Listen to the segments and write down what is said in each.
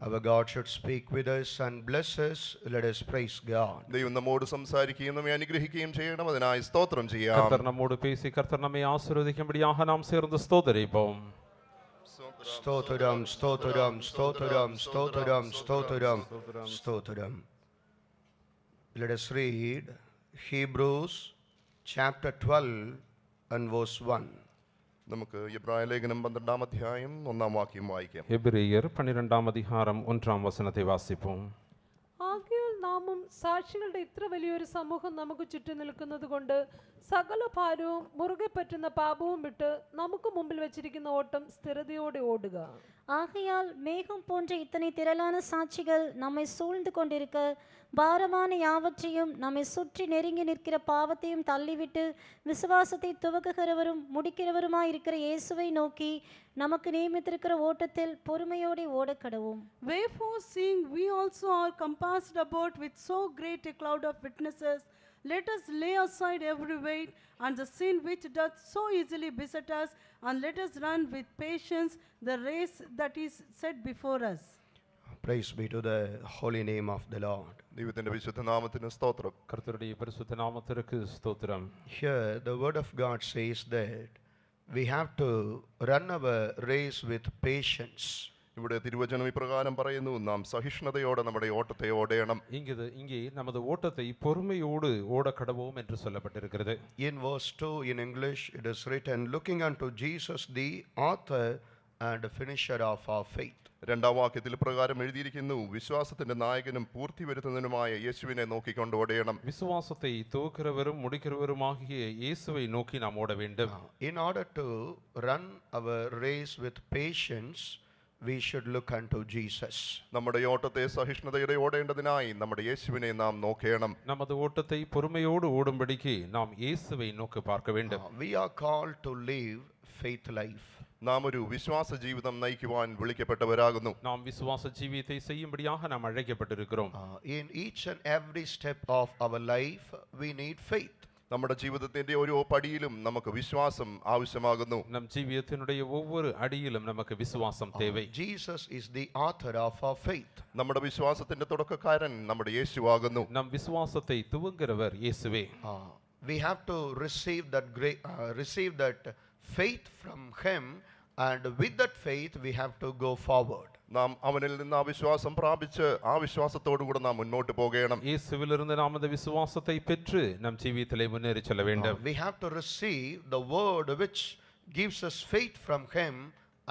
Our God should speak with us and bless us. Let us praise God. ദൈവം നമ്മോട് സംസാരിക്കുകയും നമ്മെ അനുഗ്രഹിക്കുകയും ചെയ്യണം. അതിനായി സ്തോത്രം ചെയ്യാം. கர்த்தர் நம்மோடு பேசி கர்த்தர் நம்மை ஆசீர்வதிக்கும்படியாக நாம் சேர்ந்து ஸ்தோத்திரிப்போம். Stotram, stotram, stotram, stotram, stotram, stotram. Let us read Hebrews chapter 12 and verse 1. നമുക്ക് എബ്രായ ലേഖനം 12-ാം അധ്യായം 1-ാം വാക്യം വായിക്കാം. எபிரேயர் 12-ാം அதிகாரம் 1-ാം വചനത്തെ വാസിப்போம். ആകയാൽ നാമും സാക്ഷികളുടെ ഇത്ര വലിയൊരു സമൂഹം നമുക്ക് ചുറ്റും നിൽക്കുന്നത് കൊണ്ട് സകല ഭാരവും മുറുകെ പറ്റുന്ന പാപവും വിട്ട് നമുക്ക് മുമ്പിൽ വെച്ചിരിക്കുന്ന ഓട്ടം സ്ഥിരതയോടെ ഓടുക. ஆகையால் மேகம் போன்ற இத்தனை திரளான சாட்சிகள் நம்மை சூழ்ந்து கொண்டிருக்க பாரமான யாவற்றையும் நம்மை சுற்றி நெருங்கி நிற்கிற பாவத்தையும் தள்ளிவிட்டு விசுவாசத்தை துவக்குகிறவரும் முடிக்கிறவருமாயிருக்கிற இயேசுவை நோக்கி நமக்கு நியமித்திருக்கிற ஓட்டத்தில் பொறுமையோடு ஓடக்கடவும். Wherefore, seeing we also are compassed about with so great a cloud of witnesses, let us lay aside every weight and the sin which doth so easily beset us, and let us run with patience the race that is set before us. Praise be to the holy name of the Lord. ദൈവത്തിന്റെ വിശുദ്ധ നാമത്തിന് സ്തോത്രം. கர்த்தருடைய பரிசுத்த நாமத்திற்கு ஸ்தோத்திரம். Here the word of God says that we have to run our race with patience. ഇവിടെ തിരുവചനം ഇപ്രകാരം പറയുന്നു, നാം സഹിഷ്ണുതയോടെ നമ്മുടെ ഓട്ടത്തെ ഓടേണം. இங்கே நமது ஓட்டத்தை பொறுமையோடு ஓடக்கடவோம் என்று சொல்லப்பட்டிருக்கிறது. In verse 2 in English it is written, looking unto Jesus the author and finisher of our faith. 2-ാം വാക്യത്തിൽ പ്രകാരം എഴുതിയിരിക്കുന്നു, വിശ്വാസത്തിന്റെ നായകനും പൂർത്തി വരുത്തുന്നതിനുമായ യേശുവിനെ നോക്കിക്കൊണ്ട് ഓടേണം. விசுவாசத்தை துவக்கிறவரும் முடிக்கிறவருமாகிய இயேசுவை நோக்கி நாம் ஓட வேண்டும். In order to run our race with patience, we should look unto Jesus. നമ്മുടെ ഓട്ടത്തെ സഹിഷ്ണുതയോടെ ഓടേണ്ടതിനായി നമ്മുടെ യേശുവിനെ നാം നോക്കണം. நமது ஓட்டத்தை பொறுமையோடு ஓடும்படிக்கு நாம் இயேசுவை நோக்கி பார்க்க வேண்டும். We are called to live faith life. നാം ഒരു വിശ്വാസ ജീവിതം നയിക്കുവാൻ വിളിക്കപ്പെട്ടവരാകുന്നു. நாம் விசுவாச ஜீவியத்தை செய்யும்படியாக நாம் அழைக்கப்பட்டிருக்கிறோம். In each and every step of our life we need faith. നമ്മുടെ ജീവിതത്തിന്റെ ഓരോ പടിയിലും നമുക്ക് വിശ്വാസം ആവശ്യമാകുന്നു. நம் ஜீவியத்தினுடைய ஒவ்வொரு அடியிலும் நமக்கு விசுவாசம் தேவை. Jesus is the author of our faith. നമ്മുടെ വിശ്വാസത്തിന്റെ തുടക്കക്കാരൻ നമ്മുടെ യേശുവാകുന്നു. நம் விசுவாசத்தை துவங்குகிறவர் இயேசுவே. We have to receive that faith from him, and with that faith we have to go forward. നാം അവനിൽ നിന്ന് ആ വിശ്വാസം പ്രാപിച്ച് ആ വിശ്വാസത്തോടുകൂടെ നാം മുന്നോട്ട് പോകണം. இயேசுவிலிருந்து நாம் அந்த விசுவாசத்தை பெற்று நம் ஜீவியத்திலே முன்னேறி செல்ல வேண்டும். We have to receive the word which gives us faith from him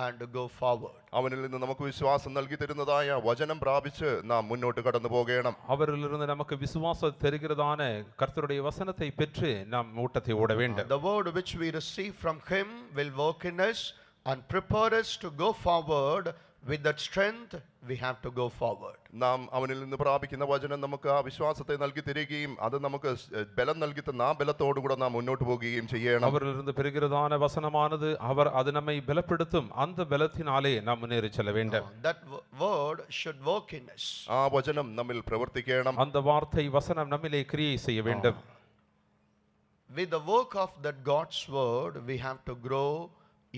and go forward. അവനിൽ നിന്ന് നമുക്ക് വിശ്വാസം നൽകി തരുന്നതായ വചനം പ്രാപിച്ച് നാം മുന്നോട്ട് കടന്നു പോകണം. அவரிலிருந்து நமக்கு விசுவாசம் தருகிறதான கர்த்தருடைய வசனத்தை பெற்று நாம் ஓட்டத்தை ஓட வேண்டும். The word which we receive from him will work in us and prepare us to go forward. With that strength we have to go forward. നാം അവനിൽ നിന്ന് പ്രാപിക്കുന്ന വചനം നമുക്ക് ആ വിശ്വാസത്തെ നൽകി തരികയും അത് നമുക്ക് ബലം നൽകി തന്ന ആ ബലത്തോടുകൂടെ നാം മുന്നോട്ട് പോകുകയും ചെയ്യണം. அவரிலிருந்து பெறுகிறதான வசனமானது அது நம்மை பலப்படுத்தும். அந்த பலத்தினாலே நாம் முன்னேறி செல்ல வேண்டும். That word should work in us. ആ വചനം നമ്മിൽ പ്രവർത്തിക്കണം. அந்த வார்த்தை வசனம் நம்மிலே கிரியை செய்ய வேண்டும். With the work of that God's word we have to grow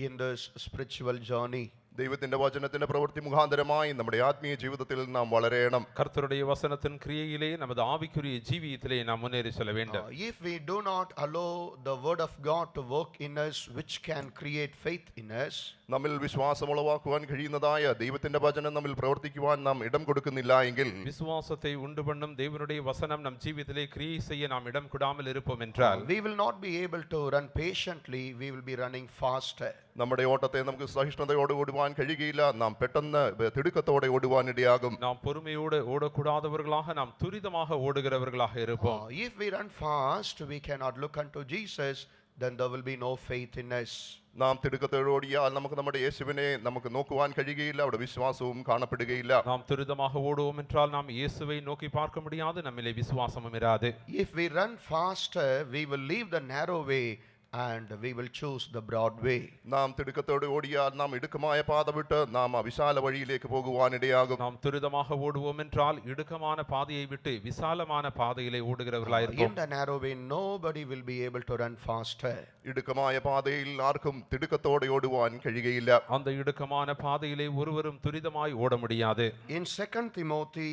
in this spiritual journey. ദൈവത്തിന്റെ വചനത്തിന്റെ പ്രവൃത്തി മുഖാന്തരമായി നമ്മുടെ ആത്മീയ ജീവിതത്തിൽ നാം വളരണം. கர்த்தருடைய வசனத்தின் கிரியையிலே நமது ஆவிக்குரிய ஜீவியத்திலே நாம் முன்னேறி செல்ல வேண்டும். If we do not allow the word of God to work in us, which can create faith in us, നമ്മിൽ വിശ്വാസം ഉളവാക്കുവാൻ കഴിയുന്നതായ ദൈവത്തിന്റെ വചനം നമ്മിൽ പ്രവർത്തിക്കുവാൻ നാം ഇടം കൊടുക്കുന്നില്ല എങ്കിൽ, விசுவாசத்தை உண்டு பண்ணும் தேவனுடைய வசனம் நம் ஜீவியத்திலே கிரியை செய்ய நாம் இடம் கொடாமல் இருப்போம் என்றால் we will not be able to run patiently, we will be running faster. നമ്മുടെ ഓട്ടത്തെ നമുക്ക് സഹിഷ്ണുതയോടെ ഓടുവാൻ കഴിയുകയില്ല. നാം പെട്ടെന്ന് തിടുക്കത്തോടെ ഓടുവാൻ ഇടയാകും. நாம் பொறுமையோடு ஓடக்கூடாதவர்களாக நாம் துரிதமாக ஓடுகிறவர்களாக இருப்போம். If we run fast, we cannot look unto Jesus, then there will be no faith in us. നാം തിടുക്കത്തോടെ ഓടിയാൽ നമുക്ക് നമ്മുടെ യേശുവിനെ നമുക്ക് നോക്കുവാൻ കഴിയുകയില്ല, അവിടെ വിശ്വാസവും കാണപ്പെടുകയില്ല. நாம் துரிதமாக ஓடுவோம் என்றால் நாம் இயேசுவை நோக்கி பார்க்க முடியாது, நம்மிலே விசுவாசமும் இராது. If we run faster, we will leave the narrow way and we will choose the broad way. നാം തിടുക്കത്തോടെ ഓടിയാൽ നാം ഇടുക്കമായ പാത വിട്ട് നാം ആ വിശാല വഴിയിലേക്ക് പോകുവാനിടയാകും. நாம் துரிதமாக ஓடுவோம் என்றால் இடுக்கமான பாதையை விட்டு விசாலமான பாதையிலே In ஓடுகிறவர்களாயிருப்போம். the narrow way, nobody will be able to run faster. ഇടുക്കമായ പാതയിൽ ആർക്കും തിടുക്കത്തോടെ ഓടുവാൻ കഴിയുകയില്ല. அந்த இடுக்கமான பாதையிலே ஒருவரும் துரிதமாய் ஓட முடியாது. In 2 Timothy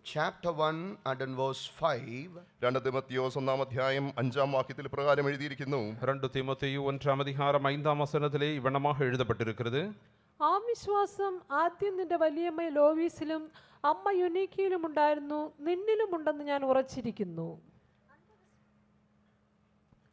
chapter 1 and in verse 5, 2 Timotheos 1 അധ്യായം 5 വാക്യത്തിൽ പ്രകാരം എഴുതിയിരിക്കുന്നു. 2 தீமோத்தேயு 1 அதிகாரம் 5 வசனத்திலே இவ்வண்ணமாக எழுதப்பட்டிருக்கிறது. ആ വിശ്വാസം ആദ്യം നിന്റെ വലിയമ്മ ലോവീസിലും അമ്മ യുനീക്കിയിലും ഉണ്ടായിരുന്നു, നിന്നിലും ഉണ്ടെന്ന് ഞാൻ ഉറച്ചിരിക്കുന്നു.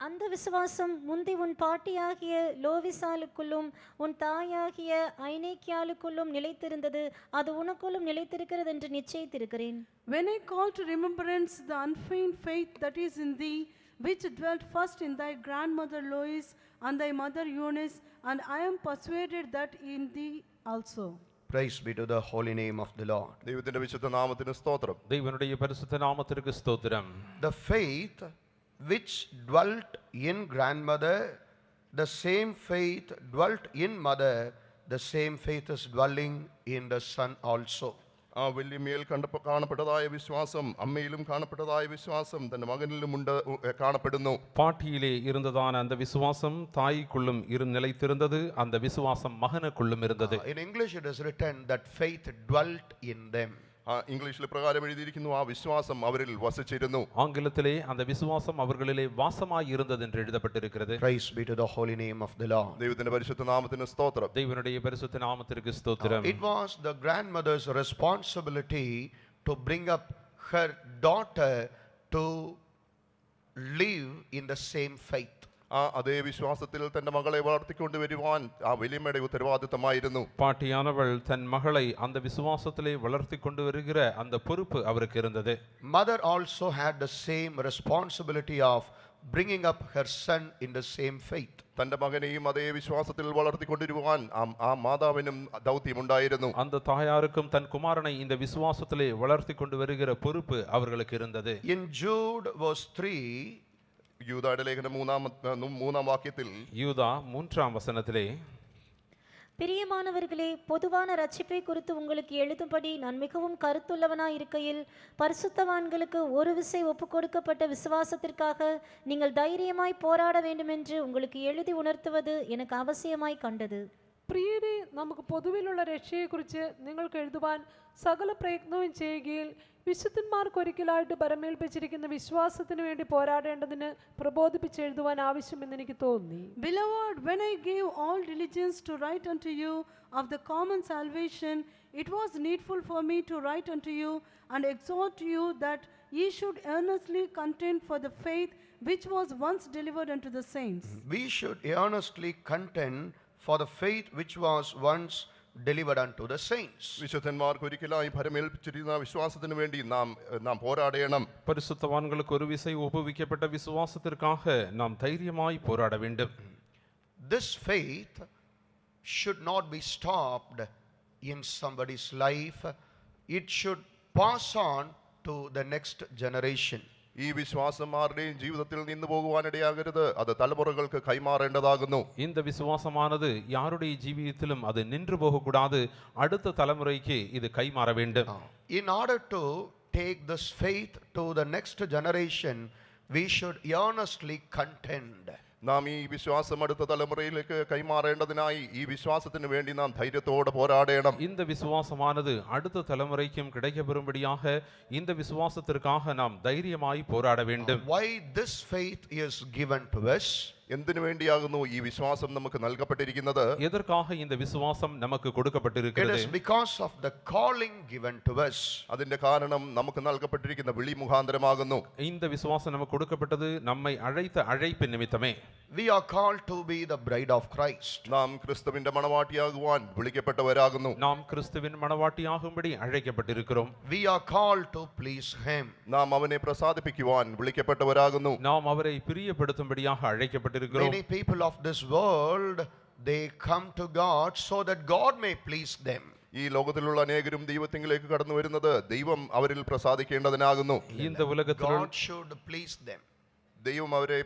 அந்த விசுவாசம் முந்தி உன் பாட்டியாகிய லோவிசாலுக்குள்ளும் உன் தாயாகிய ஐனேக்கியாலுக்குள்ளும் நிலைத்திருந்தது, அது உனக்குள்ளும் நிலைத்திருக்கிறது என்று நிச்சயித்திருக்கிறேன். When I call to remembrance the unfeigned faith that is in thee, which dwelt first in thy grandmother Lois and thy mother Eunice, and I am persuaded that in thee also. praise be to the holy name of the Lord. ദൈവത്തിന്റെ വിശുദ്ധ നാമത്തിന് സ്തോത്രം. தேவனுடைய பரிசுத்த நாமத்திற்கு ஸ்தோத்திரம். The faith which dwelt in grandmother, the same faith dwelt in mother, the same faith is dwelling in the son also. ആ വല്യമ്മയിൽ കാണപ്പെട്ടതായ വിശ്വാസം അമ്മയിലും കാണപ്പെട്ടതായ വിശ്വാസം തന്റെ മകനിലുമുണ്ട് കാണപ്പെടുന്നു. பாட்டியிலே இருந்ததான அந்த விசுவாசம் தாய்க்குள்ளும் நிலைத்திருந்தது, அந்த விசுவாசம் மகனுக்குள்ளும் இருந்தது. In English it is written that faith dwelt in them. ഇംഗ്ലീഷിൽ പ്രകാരം എഴുതിയിരിക്കുന്നു, ആ വിശ്വാസം അവരിൽ വസിച്ചിരുന്നു. ஆங்கிலத்திலே அந்த விசுவாசம் அவர்களிலே வாசமாய் இருந்தது என்று எழுதப்பட்டிருக்கிறது. Praise be to the holy name of the Lord. ദൈവത്തിന്റെ പരിശുദ്ധ നാമത്തിന് സ്തോത്രം. தேவனுடைய பரிசுத்த நாமத்திற்கு ஸ்தோத்திரம். It was the grandmother's responsibility to bring up her daughter to live in the same faith. ആ അതേ വിശ്വാസത്തിൽ തന്റെ മകളെ വളർത്തിക്കൊണ്ടുവരുവാൻ ആ വലിയമ്മയുടെ ഉത്തരവാദിത്തമായിരുന്നു. பாட்டியானவள் தன் மகளை அந்த விசுவாசத்திலே வளர்த்தி கொண்டு வருகிற அந்த பொறுப்பு அவருக்கு இருந்தது. Mother also had the same responsibility of bringing up her son in the same faith. തന്റെ മകനെയും അതേ വിശ്വാസത്തിൽ വളർത്തിക്കൊണ്ടിരുവാൻ ആ മാതാവിനും ദൗത്യമുണ്ടായിരുന്നു. அந்த தாயாருக்கும் தன் குமாரனை இந்த விசுவாசத்திலே வளர்த்தி கொண்டு வருகிற பொறுப்பு அவர்களுக்கு இருந்தது. In Jude verse 3, യൂദായുടെ ലേഖനം 3 വാക്യത്തിൽ யூதா 3 வசனத்திலே, பிரியமானவர்களே, பொதுவான ரட்சிப்பை குறித்து உங்களுக்கு எழுதும்படி நான் மிகவும் கருத்துள்ளவனாய் இருக்கையில் பரிசுத்தவான்களுக்கு ஒரு விசை ஒப்பு கொடுக்கப்பட்ட விசுவாசத்திற்காக நீங்கள் தைரியமாய் போராட வேண்டுமென்று உங்களுக்கு எழுதி உணர்த்துவது எனக்கு அவசியமாய் கண்டது. പ്രിയരെ, നമുക്ക് പൊതുവിലുള്ള രക്ഷയെക്കുറിച്ച് നിങ്ങൾക്ക് എഴുതുവാൻ സകല പ്രയത്നവും ചെയ്യുകയിൽ വിശുദ്ധന്മാർക്കൊരിക്കലായിട്ട് പരമേൽപ്പിച്ചിരിക്കുന്ന വിശ്വാസത്തിന് വേണ്ടി പോരാടേണ്ടതിന് പ്രബോധിപ്പിച്ചെഴുതുവാൻ ആവശ്യമെന്ന് എനിക്ക് തോന്നി. Beloved, when I gave all diligence to write unto you of the common salvation, it was needful for me to write unto you and exhort you that ye should earnestly contend for the faith which was once delivered unto the saints. we should earnestly contend for the faith which was once delivered unto the saints. വിശുദ്ധന്മാർക്ക് ഒരിക്കലായി ഭരമേൽപ്പിച്ചിരുന്ന വിശ്വാസത്തിന് വേണ്ടി നാം പോരാടണം. பரிசுத்தவான்களுக்கு ஒரு விசை ஒப்புவிக்கப்பட்ட விசுவாசத்திற்காக நாம் தைரியமாய் போராட வேண்டும். This faith should not be stopped in somebody's life. It should pass on to the next generation. ഈ വിശ്വാസം ആരുടെയും ജീവിതത്തിൽ നിന്ന് പോകുവാനിടയാകരുത്, അത് തലമുറകൾക്ക് കൈമാറേണ്ടതാകുന്നു. இந்த விசுவாசமானது யாருடைய ஜீவியத்திலும் அது நின்று போகக்கூடாது, அடுத்த தலைமுறைக்கு இது கைமாற வேண்டும். In order to take this faith to the next generation, we should earnestly contend. നാം ഈ വിശ്വാസം അടുത്ത തലമുറയിലേക്ക് കൈമാറേണ്ടതിനായി ഈ വിശ്വാസത്തിന് വേണ്ടി നാം ധൈര്യത്തോടെ പോരാടണം. இந்த விசுவாசமானது அடுத்த தலைமுறைக்கும் கிடைக்கப்பெறும்படியாக இந்த விசுவாசத்திற்காக நாம் தைரியமாய் போராட வேண்டும். Why this faith is given to us? എന്തിനു വേണ്ടിയാകുന്നു ഈ വിശ്വാസം നമുക്ക് നൽകപ്പെട്ടിരിക്കുന്നത്? எதற்காக இந்த விசுவாசம் நமக்கு It கொடுக்கப்பட்டிருக்கிறது? is because of the calling given to us. അതിന്റെ കാരണം നമുക്ക് നൽകപ്പെട്ടിരിക്കുന്ന വിളി മുഖാന്തരമാകുന്നു. இந்த விசுவாசம் நமக்கு கொடுக்கப்பட்டது நம்மை அழைத்த அழைப்பின் நிமித்தமே. We are called to be the bride of Christ. നാം ക്രിസ്തുവിന്റെ മണവാട്ടിയാകുവാൻ വിളിക്കപ്പെട്ടവരാകുന്നു. நாம் கிறிஸ்துவின் மணவாட்டியாகும்படி அழைக்கப்பட்டிருக்கிறோம். We are called to please Him. നാം അവനെ പ്രസാദിപ്പിക്കുവാൻ വിളിക്കപ്പെട്ടവരാകുന്നു. நாம் அவரை பிரியப்படுத்தும்படியாக அழைக்கப்பட்டிருக்கிறோம். Many people of this world, they come to God so that God may please them. ഈ ലോകത്തിലുള്ള അനേകരും ദൈവത്തിലേക്ക് കടന്നു വരുന്നത് ദൈവം അവരിൽ പ്രസാദിക്കേണ്ടതിനാകുന്നു. இந்த உலகத்தில் God should please them. ദൈവം അവരെ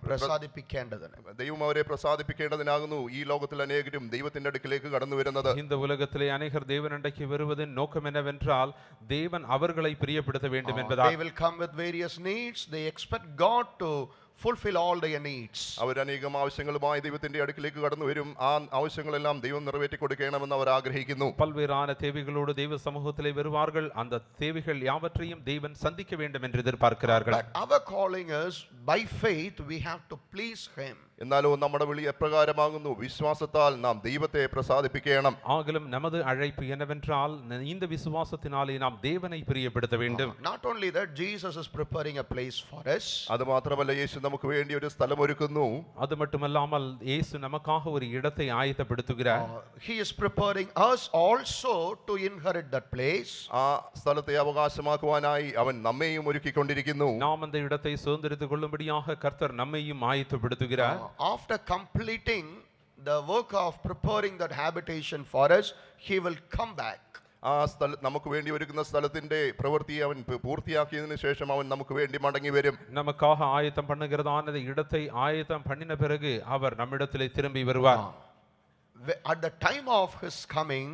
പ്രസാദിപ്പിക്കേണ്ടതിന്. ദൈവം അവരെ പ്രസാദിപ്പിക്കേണ്ടതിനാകുന്നു ഈ ലോകത്തിൽ അനേകരും ദൈവത്തിന്റെ അടുക്കിലേക്ക് കടന്നു വരുന്നത്. இந்த உலகத்திலே அநேகர் தேவனண்டைக்கு வருவதன் நோக்கம் என்னவென்றால் தேவன் அவர்களை பிரியப்படுத்த வேண்டும் They என்பதால் will come with various needs. They expect God to fulfill all their needs. അവർ അനേകം ആവശ്യങ്ങളുമായി ദൈവത്തിന്റെ അടുക്കിലേക്ക് കടന്നു വരും. ആ ആവശ്യങ്ങളെല്ലാം ദൈവം നിറവേറ്റി കൊടുക്കണമെന്ന് അവർ ആഗ്രഹിക്കുന്നു. பல்வேறான தேவைகளோடு தெய்வ சமூகத்திலே வருவார்கள். அந்த தேவைகள் யாவற்றையும் தேவன் சந்திக்க வேண்டும் என்று எதிர்பார்க்கிறார்கள். But our calling is by faith we have to please Him. എന്നാലോ നമ്മുടെ വിളി എപ്രകാരമാകുന്നു? വിശ്വാസത്താൽ നാം ദൈവത്തെ പ്രസാദിപ്പിക്കണം. ஆகிலும் நமது அழைப்பு என்னவென்றால் இந்த விசுவாசத்தினாலே நாம் தேவனை பிரியப்படுத்த வேண்டும். Not only that, Jesus is preparing a place for us. അത് മാത്രമല്ല, യേശു നമുക്ക് വേണ്ടി ഒരു സ്ഥലം ഒരുക്കുന്നു. அது மட்டுமல்லாமல் இயேசு நமக்காக ஒரு இடத்தை ஆயத்தப்படுத்துகிறார். He is preparing us also to inherit that place. ആ സ്ഥലത്തെ അവകാശമാക്കുവാനായി അവൻ നമ്മെയും ഒരുക്കിക്കൊണ്ടിരിക്കുന്നു. நாம் அந்த இடத்தை சுதந்திரித்துக் கொள்ளும்படியாக கர்த்தர் நம்மையும் ஆயத்தப்படுத்துகிறார். After completing the work of preparing that habitation for us, He will come back. ആ നമുക്ക് വേണ്ടി ഒരുക്കുന്ന സ്ഥലത്തിന്റെ പ്രവൃത്തി അവൻ പൂർത്തിയാക്കിയതിനു ശേഷം അവൻ നമുക്ക് വേണ്ടി മടങ്ങി വരും. நமக்காக ஆயத்தம் பண்ணுகிறதான இடத்தை ஆயத்தம் பண்ணின பிறகு அவர் நம்மிடத்திலே திரும்பி வருவார். At the time of His coming,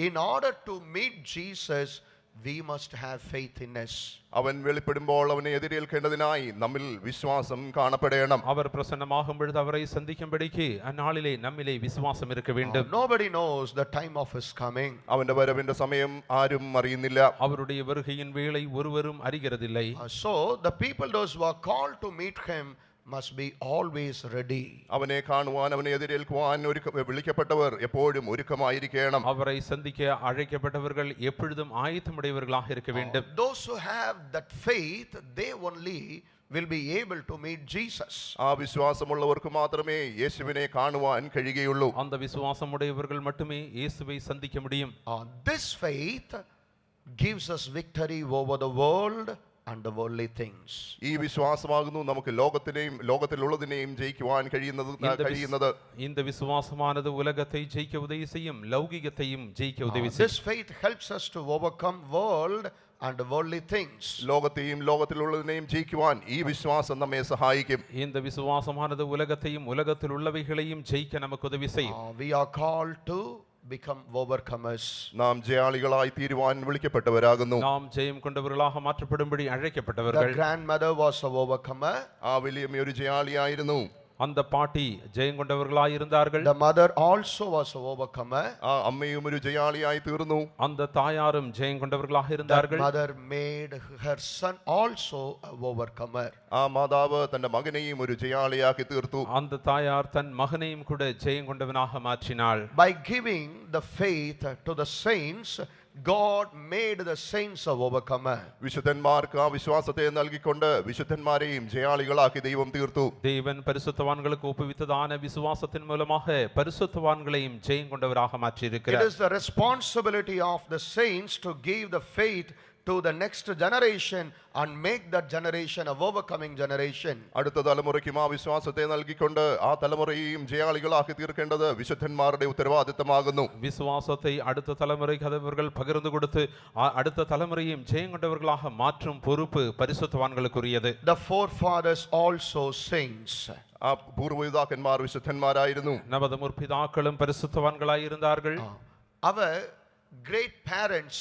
in order to meet Jesus, we must have faith in us. അവൻ വെളിപ്പെടുമ്പോൾ അവനെ എതിരേൽക്കേണ്ടതിനായി നമ്മിൽ വിശ്വാസം കാണപ്പെടണം. அவர் பிரசன்னமாகும் பொழுது அவரை சந்திக்கும்படிக்கு அந்நாளிலே நம்மிலே விசுவாசம் இருக்க வேண்டும். Nobody knows the time of His coming. അവന്റെ വരവിന്റെ സമയം ആരും അറിയുന്നില്ല. அவருடைய வருகையின் வேளை ஒருவரும் அறிகிறதில்லை. So the people, those who are called to meet Him, must be always ready. അവനെ കാണുവാൻ, അവനെ എതിരേൽക്കുവാൻ വിളിക്കപ്പെട്ടവർ എപ്പോഴും ഒരുക്കമായിരിക്കണം. அவரை சந்திக்க அழைக்கப்பட்டவர்கள் எப்பொழுதும் ஆயத்தமுடையவர்களாக இருக்க வேண்டும். Those who have that faith, they only will be able to meet Jesus. ആ വിശ്വാസമുള്ളവർക്ക് മാത്രമേ യേശുവിനെ കാണുവാൻ കഴിയുകയുള്ളൂ. அந்த விசுவாசமுடையவர்கள் மட்டுமே இயேசுவை சந்திக்க முடியும். This faith gives us victory over the world and the worldly things. ഈ വിശ്വാസമാകുന്നു നമുക്ക് ലോകത്തിനെയും ലോകത്തിലുള്ളതിനെയും ജയിക്കുവാൻ കഴിയുന്നത്. இந்த விசுவாசமானது உலகத்தை ஜெயிக்க உதவி செய்யும், லௌகிகத்தையும் ஜெயிக்க உதவி செய்யும். This faith helps us to overcome world and the worldly things. ലോകത്തെയും ലോകത്തിലുള്ളതിനെയും ജയിക്കുവാൻ ഈ വിശ്വാസം നമ്മെ സഹായിക്കും. இந்த விசுவாசமானது உலகத்தையும் உலகத்தில் உள்ளவைகளையும் ஜெயிக்க நமக்கு உதவி செய்யும். We are called to become overcomers. നാം ജയാളികളായി തീരുവാൻ വിളിക്കപ്പെട്ടവരാകുന്നു. நாம் ஜெயம் கொண்டவர்களாக மாற்றப்படும்படி அழைக்கப்பட்டவர்கள். The grandmother was a overcomer. ആ വലിയ ഒരു ജയാളിയായിരുന്നു. அந்த பாட்டி ஜெயம் கொண்டவர்களாய் இருந்தார்கள். The mother also was a overcomer. ആ അമ്മയും ഒരു ജയാളിയായി തീർന്നു. அந்த தாயாரும் ஜெயம் கொண்டவர்களாக இருந்தார்கள். The mother made her son also a overcomer. ആ മാതാവ് തന്റെ മകനെയും ഒരു ജയാളിയാക്കി തീർത്തു. அந்த தாயார் தன் மகனையும் கூட ஜெயம் கொண்டவனாக மாற்றினாள். By giving the faith to the saints, God made the saints a overcomer. വിശുദ്ധന്മാർക്ക് ആ വിശ്വാസത്തെ നൽകിക്കൊണ്ട് വിശുദ്ധന്മാരെയും ജയാളികളാക്കി ദൈവം തീർത്തു. தேவன் பரிசுத்தவான்களுக்கு ஒப்புவித்ததான விசுவாசத்தின் மூலமாக பரிசுத்தவான்களையும் ஜெயம் கொண்டவராக மாற்றி It இருக்கிறார். is the responsibility of the saints to give the faith to the next generation and make that generation a overcoming generation. അടുത്ത തലമുറയ്ക്കും ആ വിശ്വാസത്തെ നൽകിക്കൊണ്ട് ആ തലമുറയെയും ജയാളികളാക്കി തീർക്കേണ്ടത് വിശുദ്ധന്മാരുടെ ഉത്തരവാദിത്തമാകുന്നു. விசுவாசத்தை அடுத்த தலைமுறைக்கு அவர்கள் பகிர்ந்து கொடுத்து அடுத்த தலைமுறையும் ஜெயம் கொண்டவர்களாக மாற்றும் பொறுப்பு பரிசுத்தவான்களுக்குரியது. The forefathers also saints. ആ പൂർവ്വപിതാക്കന്മാർ വിശുദ്ധന്മാരായിരുന്നു. நமது முற்பிதாக்களும் பரிசுத்தவான்களாய் இருந்தார்கள். Our great parents,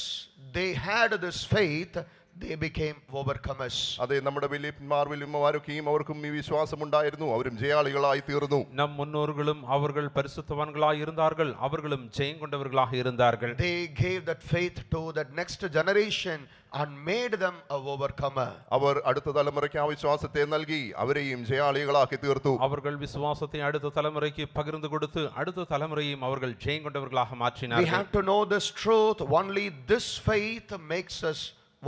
they had this faith, they became overcomers. അതെ, നമ്മുടെ വലിയപ്പന്മാർ വലിയമ്മമാരൊക്കെയും അവർക്കും ഈ വിശ്വാസം ഉണ്ടായിരുന്നു. അവരും ജയാളികളായി തീർന്നു. நம் முன்னோர்களும் அவர்கள் பரிசுத்தவான்களாய் இருந்தார்கள், அவர்களும் ஜெயம் கொண்டவர்களாக இருந்தார்கள். They gave that faith to that next generation and made them a overcomer. അവർ അടുത്ത തലമുറയ്ക്ക് ആ വിശ്വാസത്തെ നൽകി അവരെയും ജയാളികളാക്കി തീർത്തു. அவர்கள் விசுவாசத்தை அடுத்த தலைமுறைக்கு பகிர்ந்து கொடுத்து அடுத்த தலைமுறையும் அவர்கள் ஜெயம் கொண்டவர்களாக We மாற்றினார்கள். have to know this truth. Only this faith makes us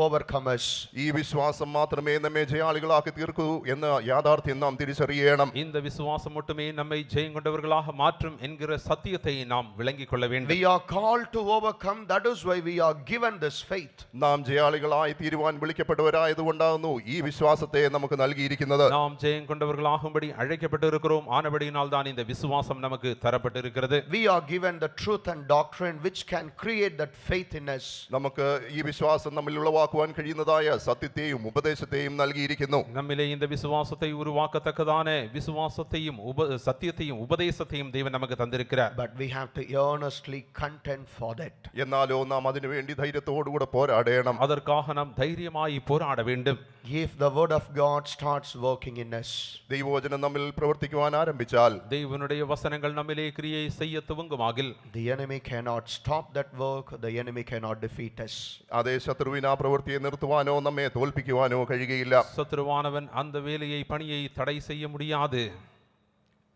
overcomers. ഈ വിശ്വാസം മാത്രമേ നമ്മെ ജയാളികളാക്കി തീർക്കൂ എന്ന യാഥാർത്ഥ്യം നാം തിരിച്ചറിയണം. இந்த விசுவாசம் மட்டுமே நம்மை ஜெயம் கொண்டவர்களாக மாற்றும் என்கிற சத்தியத்தை நாம் விளங்கிக் கொள்ள வேண்டும். We are called to overcome. That is why we are given this faith. നാം ജയാളികളായി തീരുവാൻ വിളിക്കപ്പെട്ടവരായതുകൊണ്ടാകുന്നു ഈ വിശ്വാസത്തെ നമുക്ക് നൽകിയിരിക്കുന്നത്. நாம் ஜெயம் கொண்டவர்களாகும்படி அழைக்கப்பட்டிருக்கிறோம். ஆனபடியினால் தான் இந்த விசுவாசம் நமக்கு தரப்பட்டிருக்கிறது. We are given the truth and doctrine which can create that faith in us. നമുക്ക് ഈ വിശ്വാസം നമ്മിൽ ഉളവാക്കി ഉളവാക്കുവാൻ കഴിയുന്നതായ സത്യത്തെയും ഉപദേശത്തെയും നൽകിയിരിക്കുന്നു. நம்மிலே இந்த விசுவாசத்தை உருவாக்கத்தக்கதான விசுவாசத்தையும் சத்தியத்தையும் உபதேசத்தையும் தேவன் நமக்கு தந்திருக்கிறார். But we have to earnestly contend for that. എന്നാലോ നാം അതിനുവേണ്ടി ധൈര്യത്തോടുകൂടെ പോരാടണം. அதற்காக நாம் தைரியமாய் போராட வேண்டும். If the word of God starts working in us, ദൈവവചനം നമ്മിൽ പ്രവർത്തിക്കുവാൻ ആരംഭിച്ചാൽ, தேவனுடைய வசனங்கள் நம்மிலே கிரியை செய்ய துவங்குமாகில், the enemy cannot stop that work, the enemy cannot defeat us. അതേ ശത്രുവിന് ആ പ്രവൃത്തിയെ നിർത്തുവാനോ നമ്മെ തോൽപ്പിക്കുവാനോ കഴിയുകയില്ല. சத்துருவானவன் அந்த வேலையை பணியை தடை செய்ய முடியாது.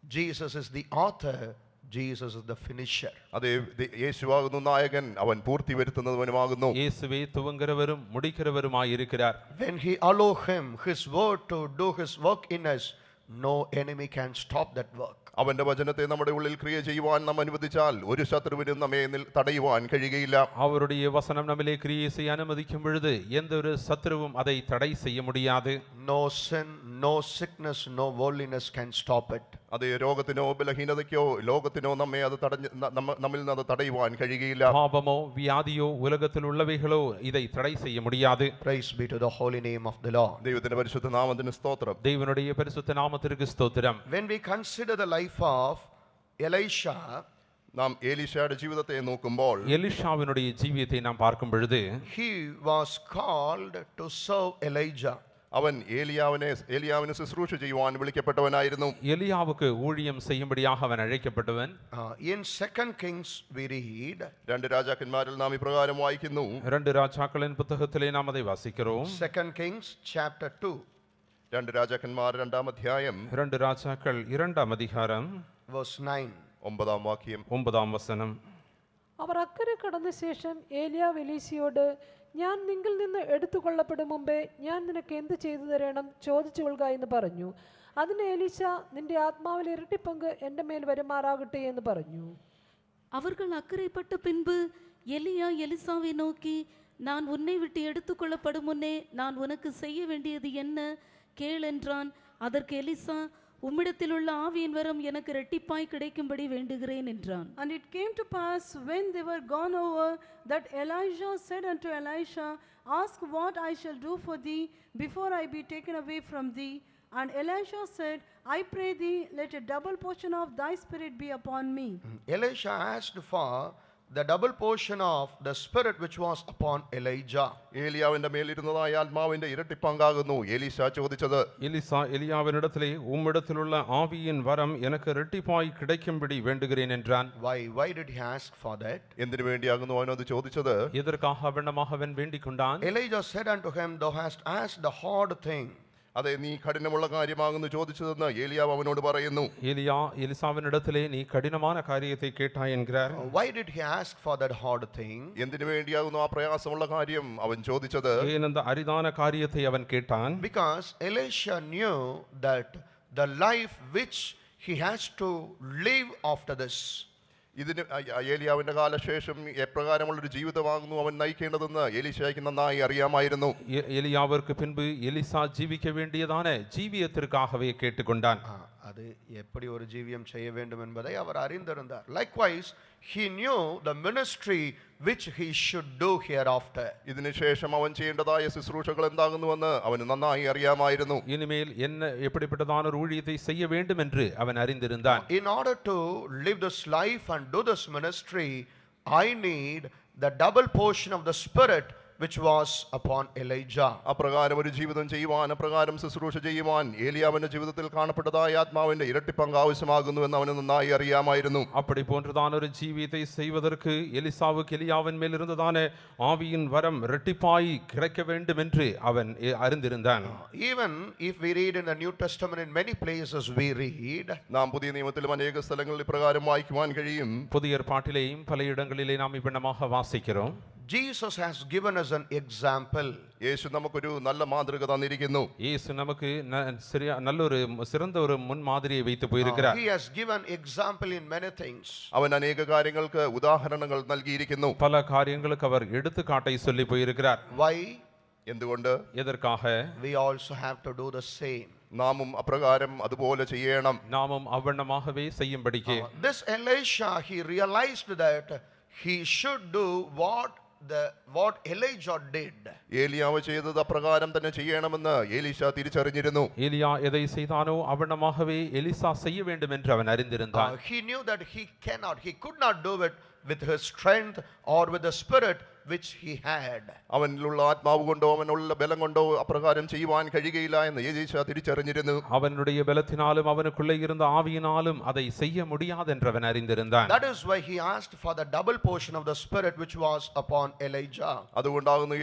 Jesus is the author, Jesus is the finisher. അതേ യേശുവാകുന്നു നായകൻ, അവൻ പൂർത്തി വരുത്തുന്നവനുമാകുന്നു. இயேசுவே துவங்குகிறவரும் முடிக்கிறவருமாய் இருக்கிறார். When he allow him, his word to do his work in us, no enemy can stop that work. അവന്റെ വചനത്തെ നമ്മുടെ ഉള്ളിൽ ക്രിയ ചെയ്യുവാൻ നാം അനുവദിച്ചാൽ ഒരു ശത്രുവിനും നമ്മെ തടയുവാൻ കഴിയുകയില്ല. அவருடைய வசனம் நம்மிலே கிரியை செய்ய அனுமதிக்கும் பொழுது எந்த ஒரு சத்துருவும் அதை தடை செய்ய முடியாது. No sin, no sickness, no worldliness can stop it. അതേ രോഗത്തിനോ ബലഹീനതയ്ക്കോ ലോകത്തിനോ നമ്മെ അത് നമ്മിൽ നിന്ന് അത് തടയുവാൻ കഴിയുകയില്ല. பாவமோ வியாதியோ உலகத்தில் உள்ளவைகளோ இதை தடை செய்ய முடியாது. Praise be to the holy name of the Lord. ദൈവത്തിന്റെ പരിശുദ്ധ നാമത്തിന് സ്തോത്രം. தேவனுடைய பரிசுத்த நாமத்திற்கு ஸ்தோத்திரம். When we consider the life of Elisha, നാം ഏലീശയുടെ ജീവിതത്തെ നോക്കുമ്പോൾ எலிஷாவினுடைய ஜீவியத்தை நாம் பார்க்கும் பொழுது, he was called to serve Elijah. അവൻ ഏലിയാവിനെ ശുശ്രൂഷ ചെയ്യുവാൻ വിളിക്കപ്പെട്ടവനായിരുന്നു. எலியாவுக்கு ஊழியம் செய்யும்படியாக அவன் அழைக்கப்பட்டவன். In 2 Kings we read, 2 രാജാക്കന്മാരിൽ നാം ഇപ്രകാരം വായിക്കുന്നു. 2 ராஜாக்களின் புத்தகத்திலே நாம் அதை வாசிக்கிறோம். 2 Kings chapter 2, 2 രാജാക്കന്മാർ 2-ാം അധ്യായം 2 ராஜாக்கள் 2ஆம் அதிகாரம் verse 9. 9-ാം വാക്യം. 9ஆம் வசனம். അവർ അക്കരെ കടന്ന ശേഷം ഏലിയാവ് എലീശയോട്, ഞാൻ നിങ്കിൽ നിന്ന് എടുത്തുകൊള്ളപ്പെടും മുമ്പേ ഞാൻ നിനക്ക് എന്ത് ചെയ്തു തരണം, ചോദിച്ചു കൊള്ളുക എന്ന് പറഞ്ഞു. അതിന് എലീശ, നിന്റെ ആത്മാവിൽ ഇരട്ടിപ്പങ്ക് എൻ്റെ മേൽ വരുമാറാകട്ടെ എന്ന് പറഞ്ഞു. அவர்கள் அக்கறைப்பட்ட பின்பு எலியா எலிசாவை நோக்கி, நான் உன்னை விட்டு எடுத்துக்கொள்ளப்படும் முன்னே நான் உனக்கு செய்ய வேண்டியது என்ன கேள் என்றான். அதற்கு எலிசா, உம்மிடத்தில் உள்ள ஆவியின் வரம் எனக்கு இரட்டிப்பாய் கிடைக்கும்படி வேண்டுகிறேன் என்றான். And it came to pass, when they were gone over, that Elijah said unto Elisha, ask what I shall do for thee before I be taken away from thee. And Elisha said, I pray thee, let a double portion of thy spirit be upon me. Elisha asked for the double portion of the spirit which was upon Elijah. ഏലിയാവിന്റെ മേലിരുന്നതായ ആത്മാവിന്റെ ഇരട്ടിപ്പങ്കാകുന്നു ഏലീശ ചോദിച്ചത്. Elisha எலியாவினிடத்திலே, உம்மிடத்தில் உள்ள ஆவியின் வரம் எனக்கு இரட்டிப்பாய் கிடைக்கும்படி வேண்டுகிறேன் என்றான். Why did he ask for that? എന്തിനു വേണ്ടിയാകുന്നു അവനത് ചോദിച്ചത്? எதற்காக அவனமாக அவன் வேண்டிக் கொண்டான்? Elijah said unto him, thou hast asked the hard thing. അതെ, നീ കഠിനമുള്ള കാര്യമാകുന്നു ചോദിച്ചതെന്ന് ഏലിയാവ് അവനോട് പറയുന്നു. எலியா எலிசாவினிடத்திலே, நீ கடினமான காரியத்தை கேட்டாய் என்கிறார். Why did he ask for that hard thing? എന്തിനു വേണ്ടിയാകുന്നു ആ പ്രയാസമുള്ള കാര്യം അവൻ ചോദിച്ചത്? ஏன் அந்த அரிதான காரியத்தை அவன் கேட்டான்? Because Elisha knew that the life which he has to live after this, ഇതിന് ഏലിയാവിന്റെ കാലശേഷം എപ്രകാരമുള്ളൊരു ജീവിതമാകുന്നു അവൻ നയിക്കേണ്ടതെന്ന് എലീശയ്ക്ക് നന്നായി അറിയാമായിരുന്നു. எலியாவிற்கு பின்பு எலிசா ஜீவிக்க வேண்டியதான ஜீவியத்திற்காகவே கேட்டுக்கொண்டான். அது எப்படி ஒரு ஜீவியம் செய்ய வேண்டும் என்பதை அவர் அறிந்திருந்தார். Likewise, he knew the ministry which he should do hereafter. ഇതിനുശേഷം അവൻ ചെയ്യേണ്ടതായ ശുശ്രൂഷകൾ എന്താകുന്നുവെന്ന് അവന് നന്നായി അറിയാമായിരുന്നു. இனிமேல் என்ன எப்படிப்பட்டதான ஒரு ஊழியத்தை செய்ய வேண்டும் என்று அவன் அறிந்திருந்தான். In order to live this life and do this ministry, I need the double portion of the spirit which was upon Elijah. അപ്രകാരം ഒരു ജീവിതം ചെയ്യുവാൻ, അപ്രകാരം ശുശ്രൂഷ ചെയ്യുവാൻ ഏലിയാവിന്റെ ജീവിതത്തിൽ കാണപ്പെട്ടതായ ആത്മാവിന്റെ ഇരട്ടിപ്പങ്ക് ആവശ്യമാകുന്നു എന്ന് അവന് നന്നായി അറിയാമായിരുന്നു. அப்படி போன்றதான ஒரு ஜீவியத்தை செய்வதற்கு எலிசாவுக்கு எலியாவின் மேல் இருந்ததான ஆவியின் வரம் இரட்டிப்பாய் கிடைக்க வேண்டும் என்று அவன் அறிந்திருந்தான். Even if we read in the New Testament, in many places we read, നാം പുതിയ നിയമത്തിലും അനേക സ്ഥലങ്ങളിൽ ഇപ്രകാരം വായിക്കുവാൻ കഴിയും. புதிய ஏற்பாட்டிலேயும் பல இடங்களிலே நாம் இவ்விதமாக வாசிக்கிறோம். Jesus has given us an example. യേശു നമുക്കൊരു നല്ല മാതൃക തന്നിരിക്കുന്നു. இயேசு நமக்கு நல்லொரு சிறந்த ஒரு முன்மாதிரியை வைத்து போயிருக்கிறார். He has given example in many things. അവൻ അനേക കാര്യങ്ങൾക്ക് ഉദാഹരണങ്ങൾ നൽകിയിരിക്കുന്നു. பல காரியங்களுக்கு அவர் எடுத்துக்காட்டை சொல்லி போயிருக்கிறார். Why? എന്തുകൊണ്ട്? எதற்காக? We also have to do the same. നാമും അപ്രകാരം അതുപോലെ ചെയ്യണം. நாமும் அவ்வண்ணமாகவே செய்யும்படிக்கு. This Elisha, he realized that he should do what what Elijah did. ഏലിയാവ് ചെയ്തത് അപ്രകാരം തന്നെ ചെയ്യണമെന്ന് ഏലീശ തിരിച്ചറിഞ്ഞിരുന്നു. ஏலியா எதை செய்தானோ அவனமாகவே எலிசா செய்ய வேண்டும் என்று அவன் அறிந்திருந்தான். He knew that he could not do it with his strength or with the spirit which he had. അവനിലുള്ള ആത്മാവ് കൊണ്ടോ അവനുള്ള ബലം കൊണ്ടോ അപ്രകാരം ചെയ്യുവാൻ കഴിയുകയില്ല എന്ന് ഏലീശ തിരിച്ചറിഞ്ഞിരുന്നു. அவனுடைய பலத்தினாலும் அவனுக்குள்ளே இருந்த ஆவியினாலும் அதை செய்ய முடியாது என்று அவன் அறிந்திருந்தான். That is why he asked for the double portion of the spirit which was upon Elijah. അതുകൊണ്ടാകുന്നു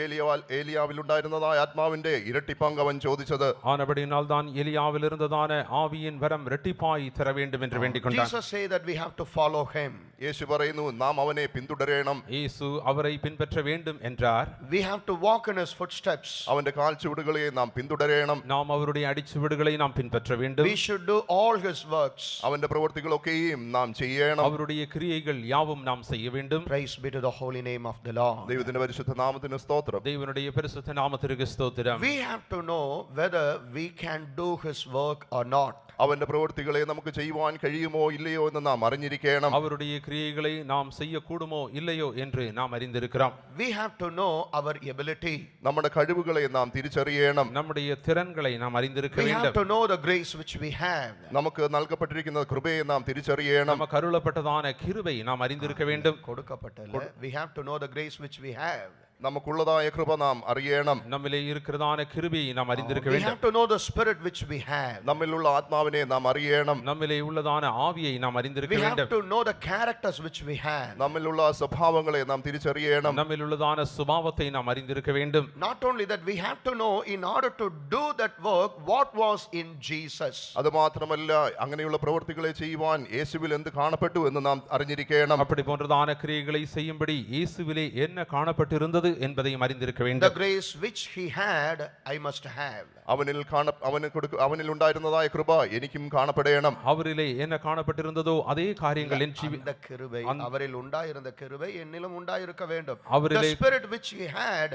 ഏലിയാവിൽ ഉണ്ടായിരുന്നതായ ആത്മാവിന്റെ ഇരട്ടി പങ്ക് അവൻ ചോദിച്ചത്. ஆனபடியினால் தான் எலியாவில் இருந்ததான ஆவியின் வரம் இரட்டிப்பாய் தர வேண்டும் என்று வேண்டிக் கொண்டான். Jesus say that we have to follow him. യേശു പറയുന്നു നാം അവനെ പിന്തുടരണം. இயேசு அவரை பின்பற்ற வேண்டும் என்றார். We have to walk in his footsteps. അവന്റെ കാൽച്ചുവടുകളെ നാം പിന്തുടരണം. நாம் அவருடைய அடிச்சுவடுகளை நாம் பின்பற்ற வேண்டும். We should do all his works. അവന്റെ പ്രവൃത്തികളൊക്കെയും നാം ചെയ്യണം. அவருடைய கிரியைகள் யாவும் நாம் செய்ய வேண்டும். Praise be to the holy name of the Lord. ദൈവത്തിന്റെ പരിശുദ്ധ നാമത്തിന് സ്തോത്രം. தேவனுடைய பரிசுத்த நாமத்திற்கு ஸ்தோத்திரம். We have to know whether we can do his work or not. അവന്റെ പ്രവൃത്തികളെ നമുക്ക് ചെയ്യുവാൻ കഴിയുമോ ഇല്ലയോ എന്ന് നാം അറിഞ്ഞിരിക്കണം. அவருடைய கிரியைகளை நாம் செய்யக்கூடுமோ இல்லையோ என்று நாம் அறிந்திருக்கிறோம். We have to know our ability. നമ്മുടെ കഴിവുകളെ നാം തിരിച്ചറിയണം. நம்முடைய திறன்களை நாம் அறிந்திருக்க We have வேண்டும். to know the grace which we have. നമുക്ക് നൽകപ്പെട്ടിരിക്കുന്ന കൃപയെ നാം തിരിച്ചറിയണം. நமக்கு அருளப்பட்டதான கிருபை நாம் அறிந்திருக்க வேண்டும். കൊടുക്കപ്പെട്ടല്ലേ? We have to know the grace which we have. നമുക്കുള്ളതായ കൃപ നാം അറിയണം. நம்மிலே இருக்கிறதான கிருபையை நாம் அறிந்திருக்க We வேண்டும். have to know the spirit which we have. നമ്മിലുള്ള ആത്മാവിനെ നാം അറിയണം. நம்மிலே உள்ளதான ஆவியை நாம் அறிந்திருக்க We have வேண்டும். to know the characters which we have. നമ്മിലുള്ള സ്വഭാവങ്ങളെ നാം തിരിച്ചറിയണം. நம்மில் உள்ளதான சுபாவத்தை நாம் அறிந்திருக்க வேண்டும். Not only that, we have to know in order to do that work what was in Jesus. അത് മാത്രമല്ല അങ്ങനെയുള്ള പ്രവൃത്തികളെ ചെയ്യുവാൻ യേശുവിൽ എന്ത് കാണപ്പെട്ടു എന്ന് നാം അറിഞ്ഞിരിക്കണം. அப்படி போன்றதான கிரியைகளை செய்யும்படி இயேசுவிலே என்ன காணப்பட்டிருந்தது என்பதையும் அறிந்திருக்க The வேண்டும். grace which he had, I must have. അവനിൽ ഉണ്ടായിരുന്നതായ കൃപ എനിക്കും കാണപ്പെടണം. அவரிலே என்ன காணப்பட்டிருந்ததோ அதே காரியங்கள் என் அந்த கிருபை அவரில் உண்டாயிருந்த கிருபை என்னிலும் உண்டாயிருக்க வேண்டும். The அவரிலே spirit which he had,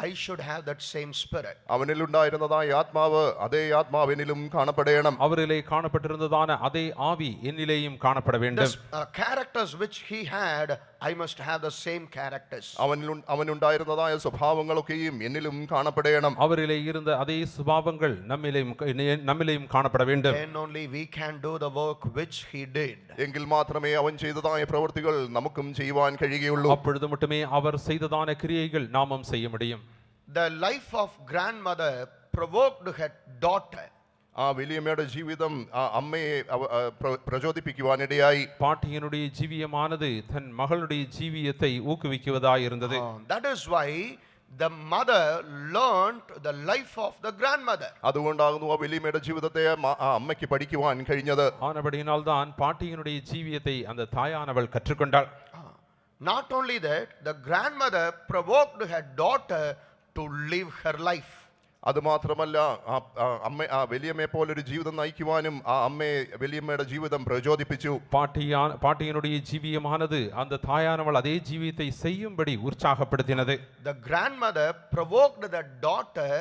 I should have that same spirit. അവനിൽ ഉണ്ടായിരുന്നതായ ആത്മാവ് അതേ ആത്മാവ് എന്നിലും കാണപ്പെടണം. அவரிலே காணப்பட்டிருந்ததான அதே ஆவி என்னிலேயும் காணப்பட வேண்டும். The characters which he had, I must have the same characters. അവനുണ്ടായിരുന്നതായ സ്വഭാവങ്ങളൊക്കെയും എന്നിലും കാണപ്പെടണം. அவரிலே இருந்த அதே சுபாவங்கள் நம்மிலேயும் காணப்பட வேண்டும். Then only we can do the work which he did. എങ്കിൽ മാത്രമേ അവൻ ചെയ്തതായ പ്രവൃത്തികൾ നമുക്കും ചെയ്യുവാൻ കഴിയുകയുള്ളൂ. அப்பொழுது மட்டுமே அவர் செய்ததான கிரியைகள் நாமும் செய்ய முடியும். The life of grandmother provoked her daughter. ആ വലിയമ്മയുടെ ജീവിതം ആ അമ്മയെ പ്രചോദിപ്പിക്കുവാനിടയായി. பாட்டியனுடைய ஜீவியமானது தன் மகளுடைய ஜீவியத்தை ஊக்குவிக்குவதாய் இருந்தது. That is why the mother learned the life of the grandmother. അതുകൊണ്ടാകുന്നു ആ വലിയമ്മയുടെ ജീവിതത്തെ ആ അമ്മയ്ക്ക് പഠിക്കുവാൻ കഴിഞ്ഞത്. ஆனபடியினால் தான் பாட்டியனுடைய ஜீவியத்தை அந்த தாயானவள் கற்றுக்கொண்டாள். Not only that, the grandmother provoked her daughter to live her life. അത് മാത്രമല്ല ആ വലിയമ്മയെ പോലൊരു ജീവിതം നയിക്കുവാനും ആ അമ്മയെ വലിയമ്മയുടെ ജീവിതം പ്രചോദിപ്പിച്ചു. பாட்டியனுடைய ஜீவியமானது அந்த தாயானவள் அதே ஜீவியத்தை செய்யும்படி உற்சாகப்படுத்தினது. The grandmother provoked the daughter,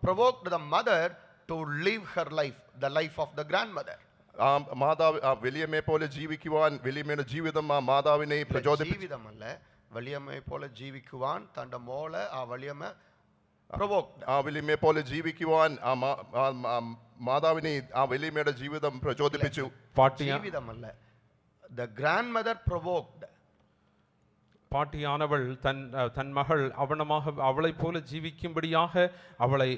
provoked the mother to live her life, the life of the grandmother. ആ മാതാവ് ആ വലിയമ്മയെ പോലെ ജീവിക്കുവാൻ വലിയമ്മയുടെ ജീവിതം ആ മാതാവിനെ പ്രചോദിപ്പിച്ചു. ജീവിതമല്ല, വലിയമ്മയെ പോലെ ജീവിക്കുവാൻ തന്റെ മോളെ ആ വലിയമ്മ provoked. ആ വലിയമ്മയെ പോലെ ജീവിക്കുവാൻ ആ മാതാവിനെ ആ വലിയമ്മയുടെ ജീവിതം പ്രചോദിപ്പിച്ചു. ജീവിതമല്ല, the grandmother provoked. பாட்டியானவள் தன் மகள் அவளை போல ஜீவிக்கும்படியாக அவளை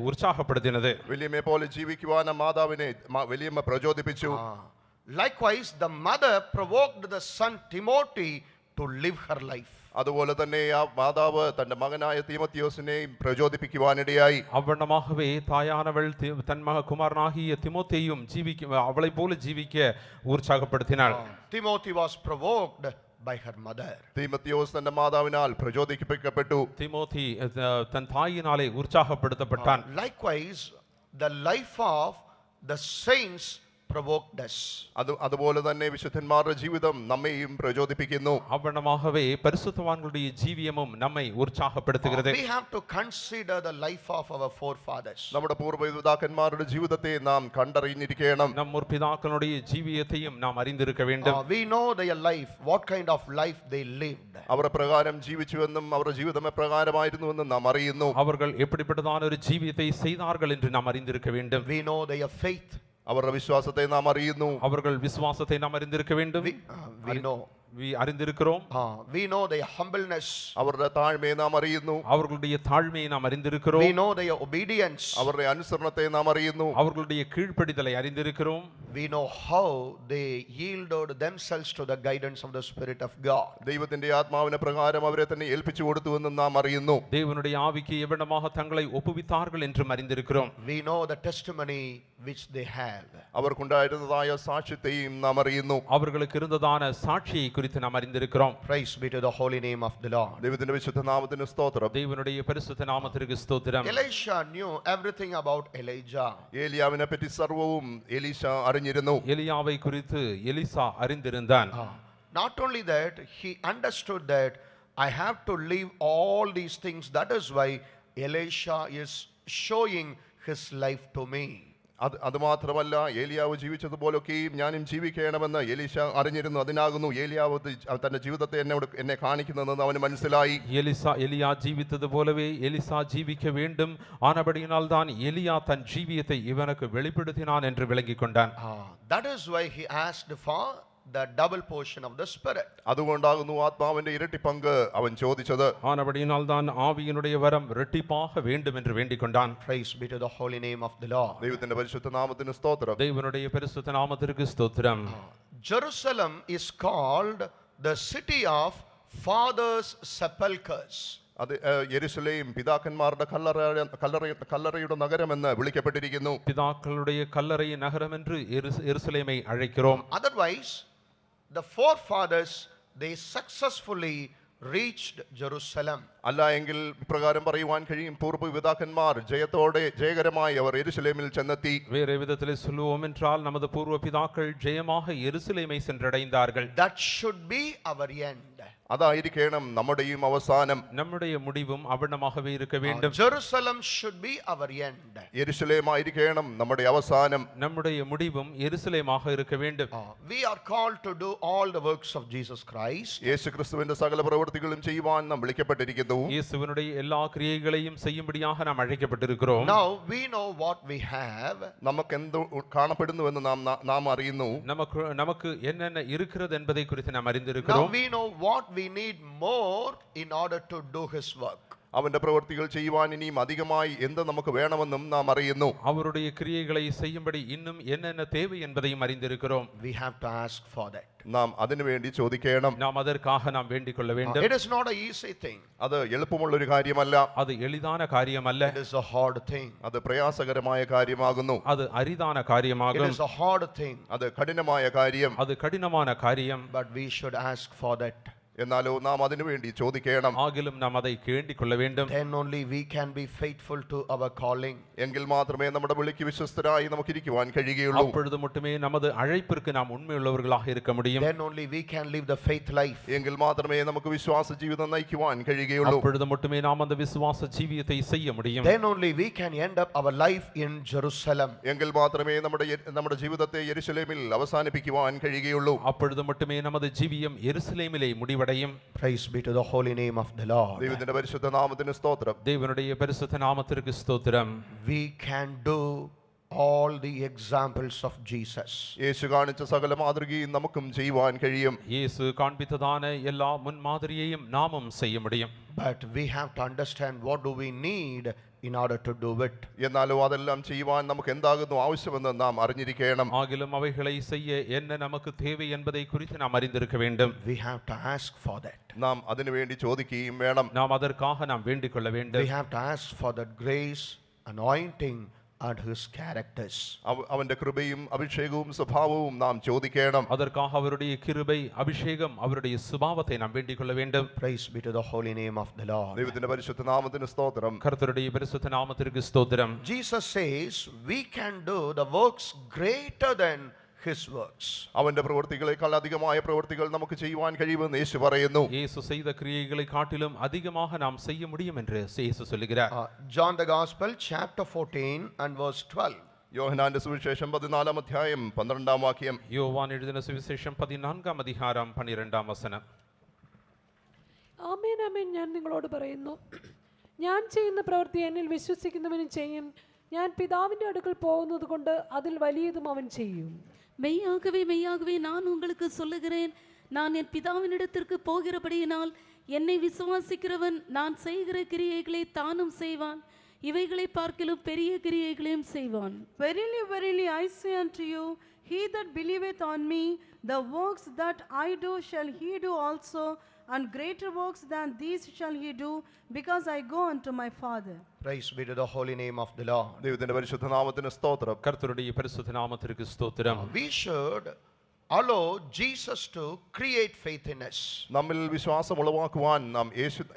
உற்சாகப்படுத்தினது. വലിയമ്മയെ പോലെ ജീവിക്കുവാൻ ആ മാതാവിനെ വലിയമ്മ പ്രചോദിപ്പിച്ചു. Likewise, the mother provoked the son Timothy to live her life. അതുപോലെ തന്നെ ആ മാതാവ് തന്റെ മകനായ തീമോത്തിയോസിനെ പ്രചോദിപ്പിക്കുവാനിടയായി. அவனமாகவே தாயானவள் தன் குமாரனாகிய திமோத்தேயும் அவளை போல ஜீவிக்க உற்சாகப்படுத்தினாள். Timothy was provoked by her mother. തീമോത്തിയോസ് തന്റെ മാതാവിനാൽ പ്രചോദിപ്പിക്കപ്പെട്ടു. திமோத்தி தன் தாயினாலே உற்சாகப்படுத்தப்பட்டான். Likewise, the life of the saints provoked us. അതുപോലെ തന്നെ വിശുദ്ധന്മാരുടെ ജീവിതം നമ്മെയും പ്രചോദിപ്പിക്കുന്നു. அவ்வண்ணமாகவே பரிசுத்தவான்களுடைய ஜீவியமும் நம்மை உற்சாகப்படுத்துகிறது. We have to consider the life of our forefathers. നമ്മുടെ പൂർവ്വപിതാക്കന്മാരുടെ ജീവിതത്തെ നാം കണ്ടറിഞ്ഞിരിക്കണം. நம் முற்பிதாக்களுடைய ஜீவியத்தையும் நாம் அறிந்திருக்க வேண்டும். We know their life, what kind of life they lived. അവർ പ്രകാരം ജീവിച്ചുവെന്നും അവരുടെ ജീവിതം എപ്രകാരമായിരുന്നുവെന്നും നാം അറിയുന്നു. அவர்கள் எப்படிப்பட்டதான ஒரு ஜீவியத்தை செய்தார்கள் என்று நாம் அறிந்திருக்க வேண்டும். We know their faith. അവരുടെ വിശ്വാസത്തെ നാം അറിയുന്നു. அவர்கள் விசுவாசத்தை நாம் அறிந்திருக்க வேண்டும். We know. அறிந்திருக்கிறோம். We know their humbleness. അവരുടെ താഴ്മയെ നാം അറിയുന്നു. அவர்களுடைய தாழ்மையை நாம் அறிந்திருக்கிறோம். We know their obedience. അവരുടെ അനുസരണത്തെ നാം അറിയുന്നു. அவர்களுடைய கீழ்ப்படிதலை அறிந்திருக்கிறோம். We know how they yielded themselves to the guidance of the Spirit of God. ദൈവത്തിന്റെ ആത്മാവിനെ പ്രകാരം അവരെ തന്നെ ഏൽപ്പിച്ചു കൊടുത്തുവെന്നും നാം അറിയുന്നു. தேவனுடைய ஆவிக்கு எவ்வளமாக தங்களை ஒப்புவித்தார்கள் என்றும் அறிந்திருக்கிறோம். We know the testimony which they have. അവർക്കുണ്ടായിരുന്നതായ സാക്ഷ്യത്തെയും നാം അറിയുന്നു. அவர்களுக்கு இருந்ததான சாட்சியை குறித்து நாம் அறிந்திருக்கிறோம். Praise be to the holy name of the Lord. ദൈവത്തിന്റെ വിശുദ്ധ നാമത്തിന് സ്തോത്രം. தேவனுடைய பரிசுத்த நாமத்திற்கு ஸ்தோத்திரம். Elisha knew everything about Elijah. ഏലിയാവിനെ പറ്റി സർവവും എലീശ അറിഞ്ഞിരുന്നു. எலியாவை குறித்து Elisha அறிந்திருந்தான். Not only that, he understood that I have to leave all these things. That is why Elisha is showing his life to me. അത് മാത്രമല്ല, ഏലിയാവ് ജീവിച്ചതുപോലൊക്കെയും ഞാനും ജീവിക്കണമെന്ന് എലീശ അറിഞ്ഞിരുന്നു. അതിനാകുന്നു ഏലിയാവ് തന്റെ ജീവിതത്തെ എന്നെ കാണിക്കുന്നതെന്ന് അവന് മനസ്സിലായി. எலியா ஜீவித்தது போலவே எலிசா ஜீவிக்க வேண்டும், ஆனபடியினால் தான் எலியா தன் ஜீவியத்தை இவனுக்கு வெளிப்படுத்தினான் என்று விளங்கிக் கொண்டான். That is why he asked for the double portion of the Spirit. അതുകൊണ്ടാകുന്നു ആത്മാവിന്റെ ഇരട്ടി പങ്ക് അവൻ ചോദിച്ചത്. ஆனபடியினால் தான் ஆவியினுடைய வரம் இரட்டிப்பாக வேண்டும் என்று வேண்டிக் கொண்டான். Praise be to the holy name of the Lord. ദൈവത്തിന്റെ പരിശുദ്ധ നാമത്തിന് സ്തോത്രം. தேவனுடைய பரிசுத்த நாமத்திற்கு ஸ்தோத்திரம். Jerusalem is called the city of fathers' sepulchres. അത് യെരുശലേം പിതാക്കന്മാരുടെ കല്ലറയുടെ നഗരമെന്ന് വിളിക്കപ്പെട്ടിരിക്കുന്നു. பிதாக்களுடைய கல்லறை நகரம் என்று எருசலேமை அழைக்கிறோம். Otherwise, the forefathers, they successfully reached Jerusalem. അല്ല എങ്കിൽ ഇപ്രകാരം പറയുവാൻ കഴിയും, പൂർവ്വ പിതാക്കന്മാർ ജയകരമായി അവർ യെരുശലേമിൽ ചെന്നെത്തി. வேறு விதத்தில் சொல்லுவோம் என்றால் நமது பூர்வ பிதாக்கள் ஜெயமாக எருசலேமை சென்றடைந்தார்கள். That should be our end. അതായിരിക്കണം നമ്മുടെയും അവസാനം. நம்முடைய முடிவும் அவனமாகவே இருக்க வேண்டும். Jerusalem should be our end. യെരുശലേം ആയിരിക്കണം നമ്മുടെ അവസാനം. நம்முடைய முடிவும் எருசலேமாக இருக்க வேண்டும். We are called to do all the works of Jesus Christ. യേശുക്രിസ്തുവിന്റെ സകല പ്രവൃത്തികളും ചെയ്യുവാൻ നാം വിളിക്കപ്പെട്ടിരിക്കുന്നു. இயேசுவினுடைய எல்லா கிரியைகளையும் செய்யும்படியாக நாம் அழைக்கப்பட்டிருக்கிறோம். Now we know what we have. നമുക്ക് എന്ത് കാണപ്പെടുന്നുവെന്ന് നാം അറിയുന്നു. நமக்கு என்னென்ன இருக்கிறது என்பதை குறித்து நாம் Now அறிந்திருக்கிறோம். we know what we need more in order to do his work. അവന്റെ പ്രവൃത്തികൾ ചെയ്യുവാൻ ഇനിയും അധികമായി എന്ത് നമുക്ക് വേണമെന്നും നാം അറിയുന്നു. அவருடைய கிரியைகளை செய்யும்படி இன்னும் என்னென்ன தேவை என்பதையும் அறிந்திருக்கிறோம். We have to ask for that. നാം അതിനു വേണ്ടി ചോദിക്കണം. நாம் அதற்காக நாம் வேண்டிக் கொள்ள வேண்டும். It is not an easy thing. അത് എളുപ്പമുള്ള ഒരു കാര്യമല്ല. அது எளிதான காரியமல்ல. It is a hard thing. അത് പ്രയാസകരമായ കാര്യമാകുന്നു. அது அரிதான It காரியமாகும். is a hard thing. അത് കഠിനമായ കാര്യം. அது கடினமான காரியம். But we should ask for that. എന്നാലോ നാം അതിനു വേണ്ടി ചോദിക്കണം. ஆகிலும் நாம் அதை வேண்டிக் கொள்ள வேண்டும். Then only we can be faithful to our calling. എങ്കിൽ മാത്രമേ നമ്മുടെ വിളിക്ക് വിശ്വസ്തരായി നമുക്ക് ഇരിക്കുവാൻ കഴിയുകയുള്ളൂ. அப்பொழுது மட்டுமே நமது அழைப்பிற்கு நாம் உண்மையுள்ளவர்களாக இருக்க முடியும். Then only we can live the faith life. എങ്കിൽ മാത്രമേ നമുക്ക് വിശ്വാസ ജീവിതം നയിക്കുവാൻ കഴിയുകയുള്ളൂ. அப்பொழுது மட்டுமே நாம் அந்த விசுவாச ஜீவியத்தை செய்ய முடியும். Then only we can end up our life in Jerusalem. എങ്കിൽ മാത്രമേ നമ്മുടെ ജീവിതത്തെ യെരുശലേമിൽ അവസാനിപ്പിക്കുവാൻ കഴിയുകയുള്ളൂ. அப்பொழுது மட்டுமே நமது ஜீவியம் எருசலேமிலே முடிவடையும். Praise be to the holy name of the Lord. ദൈവത്തിന്റെ പരിശുദ്ധ നാമത്തിന് സ്തോത്രം. தேவனுடைய பரிசுத்த நாமத்திற்கு ஸ்தோத்திரம். We can do all the examples of Jesus. യേശു കാണിച്ച സകല മാതൃകയും നമുക്കും ചെയ്യുവാൻ കഴിയും. இயேசு காண்பித்ததான எல்லா முன்மாதிரியையும் நாமும் செய்ய முடியும். But we have to understand what do we need in order to do it. എന്നാലോ അതെല്ലാം ചെയ്യുവാൻ നമുക്ക് എന്താകുന്നു ആവശ്യമെന്ന് നാം അറിഞ്ഞിരിക്കണം. ஆகிலும் அவைகளை செய்ய என்ன நமக்கு தேவை என்பதை குறித்து நாம் அறிந்திருக்க வேண்டும். We have to ask for that. നാം അതിനു വേണ്ടി ചോദിക്കുകയും വേണം. நாம் அதற்காக நாம் வேண்டிக் கொள்ள வேண்டும். We have to ask for that grace, anointing, and his characters. അവന്റെ കൃപയും അഭിഷേകവും സ്വഭാവവും നാം ചോദിക്കണം. அதற்காக அவருடைய கிருபை அபிஷேகம் அவருடைய சுபாவத்தை நாம் வேண்டிக் கொள்ள வேண்டும். Praise be to the holy name of the Lord. ദൈവത്തിന്റെ പരിശുദ്ധ നാമത്തിന് സ്തോത്രം. கர்த்தருடைய பரிசுத்த நாமத்திற்கு ஸ்தோத்திரம். Jesus says we can do the works greater than his works. അവന്റെ പ്രവൃത്തികളെക്കാൾ അധികമായ പ്രവൃത്തികൾ നമുക്ക് ചെയ്യുവാൻ കഴിയുമെന്ന് യേശു പറയുന്നു. இயேசு செய்த கிரியைகளை காட்டிலும் அதிகமாக நாம் செய்ய முடியும் என்று இயேசு சொல்கிறார். John the Gospel chapter 14 and verse 12. യോഹന്നാന്റെ സുവിശേഷം 14 അധ്യായം 12 വാക്യം. யோவான் எழுதின சுவிசேஷம் 14 அதிகாரம் 12 வசனம். ആമേൻ ആമേൻ ഞാൻ നിങ്ങളോട് പറയുന്നു, ഞാൻ ചെയ്യുന്ന പ്രവൃത്തി എന്നിൽ വിശ്വസിക്കുന്നവനും ചെയ്യും. ഞാൻ പിതാവിൻ്റെ അടുക്കൽ പോകുന്നത് കൊണ്ട് അതിൽ വലിയതും അവൻ ചെയ്യും. மெய்யாகவே மெய்யாகவே நான் உங்களுக்கு சொல்லுகிறேன், நான் என் பிதாவினிடத்திற்கு போகிறபடியினால் என்னை விசுவாசிக்கிறவன் நான் செய்கிற கிரியைகளை தானும் செய்வான், இவைகளை பார்க்கிலும் பெரிய கிரியைகளையும் செய்வான். Verily, verily, I say unto you, he that believeth on me, the works that I do shall he do also, and greater works than these shall he do, because I go unto my Father. Praise be to the holy name of the Lord. ദൈവത്തിന്റെ പരിശുദ്ധ നാമത്തിന് സ്തോത്രം. கர்த்தருடைய பரிசுத்த நாமத்திற்கு ஸ்தோத்திரம். We should allow Jesus to create faith in us. നമ്മിൽ വിശ്വാസം ഉളവാക്കുവാൻ നാം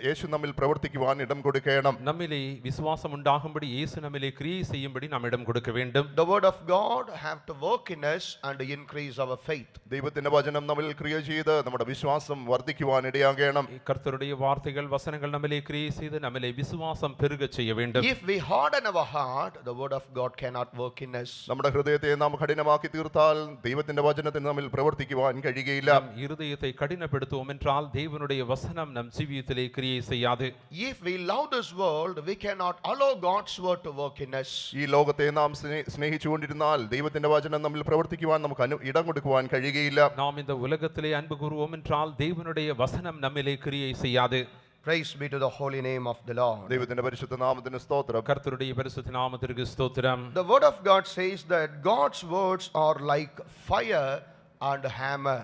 യേശു നമ്മിൽ പ്രവർത്തിക്കുവാൻ ഇടം കൊടുക്കണം. நம்மிலே விசுவாசம் உண்டாகும்படி இயேசு நம்மிலே கிரியை செய்யும்படி நாம் இடம் கொடுக்க வேண்டும். The word of God have to work in us and increase our faith. ദൈവത്തിന്റെ വചനം നമ്മിൽ ക്രിയ ചെയ്ത് നമ്മുടെ വിശ്വാസം വർദ്ധിക്കുവാൻ ഇടയാകണം. கர்த்தருடைய வார்த்தைகள் வசனங்கள் நம்மிலே கிரியை செய்து நம்மிலே விசுவாசம் பெருகச் செய்ய வேண்டும். If we harden our heart, the word of God cannot work in us. നമ്മുടെ ഹൃദയത്തെ നാം കഠിനമാക്കി തീർത്താൽ ദൈവത്തിന്റെ വചനത്തിന് നമ്മിൽ പ്രവർത്തിക്കുവാൻ കഴിയുകയില്ല. நம் இருதயத்தை கடினப்படுத்துவோம் என்றால் தேவனுடைய வசனம் நம் ஜீவியத்திலே கிரியை செய்யாது. If we love this world, we cannot allow God's word to work in us. ഈ ലോകത്തെ നാം സ്നേഹിച്ചുകൊണ്ടിരുന്നാൽ ദൈവത്തിന്റെ വചനം നമ്മിൽ പ്രവർത്തിക്കുവാൻ നമുക്ക് ഇടം കൊടുക്കുവാൻ കഴിയുകയില്ല. நாம் இந்த உலகத்திலே அன்பு கூறுவோம் என்றால் தேவனுடைய வசனம் நம்மிலே கிரியை செய்யாது. Praise be to the holy name of the Lord. ദൈവത്തിന്റെ പരിശുദ്ധ നാമത്തിന് സ്തോത്രം. கர்த்தருடைய பரிசுத்த நாமத்திற்கு ஸ்தோத்திரம். The word of God says that God's words are like fire and hammer.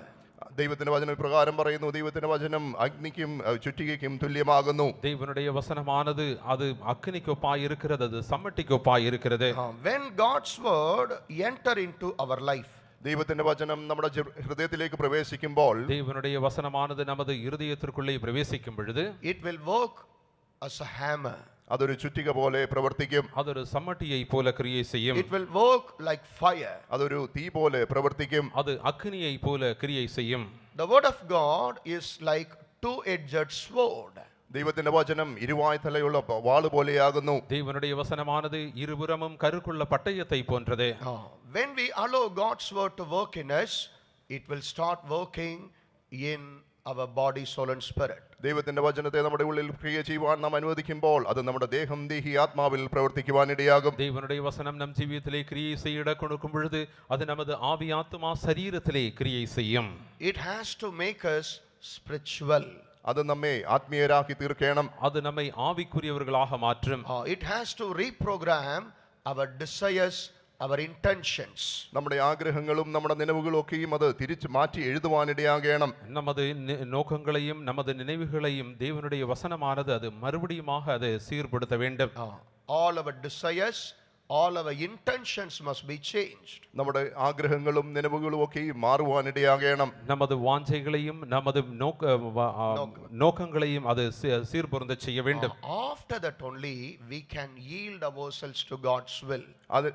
ദൈവത്തിന്റെ വചനം പ്രകാരം പറയുന്നു, ദൈവത്തിന്റെ വചനം അഗ്നിക്കും ചുറ്റികയ്ക്കും തുല്യമാകുന്നു. தேவனுடைய வசனமானது அது அக்கினிக்கொப்பாய் இருக்கிறது, அது சம்மட்டிக்கொப்பாய் இருக்கிறது. When God's word enter into our life, ദൈവത്തിന്റെ വചനം നമ്മുടെ ഹൃദയത്തിലേക്ക് പ്രവേശിക്കുമ്പോൾ தேவனுடைய வசனமானது நமது இருதயத்திற்குள்ளே பிரவேசிக்கும் பொழுது it will work as a hammer. അതൊരു ചുറ്റിക പോലെ പ്രവർത്തിക്കും. அது ஒரு சம்மட்டியை போல கிரியை செய்யும். It will work like fire. അതൊരു തീ പോലെ പ്രവർത്തിക്കും. அது அக்கினியை போல கிரியை செய்யும். The word of God is like two-edged sword. ദൈവത്തിന്റെ വചനം ഇരുവായ് തലയുള്ള വാള് പോലെയാകുന്നു. தேவனுடைய வசனமானது இருபுறமும் கருக்குள்ள பட்டயத்தை போன்றது. When we allow God's word to work in us, it will start working in our body, soul and spirit. ദൈവത്തിന്റെ വചനത്തെ നമ്മുടെ ഉള്ളിൽ ക്രിയ ചെയ്യുവാൻ നാം അനുവദിക്കുമ്പോൾ അത് നമ്മുടെ ദേഹം, ദേഹി, ആത്മാവിൽ പ്രവർത്തിക്കുവാൻ ഇടയാകും. தேவனுடைய வசனம் நம் ஜீவியத்திலே கிரியை செய்ய இடம் கொடுக்கும் பொழுது அது நமது ஆவி ஆத்துமா சரீரத்திலே கிரியை செய்யும். It has to make us spiritual. അത് നമ്മെ ആത്മീയരാക്കി തീർക്കണം. அது நம்மை ஆவிக்குரியவர்களாக மாற்றும். It has to reprogram our desires, our intentions. നമ്മുടെ ആഗ്രഹങ്ങളും നമ്മുടെ നിലവുകളും ഒക്കെയും അത് തിരിച്ചു മാറ്റി എഴുതുവാനിടയാകണം. நமது நோக்கங்களையும் நமது நினைவுகளையும் தேவனுடைய வசனமானது அது மறுபடியுமாக அது சீர்படுத்த வேண்டும். All our desires, all our intentions must be changed. നമ്മുടെ ആഗ്രഹങ്ങളും നിലവുകളും ഒക്കെയും മാറുവാനിടയാകണം. நமது வாஞ்சைகளையும் நமது நோக்கங்களையும் அது சீர்பொருந்த செய்ய வேண்டும். After that only we can yield ourselves to God's will.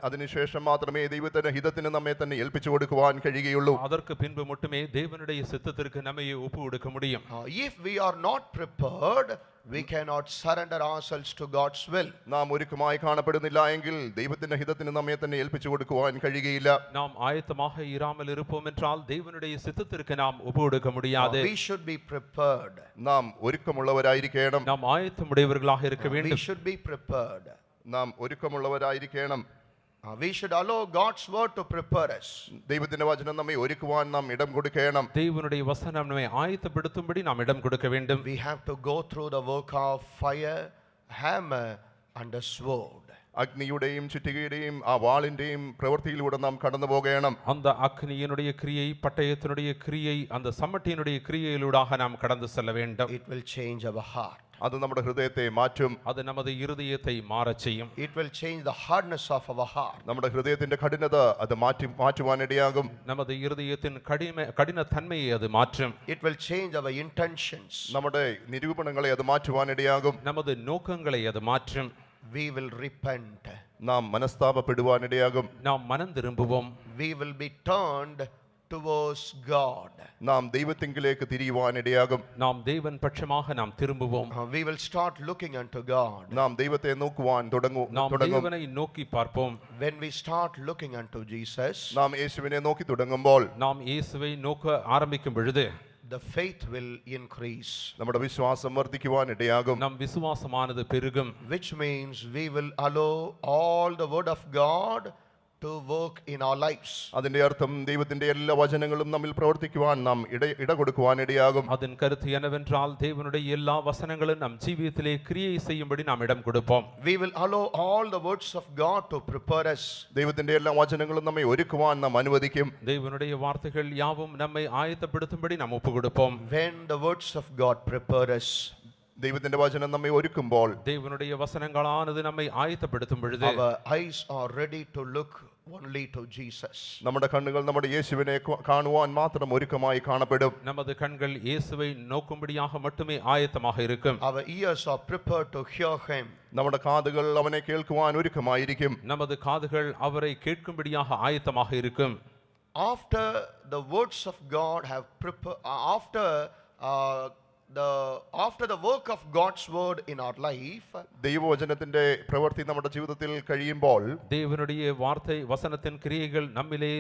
അതിനുശേഷം മാത്രമേ ദൈവത്തിന്റെ ഹിതത്തിന് നമ്മെ തന്നെ ഏൽപ്പിച്ചു കൊടുക്കുവാൻ കഴിയുകയുള്ളൂ. அதற்கு பின்பு மட்டுமே தேவனுடைய சித்தத்திற்கு நம்மை ஒப்பு கொடுக்க முடியும். If we are not prepared, we cannot surrender ourselves to God's will. നാം ഒരുക്കമായി കാണപ്പെടുന്നില്ല എങ്കിൽ ദൈവത്തിന്റെ ഹിതത്തിന് നമ്മെ തന്നെ ഏൽപ്പിച്ചു കൊടുക്കുവാൻ കഴിയുകയില്ല. நாம் ஆயத்தமாக இராமல் இருப்போம் என்றால் தேவனுடைய சித்தத்திற்கு நாம் ஒப்பு கொடுக்க முடியாது. We should be prepared. നാം ഒരുക്കമുള്ളവരായിരിക്കണം. நாம் ஆயத்தமுடையவர்களாக இருக்க We வேண்டும். should be prepared. നാം ഒരുക്കമുള്ളവരായിരിക്കണം. We should allow God's word to prepare us. ദൈവത്തിന്റെ വചനം നമ്മെ ഒരുക്കുവാൻ നാം ഇടം കൊടുക്കണം. தேவனுடைய வசனம் நம்மை ஆயத்தப்படுத்தும்படி நாம் இடம் கொடுக்க வேண்டும். We have to go through the work of fire, hammer and a sword. അഗ്നിയുടെയും ചുറ്റികയുടെയും ആ വാളിന്റെയും പ്രവൃത്തിയിലൂടെ നാം കടന്നു പോകണം. அந்த அக்னியினுடைய கிரியை, பட்டயத்தினுடைய கிரியை, அந்த சம்மட்டியினுடைய கிரியையிலூடாக நாம் கடந்து செல்ல வேண்டும். It will change our heart. അത് നമ്മുടെ ഹൃദയത്തെ മാറ്റും. அது நமது இருதயத்தை மாறச் செய்யும். It will change the hardness of our heart. നമ്മുടെ ഹൃദയത്തിന്റെ കഠിനത അത് മാറ്റുവാനിടയാകും. நமது இருதயத்தின் கடினத்தன்மையை அது மாற்றும். It will change our intentions. നമ്മുടെ നിരൂപണങ്ങളെ അത് മാറ്റുവാനിടയാകും. நமது நோக்கங்களை அது மாற்றும். We will repent. നാം മനസ്താപപ്പെടുവാനിടയാകും. நாம் மனம் திரும்புவோம். We will be turned towards God. നാം ദൈവത്തിങ്കിലേക്ക് തിരിയുവാനിടയാകും. நாம் தேவன் பட்சமாக நாம் திரும்புவோம். We will start looking unto God. നാം ദൈവത്തെ നോക്കുവാൻ நாம் തുടങ്ങും. தேவனை நோக்கி பார்ப்போம். When we start looking unto Jesus, നാം യേശുവിനെ നോക്കി തുടങ്ങുമ്പോൾ நாம் இயேசுவை நோக்க ஆரம்பிக்கும் பொழுது the faith will increase, നമ്മുടെ വിശ്വാസം വർദ്ധിക്കുവാനിടയാകും. நம் விசுவாசமானது பெருகும். which means we will allow all the word of God to work in our lives. അതിന്റെ അർത്ഥം ദൈവത്തിന്റെ എല്ലാ വചനങ്ങളും നമ്മിൽ പ്രവർത്തിക്കുവാൻ നാം ഇട കൊടുക്കുവാനിടയാകും. அதன் கருத்து என்னவென்றால் தேவனுடைய எல்லா வசனங்களும் நம் ஜீவியத்திலே கிரியை செய்யும்படி நாம் இடம் கொடுப்போம். We will allow all the words of God to prepare us. ദൈവത്തിന്റെ എല്ലാ വചനങ്ങളും നമ്മെ ഒരുക്കുവാൻ നാം അനുവദിക്കും. தேவனுடைய வார்த்தைகள் யாவும் நம்மை ஆயத்தப்படுத்தும்படி நாம் ஒப்பு கொடுப்போம். When the words of God prepare us, ദൈവത്തിന്റെ വചനം നമ്മെ ഒരുക്കുമ്പോൾ தேவனுடைய வசனங்களானது நம்மை ஆயத்தப்படுத்தும் பொழுது our eyes are ready to look only to Jesus. നമ്മുടെ കണ്ണുകൾ നമ്മുടെ യേശുവിനെ കാണുവാൻ മാത്രം ഒരുക്കമായി കാണപ്പെടും. நமது கண்கள் இயேசுவை நோக்கும்படியாக மட்டுமே ஆயத்தமாக இருக்கும். Our ears are prepared to hear him. നമ്മുടെ കാതുകൾ അവനെ കേൾക്കുവാൻ ഒരുക്കമായിരിക്കും. நமது காதுகள் அவரை கேட்கும்படியாக ஆயத்தமாக இருக்கும். After the words of God have prepared, after the work of God's word in our life, ദൈവവചനത്തിന്റെ പ്രവൃത്തി നമ്മുടെ ജീവിതത്തിൽ കഴിയുമ്പോൾ தேவனுடைய வார்த்தை வசனத்தின் கிரியைகள் நம்மிலே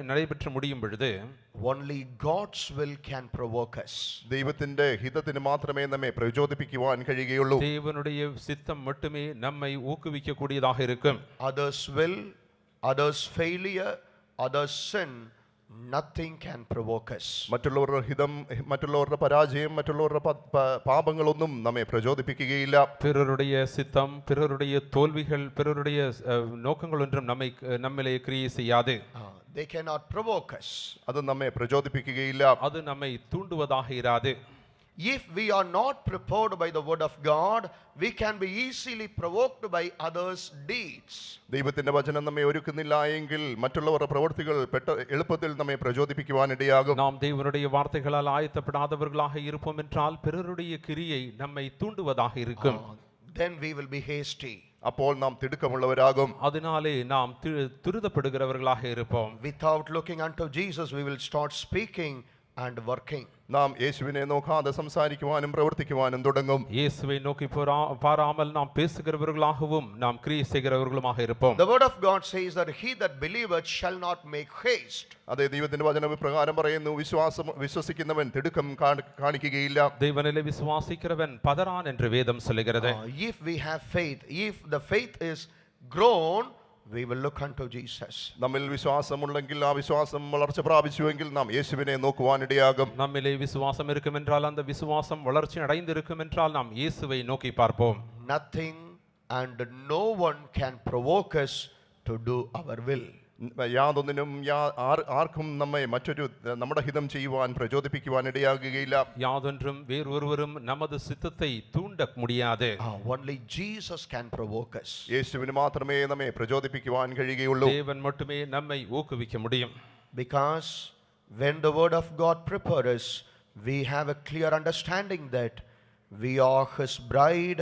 நடைபெற்று முடியும் பொழுது only God's will can provoke us. ദൈവത്തിന്റെ ഹിതത്തിന് മാത്രമേ നമ്മെ പ്രചോദിപ്പിക്കുവാൻ കഴിയുകയുള്ളൂ. தேவனுடைய சித்தம் மட்டுமே நம்மை ஊக்குவிக்க கூடியதாக இருக்கும். Others' will, others' failure, others' sin, nothing can provoke us. മറ്റുള്ളവരുടെ ഹിതം, മറ്റുള്ളവരുടെ പരാജയം, മറ്റുള്ളവരുടെ പാപങ്ങളൊന്നും നമ്മെ പ്രചോദിപ്പിക്കുകയില്ല. பிறருடைய சித்தம், பிறருடைய தோல்விகள், பிறருடைய நோக்கங்கள் ஒன்றும் நம்மிலே கிரியை செய்யாது. They cannot provoke us. അത് നമ്മെ പ്രചോദിപ്പിക്കുകയില്ല. அது நம்மை தூண்டுவதாக இராது. If we are not prepared by the word of God, we can be easily provoked by others' deeds. ദൈവത്തിന്റെ വചനം നമ്മെ ഒരുക്കുന്നില്ല എങ്കിൽ മറ്റുള്ളവരുടെ പ്രവൃത്തികൾ എളുപ്പത്തിൽ നമ്മെ പ്രചോദിപ്പിക്കുവാനിടയാകും. நாம் தேவனுடைய வார்த்தைகளால் ஆயத்தப்படாதவர்களாக இருப்போம் என்றால் பிறருடைய கிரியை நம்மை தூண்டுவதாக இருக்கும். Then we will be hasty. അപ്പോൾ നാം തിടുക്കമുള്ളവരാകും. அதனாலே நாம் துரிதப்படுகிறவர்களாக இருப்போம். Without looking unto Jesus, we will start speaking and working. നാം യേശുവിനെ നോക്കാതെ സംസാരിക്കുവാനും പ്രവർത്തിക്കുവാനും തുടങ്ങും. இயேசுவை நோக்கி பாராமல் நாம் பேசுகிறவர்களாகவும் நாம் கிரியை செய்கிறவர்களுமாக இருப்போம். The word of God says that he that believeth shall not make haste. അതേ, ദൈവത്തിന്റെ വചനം പ്രകാരം പറയുന്നു, വിശ്വസിക്കുന്നവൻ തിടുക്കം കാണിക്കുകയില്ല. தேவனிலே விசுவாசிக்கிறவன் பதறான் என்று வேதம் சொல்லுகிறது. If we have faith, if the faith is grown, we will look unto Jesus. നമ്മിൽ വിശ്വാസമുണ്ടെങ്കിൽ, ആ വിശ്വാസം വളർച്ച പ്രാപിച്ചുവെങ്കിൽ നാം യേശുവിനെ നോക്കുവാനിടയാകും. நம்மிலே விசுவாசம் இருக்கும் என்றால், அந்த விசுவாசம் வளர்ச்சி அடைந்திருக்கும் என்றால் நாம் இயேசுவை நோக்கி பார்ப்போம். Nothing and no one can provoke us to do our will. യാതൊന്നിനും ആർക്കും നമ്മെ നമ്മുടെ ഹിതം ചെയ്യുവാൻ പ്രചോദിപ്പിക്കുവാൻ ഇടയാകുകയില്ല. யாதொன்றும் வேறொருவரும் நமது சித்தத்தை தூண்ட முடியாது. Only Jesus can provoke us. യേശുവിന് മാത്രമേ നമ്മെ പ്രചോദിപ്പിക്കുവാൻ കഴിയുകയുള്ളൂ. தேவன் மட்டுமே நம்மை ஊக்குவிக்க முடியும். Because when the word of God prepares us, we have a clear understanding that we are his bride,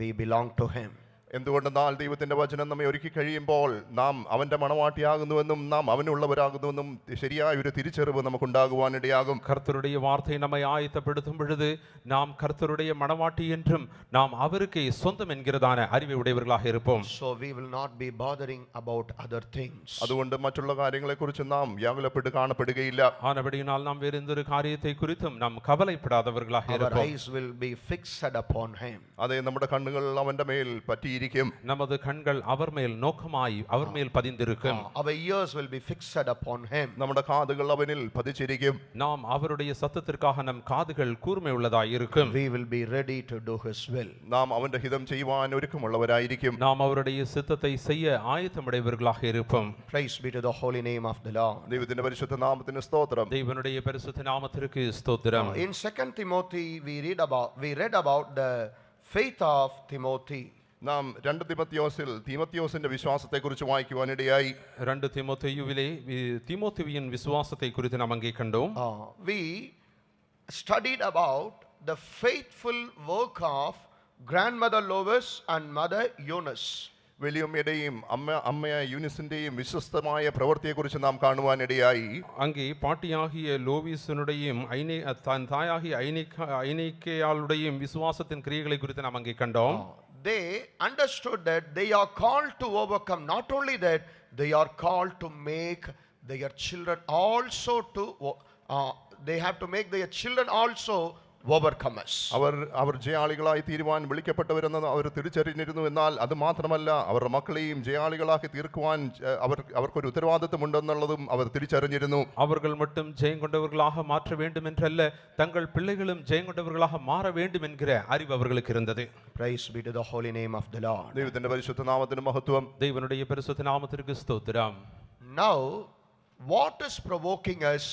we belong to him. എന്തുകൊണ്ടെന്നാൽ ദൈവത്തിന്റെ വചനം നമ്മെ ഒരുക്കി കഴിയുമ്പോൾ നാം അവന്റെ മണവാട്ടിയാകുന്നുവെന്നും നാം അവനുള്ളവരാകുന്നുവെന്നും ശരിയായ ഒരു തിരിച്ചറിവ് നമുക്കുണ്ടാകുവാനിടയാകും. கர்த்தருடைய வார்த்தை நம்மை ஆயத்தப்படுத்தும் பொழுது நாம் கர்த்தருடைய மணவாட்டி என்றும் நாம் அவருக்கே சொந்தம் என்கிறதான அறிவை உடையவர்களாக இருப்போம். So we will not be bothering about other things. അതുകൊണ്ട് മറ്റുള്ള കാര്യങ്ങളെക്കുറിച്ച് നാം വ്യാകുലപ്പെട്ട് കാണപ്പെടുകയില്ല. ஆனபடியினால் நாம் வேறு எந்த ஒரு காரியத்தை குறித்தும் நாம் கவலைப்படாதவர்களாக Our இருப்போம். eyes will be fixed upon him. അതെ, നമ്മുടെ കണ്ണുകൾ അവന്റെ മേൽ പറ്റി நமது கண்கள் அவர் மேல் நோக்கமாய் அவர் மேல் பதிந்திருக்கும். Our ears will be fixed upon him. നമ്മുടെ കാതുകൾ അവനിൽ പതിച്ചിരിക്കും. நாம் அவருடைய சத்தத்திற்காக நம் காதுகள் கூர்மை உள்ளதாய் இருக்கும். We will be ready to do his will. നാം അവന്റെ ഹിതം ചെയ്യുവാൻ ഒരുക്കമുള്ളവരായിരിക്കും. நாம் அவருடைய சித்தத்தை செய்ய ஆயத்தமுடையவர்களாக இருப்போம். Praise be to the holy name of the Lord. ദൈവത്തിന്റെ പരിശുദ്ധ നാമത്തിന് സ്തോത്രം. தேவனுடைய பரிசுத்த நாமத்திற்கு ஸ்தோத்திரம். In 2 Timothy we read about the faith of Timothy. നാം 2 തിമോത്തിയോസിൽ തീമോത്തിയോസിന്റെ വിശ്വാസത്തെക്കുറിച്ച് വായിക്കുവാനിടയായി. 2 തിമോഥെയുവിലെ തിമോഥെയുവിൻ വിശ്വാസത്തെ കുറിച്ച് നാം അங்கே കണ്ടோம். We studied about the faithful work of grandmother Lois and mother Eunice. വലിയമ്മയുടെയും അമ്മയായ യൂനിസിന്റെയും വിശ്വസ്തമായ പ്രവൃത്തിയെക്കുറിച്ച് നാം കാണുവാനിടയായി. அங்கே பாட்டியாகிய லோவிசனுடையும் தன் தாயாகிய ஐனிக்கேயாளுடையும் விசுவாசத்தின் கிரியைகளை குறித்து நாம் அங்கே கண்டோம். They understood that they are called to overcome. Not only that, they are called to make their children also to they have to make their children also overcomers. അവർ ജയാളികളായി തീരുവാൻ വിളിക്കപ്പെട്ടവരെന്ന് അവർ തിരിച്ചറിഞ്ഞിരുന്നു. എന്നാൽ അത് മാത്രമല്ല, അവരുടെ മക്കളെയും ജയാളികളാക്കി തീർക്കുവാൻ അവർക്കൊരു ഉത്തരവാദിത്വമുണ്ടെന്നുള്ളതും അവർ തിരിച്ചറിഞ്ഞിരുന്നു. அவர்கள் மட்டும் ஜெயம் கொண்டவர்களாக மாற்ற வேண்டும் என்றல்ல, தங்கள் பிள்ளைகளும் ஜெயம் கொண்டவர்களாக மாற வேண்டும் என்கிற அறிவு அவர்களுக்கு இருந்தது. Praise be to the holy name of the Lord. ദൈവത്തിന്റെ പരിശുദ്ധ നാമത്തിന് മഹത്വം. தேவனுடைய பரிசுத்த நாமத்திற்கு ஸ்தோத்திரம். Now, what is provoking us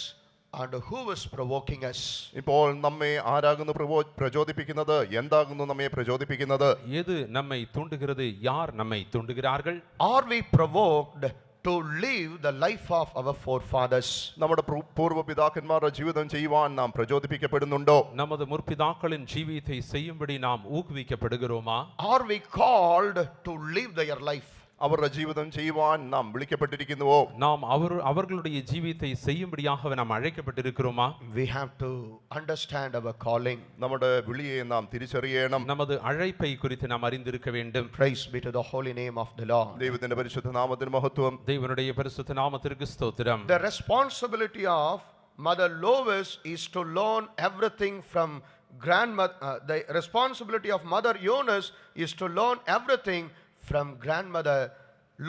and who is provoking us? ഇപ്പോൾ നമ്മെ ആരാകുന്നു പ്രചോദിപ്പിക്കുന്നത്? എന്താകുന്നു നമ്മെ പ്രചോദിപ്പിക്കുന്നത്? எது நம்மை தூண்டுகிறது? யார் நம்மை தூண்டுகிறார்கள்? Are we provoked to live the life of our forefathers? നമ്മുടെ പൂർവ്വപിതാക്കന്മാരുടെ ജീവിതം ചെയ്യുവാൻ നാം പ്രചോദിപ്പിക്കപ്പെടുന്നുണ്ടോ? நமது முற்பிதாக்களின் ஜீவியத்தை செய்யும்படி நாம் ஊக்குவிக்கப்படுகிறோமா? Are we called to live their life? അവരുടെ ജീവിതം ചെയ്യുവാൻ നാം വിളിക്കപ്പെട്ടിരിക്കുന്നുവോ? நாம் அவர்களுடைய ஜீவியத்தை செய்யும்படியாக நாம் அழைக்கப்பட்டிருக்கிறோமா? We have to understand our calling. നമ്മുടെ വിളിയെ നാം തിരിച്ചറിയണം. நமது அழைப்பை குறித்து நாம் அறிந்திருக்க வேண்டும். Praise be to the holy name of the Lord. ദൈവത്തിന്റെ പരിശുദ്ധ നാമത്തിന് മഹത്വം. தேவனுடைய பரிசுத்த நாமத்திற்கு ஸ்தோத்திரம். The responsibility of Mother Lois is to learn everything from grandmother. The responsibility of Mother Eunice is to learn everything from grandmother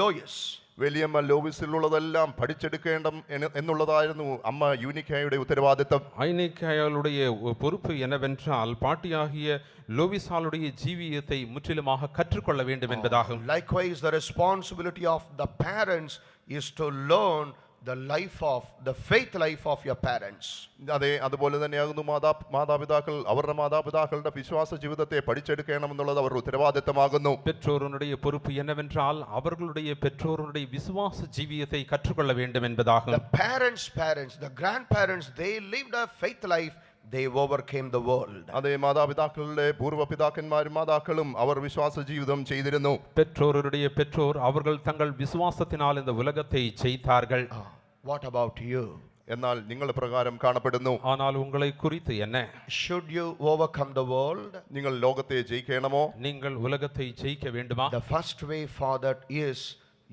Lois. വലിയമ്മ ലോവിസിലുള്ളതെല്ലാം പഠിച്ചെടുക്കേണ്ട എന്നുള്ളതായിരുന്നു അമ്മ യൂനിക്കായുടെ ഉത്തരവാദിത്തം. ஐனிக்காயாளுடைய பொறுப்பு என்னவென்றால் பாட்டியாகிய லோவிசாளுடைய ஜீவியத்தை முற்றிலுமாக கற்றுக்கொள்ள வேண்டும் என்பதாகும். Likewise, the responsibility of the parents is to learn the faith life of your parents. അതെ, അതുപോലെ തന്നെയാകുന്നു മാതാപിതാക്കൾ അവരുടെ മാതാപിതാക്കളുടെ വിശ്വാസ ജീവിതത്തെ പഠിച്ചെടുക്കണമെന്നുള്ളത് അവരുടെ ഉത്തരവാദിത്തമാകുന്നു. பெற்றோருடைய பொறுப்பு என்னவென்றால் அவர்களுடைய பெற்றோருடைய விசுவாச ஜீவியத்தை கற்றுக்கொள்ள வேண்டும் என்பதாகும். The parents, the grandparents, they lived a faith life. They overcame the world. അതേ, മാതാപിതാക്കളുടെ പൂർവ്വപിതാക്കന്മാരും മാതാക്കളും അവർ വിശ്വാസ ജീവിതം ചെയ്തിരുന്നു. பெற்றோருடைய பெற்றோர் அவர்கள் தங்கள் விசுவாசத்தினால் இந்த உலகத்தை ஜெயித்தார்கள். What about you? എന്നാൽ നിങ്ങൾ പ്രകാരം കാണപ്പെടുന്നു. ஆனால் உங்களை குறித்து என்ன? Should you overcome the world? നിങ്ങൾ ലോകത്തെ ജയിക്കണമോ? நீங்கள் உலகத்தை ஜெயிக்க வேண்டுமா? The first way for that is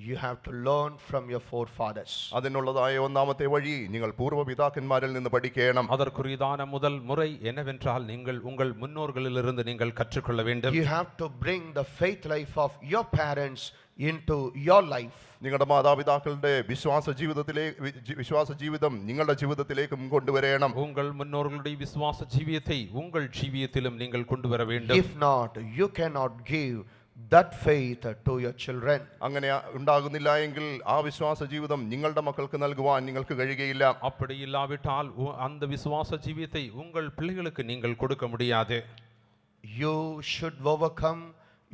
you have to learn from your forefathers. അതിനുള്ളതായ ഒന്നാമത്തെ വഴി നിങ്ങൾ പൂർവ്വപിതാക്കന്മാരിൽ നിന്ന് പഠിക്കണം. அதற்குரியதான முதல் முறை என்னவென்றால் நீங்கள் உங்கள் முன்னோர்களிலிருந்து நீங்கள் கற்றுக்கொள்ள வேண்டும். You have to bring the faith life of your parents into your life. നിങ്ങളുടെ മാതാപിതാക്കളുടെ വിശ്വാസ ജീവിതം നിങ്ങളുടെ ജീവിതത്തിലേക്കും കൊണ്ടുവരണം. உங்கள் முன்னோர்களுடைய விசுவாச ஜீவியத்தை உங்கள் ஜீவியத்திலும் நீங்கள் கொண்டு வர வேண்டும். If not, you cannot give that faith to your children. അങ്ങനെ ഉണ്ടാകുന്നില്ല എങ്കിൽ ആ വിശ്വാസ ജീവിതം നിങ്ങളുടെ മക്കൾക്ക് നൽകുവാൻ നിങ്ങൾക്ക് കഴിയുകയില്ല. அப்படி இல்லாவிட்டால் அந்த விசுவாச ஜீவியத்தை உங்கள் பிள்ளைகளுக்கு நீங்கள் கொடுக்க முடியாது. You should overcome.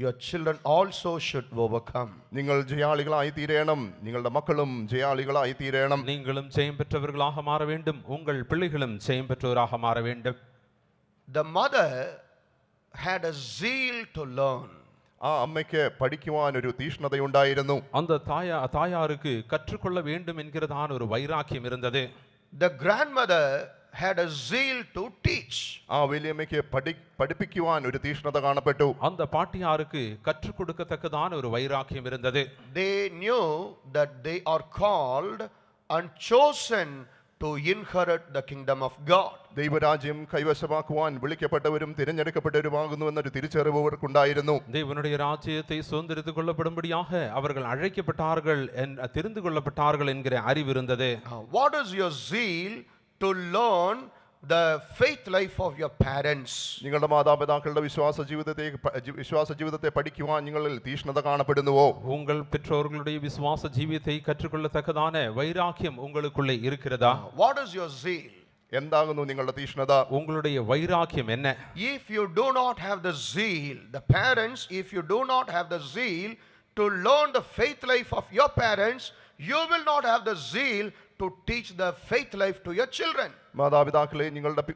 Your children also should overcome. നിങ്ങൾ ജയാളികളായി തീരണം. നിങ്ങളുടെ മക്കളും ജയാളികളായി തീരണം. நீங்களும் ஜெயம் பெற்றவர்களாக மாற வேண்டும். உங்கள் பிள்ளைகளும் ஜெயம் பெற்றவராக மாற வேண்டும். The mother had a zeal to learn. ആ അമ്മയ്ക്ക് പഠിക്കുവാൻ ഒരു തീഷ്ണതയുണ്ടായിരുന്നു. அந்த தாயாருக்கு கற்றுக்கொள்ள வேண்டும் என்கிறதான ஒரு வைராக்கியம் இருந்தது. The grandmother had a zeal to teach. ആ വലിയമ്മയ്ക്ക് പഠിപ്പിക്കുവാൻ ഒരു തീഷ്ണത കാണപ്പെട്ടു. அந்த பாட்டியாருக்கு கற்றுக் கொடுக்கத்தக்கதான ஒரு வைராக்கியம் இருந்தது. They knew that they are called and chosen to inherit the kingdom of God. ദൈവരാജ്യം കൈവശമാക്കുവാൻ വിളിക്കപ്പെട്ടവരും തിരഞ്ഞെടുക്കപ്പെട്ടവരുമാകുന്നു എന്നൊരു തിരിച്ചറിവ് അവർക്കുണ്ടായിരുന്നു. தேவனுடைய ராஜ்யத்தை சுதந்திரித்துக் கொள்ளப்படும்படியாக அவர்கள் அழைக்கப்பட்டார்கள் தெரிந்து கொள்ளப்பட்டார்கள் என்கிற அறிவு இருந்தது. What is your zeal to learn the faith life of your parents? നിങ്ങളുടെ മാതാപിതാക്കളുടെ വിശ്വാസ ജീവിതത്തെ പഠിക്കുവാൻ നിങ്ങളിൽ തീഷ്ണത കാണപ്പെടുന്നുവോ? உங்கள் பெற்றோர்களுடைய விசுவாச ஜீவியத்தை கற்றுக்கொள்ளத்தக்கதான வைராக்கியம் உங்களுக்குள்ளே இருக்கிறதா? What is your zeal? എന്താകുന്നു നിങ്ങളുടെ തീഷ്ണത? உங்களுடைய வைராக்கியம் என்ன? If you do not have the zeal, the parents, if you do not have the zeal to learn the faith life of your parents, you will not have the zeal to teach the faith life to your children. മാതാപിതാക്കളെ,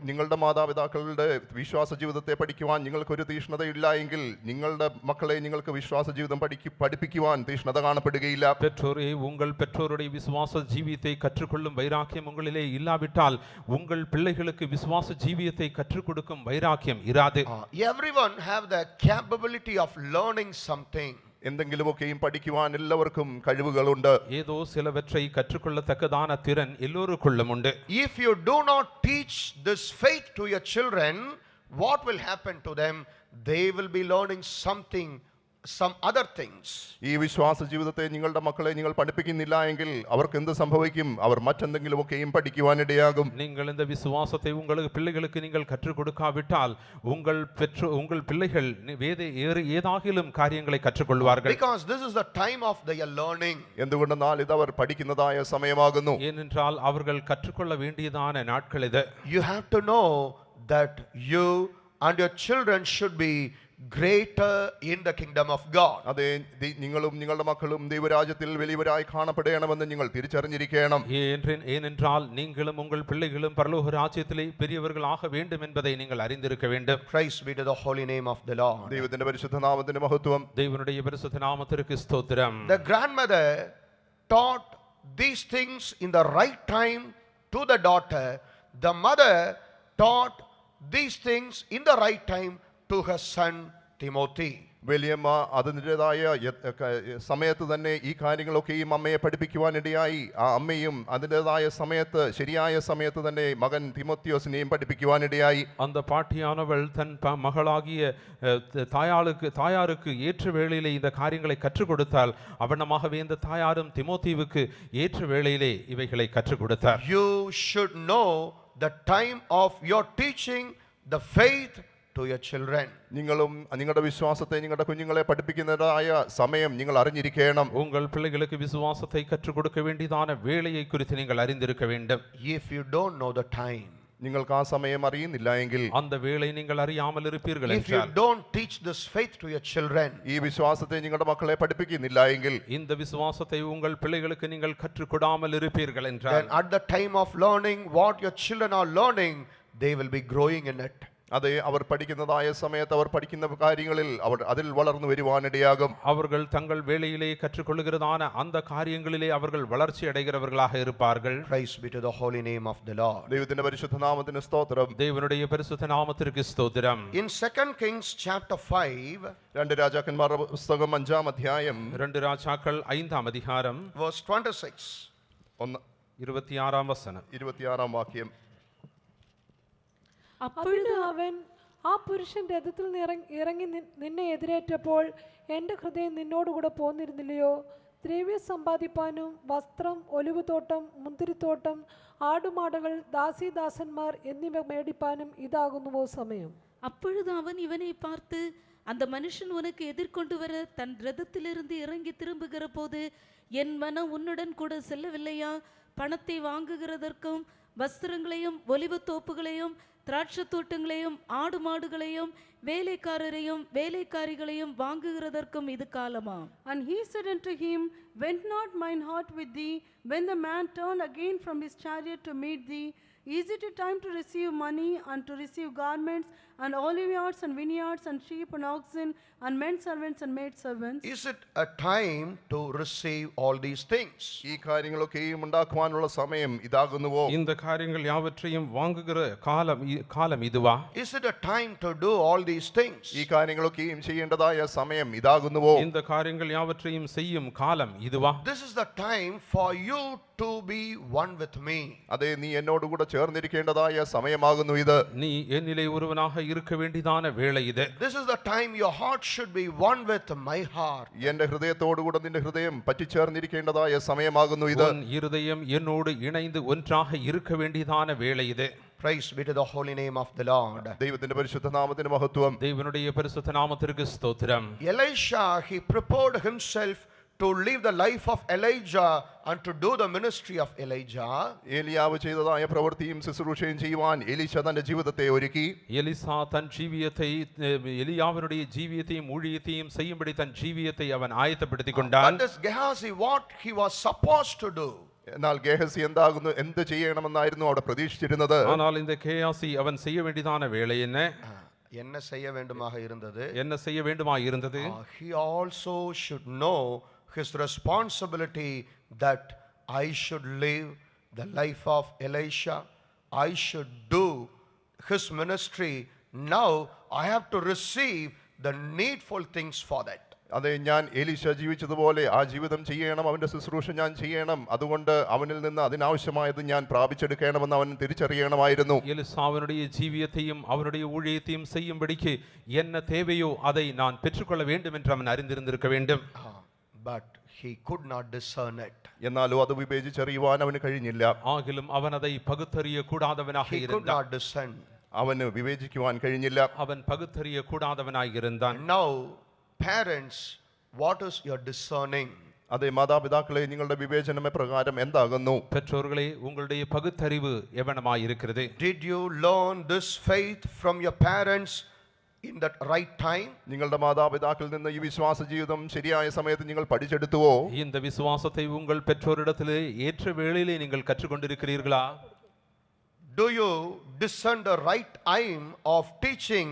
നിങ്ങളുടെ മാതാപിതാക്കളുടെ വിശ്വാസ ജീവിതത്തെ പഠിക്കുവാൻ നിങ്ങൾക്കൊരു തീഷ്ണതയില്ല എങ്കിൽ നിങ്ങളുടെ മക്കളെ നിങ്ങൾക്ക് വിശ്വാസ ജീവിതം പഠിപ്പിക്കുവാൻ തീഷ്ണത കാണപ്പെടുകയില്ല. பெற்றோரே, உங்கள் பெற்றோருடைய விசுவாச ஜீவியத்தை கற்றுக்கொள்ளும் வைராக்கியம் உங்களிலே இல்லாவிட்டால் உங்கள் பிள்ளைகளுக்கு விசுவாச ஜீவியத்தை கற்றுக் கொடுக்கும் வைராக்கியம் இராது. Everyone have the capability of learning something. എന്തെങ്കിലുമൊക്കെയും പഠിക്കുവാൻ എല്ലാവർക്കും കഴിവുകളുണ്ട്. ஏதோ சிலவற்றை கற்றுக்கொள்ளத்தக்கதான திறன் எல்லோருக்குள்ளும் உண்டு. If you do not teach this faith to your children, what will happen to them? They will be learning something, some other things. ഈ വിശ്വാസ ജീവിതത്തെ നിങ്ങളുടെ മക്കളെ നിങ്ങൾ പഠിപ്പിക്കുന്നില്ല എങ്കിൽ അവർക്ക് എന്ത് സംഭവിക്കും? അവർ മറ്റെന്തെങ്കിലുമൊക്കെയും പഠിക്കുവാനിടയാകും. நீங்கள் இந்த விசுவாசத்தை உங்களுக்கு பிள்ளைகளுக்கு நீங்கள் கற்றுக் கொடுக்காவிட்டால் உங்கள் பிள்ளைகள் ஏதாகிலும் காரியங்களை கற்றுக்கொள்வார்கள். Because this is the time of their learning. എന്തുകൊണ്ടെന്നാൽ ഇത് അവർ പഠിക്കുന്നതായ സമയമാകുന്നു. ஏனென்றால் அவர்கள் கற்றுக்கொள்ள வேண்டியதான நாட்கள் இது. You have to know that you and your children should be greater in the kingdom of God. അതെ, നിങ്ങളും നിങ്ങളുടെ മക്കളും ദൈവരാജ്യത്തിൽ വലിയവരായി കാണപ്പെടണമെന്ന് നിങ്ങൾ തിരിച്ചറിഞ്ഞിരിക്കണം. ஏனென்றால் நீங்களும் உங்கள் பிள்ளைகளும் பரலோக ராஜ்யத்திலே பெரியவர்கள் ஆக வேண்டும் என்பதை நீங்கள் அறிந்திருக்க வேண்டும். Praise be to the holy name of the Lord. ദൈവത്തിന്റെ പരിശുദ്ധ നാമത്തിന് മഹത്വം. தேவனுடைய பரிசுத்த நாமத்திற்கு ஸ்தோத்திரம். The grandmother taught these things in the right time to the daughter. The mother taught these things in the right time to her son Timothy. വലിയമ്മ അതിൻ്റെതായ സമയത്ത് തന്നെ ഈ കാര്യങ്ങളൊക്കെയും അമ്മയെ പഠിപ്പിക്കുവാനിടയായി. ആ അമ്മയും അതിൻ്റെതായ സമയത്ത്, ശരിയായ സമയത്ത് തന്നെ മകൻ തിമോത്തിയോസിനെയും പഠിപ്പിക്കുവാനിടയായി. அந்த பாட்டியானவள் தன் மகளாகிய தாயாருக்கு ஏற்ற வேளையிலே இந்த காரியங்களை கற்றுக் கொடுத்தால் அவனமாகவே இந்த தாயாரும் திமோத்தீவுக்கு ஏற்ற வேளையிலே இவைகளை கற்றுக் கொடுத்தார். You should know the time of your teaching the faith to your children. നിങ്ങളും നിങ്ങളുടെ വിശ്വാസത്തെ നിങ്ങളുടെ കുഞ്ഞുങ്ങളെ പഠിപ്പിക്കുന്നതായ സമയം നിങ്ങൾ അറിഞ്ഞിരിക്കണം. உங்கள் பிள்ளைகளுக்கு விசுவாசத்தை கற்றுக் கொடுக்க வேண்டியதான வேளையை குறித்து நீங்கள் அறிந்திருக்க வேண்டும். If you don't know the time, നിങ്ങൾക്ക് ആ സമയം അറിയുന്നില്ല എങ്കിൽ, அந்த வேளை நீங்கள் அறியாமல் இருப்பீர்கள் if you என்றால், don't teach this faith to your children, ഈ വിശ്വാസത്തെ നിങ്ങളുടെ മക്കളെ പഠിപ്പിക്കുന്നില്ല എങ്കിൽ, இந்த விசுவாசத்தை உங்கள் பிள்ளைகளுக்கு நீங்கள் கற்றுக் கொடாமல் இருப்பீர்கள் then என்றால், at the time of learning what your children are learning, they will be growing in it. അതെ, അവർ പഠിക്കുന്നതായ സമയത്ത് അവർ പഠിക്കുന്ന കാര്യങ്ങളിൽ അവർ അതിൽ വളർന്നു വരുവാനിടയാകും. அவர்கள் தங்கள் வேளையிலே கற்றுக்கொள்கிறதான அந்த காரியங்களிலே அவர்கள் வளர்ச்சி அடைகிறவர்களாக இருப்பார்கள். Praise be to the holy name of the Lord. ദൈവത്തിന്റെ പരിശുദ്ധ നാമത്തിന് സ്തോത്രം. தேவனுடைய பரிசுத்த நாமத்திற்கு ஸ்தோத்திரம். In 2 Kings chapter 5, 2 രാജാക്കന്മാരുടെ പുസ്തകം 5-ാം അധ്യായം 2 ராஜாக்கள் 5ஆம் அதிகாரம் verse 26. 26ஆம் வசனம். 26-ാം വാക്യം. അപ്പോഴ് അവൻ ആ പുരുഷൻ രഥത്തിൽ നിന്ന് ഇറങ്ങി നിന്നെ എതിരേറ്റപ്പോൾ എൻ്റെ ഹൃദയം നിന്നോടുകൂടെ പോന്നിരുന്നില്ലയോ? ദ്രവ്യം സമ്പാദിപ്പാനും വസ്ത്രം, ഒലിവുതോട്ടം, മുന്തിരിത്തോട്ടം, ആടുമാടുകൾ, ദാസീദാസന്മാർ എന്നിവ മേടിപ്പാനും ഇതാകുന്നുവോ സമയം? அப்பொழுது அவன் இவனை பார்த்து, அந்த மனுஷன் உனக்கு எதிர்கொண்டு வர தன் ரதத்திலிருந்து இறங்கி திரும்புகிற போது என் மனம் உன்னுடன் கூட செல்லவில்லையா? பணத்தை வாங்குகிறதற்கும் வஸ்திரங்களையும் ஒலிவு தோப்புகளையும் திராட்சை தோட்டங்களையும் ஆடு மாடுகளையும் வேலைக்காரரையும் வேலைக்காரிகளையும் வாங்குகிறதற்கும் இது காலமா? And he said unto him, Went not mine heart with thee, when the man turned again from his chariot to meet thee? Is it a time to receive money and to receive garments and oliveyards and vineyards and sheep and oxen and men servants and maid servants? Is it a time to receive all these things? ഈ കാര്യങ്ങളൊക്കെയും ഉണ്ടാക്കുവാനുള്ള സമയം ഇതാകുന്നുവോ? இந்த காரியங்கள் யாவற்றையும் வாங்குகிற காலம் இதுவா? Is it a time to do all these things? ഈ കാര്യങ്ങളൊക്കെയും ചെയ്യേണ്ടതായ സമയം ഇതാകുന്നുവോ? இந்த காரியங்கள் யாவற்றையும் செய்யும் காலம் இதுவா? This is the time for you to be one with me. അതെ, നീ എന്നോട് കൂടെ ചേർന്നിരിക്കേണ്ടതായ സമയമാകുന്നു ഇത്. நீ என்னிலே ஒருவனாக இருக்க வேண்டியதான வேளை இது. This is the time your heart should be one with my heart. എന്റെ ഹൃദയത്തോടുകൂടെ നിന്റെ ഹൃദയം പറ്റിച്ചേർന്നിരിക്കേണ്ടതായ സമയമാകുന്നു ഇത്. உன் இருதயம் என்னோடு இணைந்து ஒன்றாக இருக்க வேண்டியதான வேளை இது. Praise be to the holy name of the Lord. ദൈവത്തിന്റെ പരിശുദ്ധ നാമത്തിന് മഹത്വം. தேவனுடைய பரிசுத்த நாமத்திற்கு ஸ்தோத்திரம். Elisha, he prepared himself to live the life of Elijah and to do the ministry of Elijah, ഏലിയാവ് ചെയ്തതായ പ്രവൃത്തിയും ശുശ്രൂഷയും ചെയ്യുവാൻ എലീശ തന്റെ ജീവിതത്തെ ഒരുക്കി. எலிசா தன் ஜீவியத்தை எலியாவினுடைய ஜீவியத்தையும் ஊழியத்தையும் செய்யும்படி தன் ஜீவியத்தை அவன் ஆயத்தப்படுத்திக் கொண்டான். But this Gehazi, what he was supposed to do? എന്നാൽ ഗേഹസി എന്ത് ചെയ്യണമെന്നായിരുന്നു അവിടെ പ്രതീക്ഷിച്ചിരുന്നത്? ஆனால் இந்த கேயாசி அவன் செய்ய வேண்டியதான வேலை என்ன செய்ய வேண்டுமாக இருந்தது? என்ன செய்ய வேண்டுமா இருந்தது? He also should know his responsibility that I should live the life of Elisha. I should do his ministry. Now I have to receive the needful things for that. അതെ, ഞാൻ എലീശ ജീവിച്ചതുപോലെ ആ ജീവിതം ചെയ്യണം, അവന്റെ ശുശ്രൂഷ ഞാൻ ചെയ്യണം. അതുകൊണ്ട് അവനിൽ നിന്ന് അതിനാവശ്യമായത് ഞാൻ പ്രാപിച്ചെടുക്കണമെന്ന് അവൻ തിരിച്ചറിയണമായിരുന്നു. எலிசாவினுடைய ஜீவியத்தையும் அவனுடைய ஊழியத்தையும் செய்யும்படிக்கு என்ன தேவையோ அதை நான் பெற்றுக்கொள்ள வேண்டும் என்று அவன் அறிந்திருந்திருக்க வேண்டும். But he could not discern it. എന്നാലോ അത് വിവേചിച്ചറിയുവാൻ അവന് കഴിഞ്ഞില്ല. ஆகிலும் அவன் அதை பகுத்தறிய கூடாதவனாக He could இருந்தான். not discern. അവന് വിവേചിക്കുവാൻ കഴിഞ്ഞില്ല. அவன் பகுத்தறிய கூடாதவனாக இருந்தான். Now, parents, what is your discerning? അതെ, മാതാപിതാക്കളെ, നിങ്ങളുടെ വിവേചനം പ്രകാരം എന്താകുന്നു? பெற்றோர்களே, உங்களுடைய பகுத்தறிவு எவனமாய் இருக்கிறது? Did you learn this faith from your parents in that right time? നിങ്ങളുടെ മാതാപിതാക്കളിൽ നിന്ന് ഈ വിശ്വാസ ജീവിതം ശരിയായ സമയത്ത് നിങ്ങൾ പഠിച്ചെടുത്തുവോ? இந்த விசுவாசத்தை உங்கள் பெற்றோரிடத்திலே ஏற்ற வேளையிலே நீங்கள் கற்றுக்கொண்டிருக்கிறீர்களா? Do you discern the right time of teaching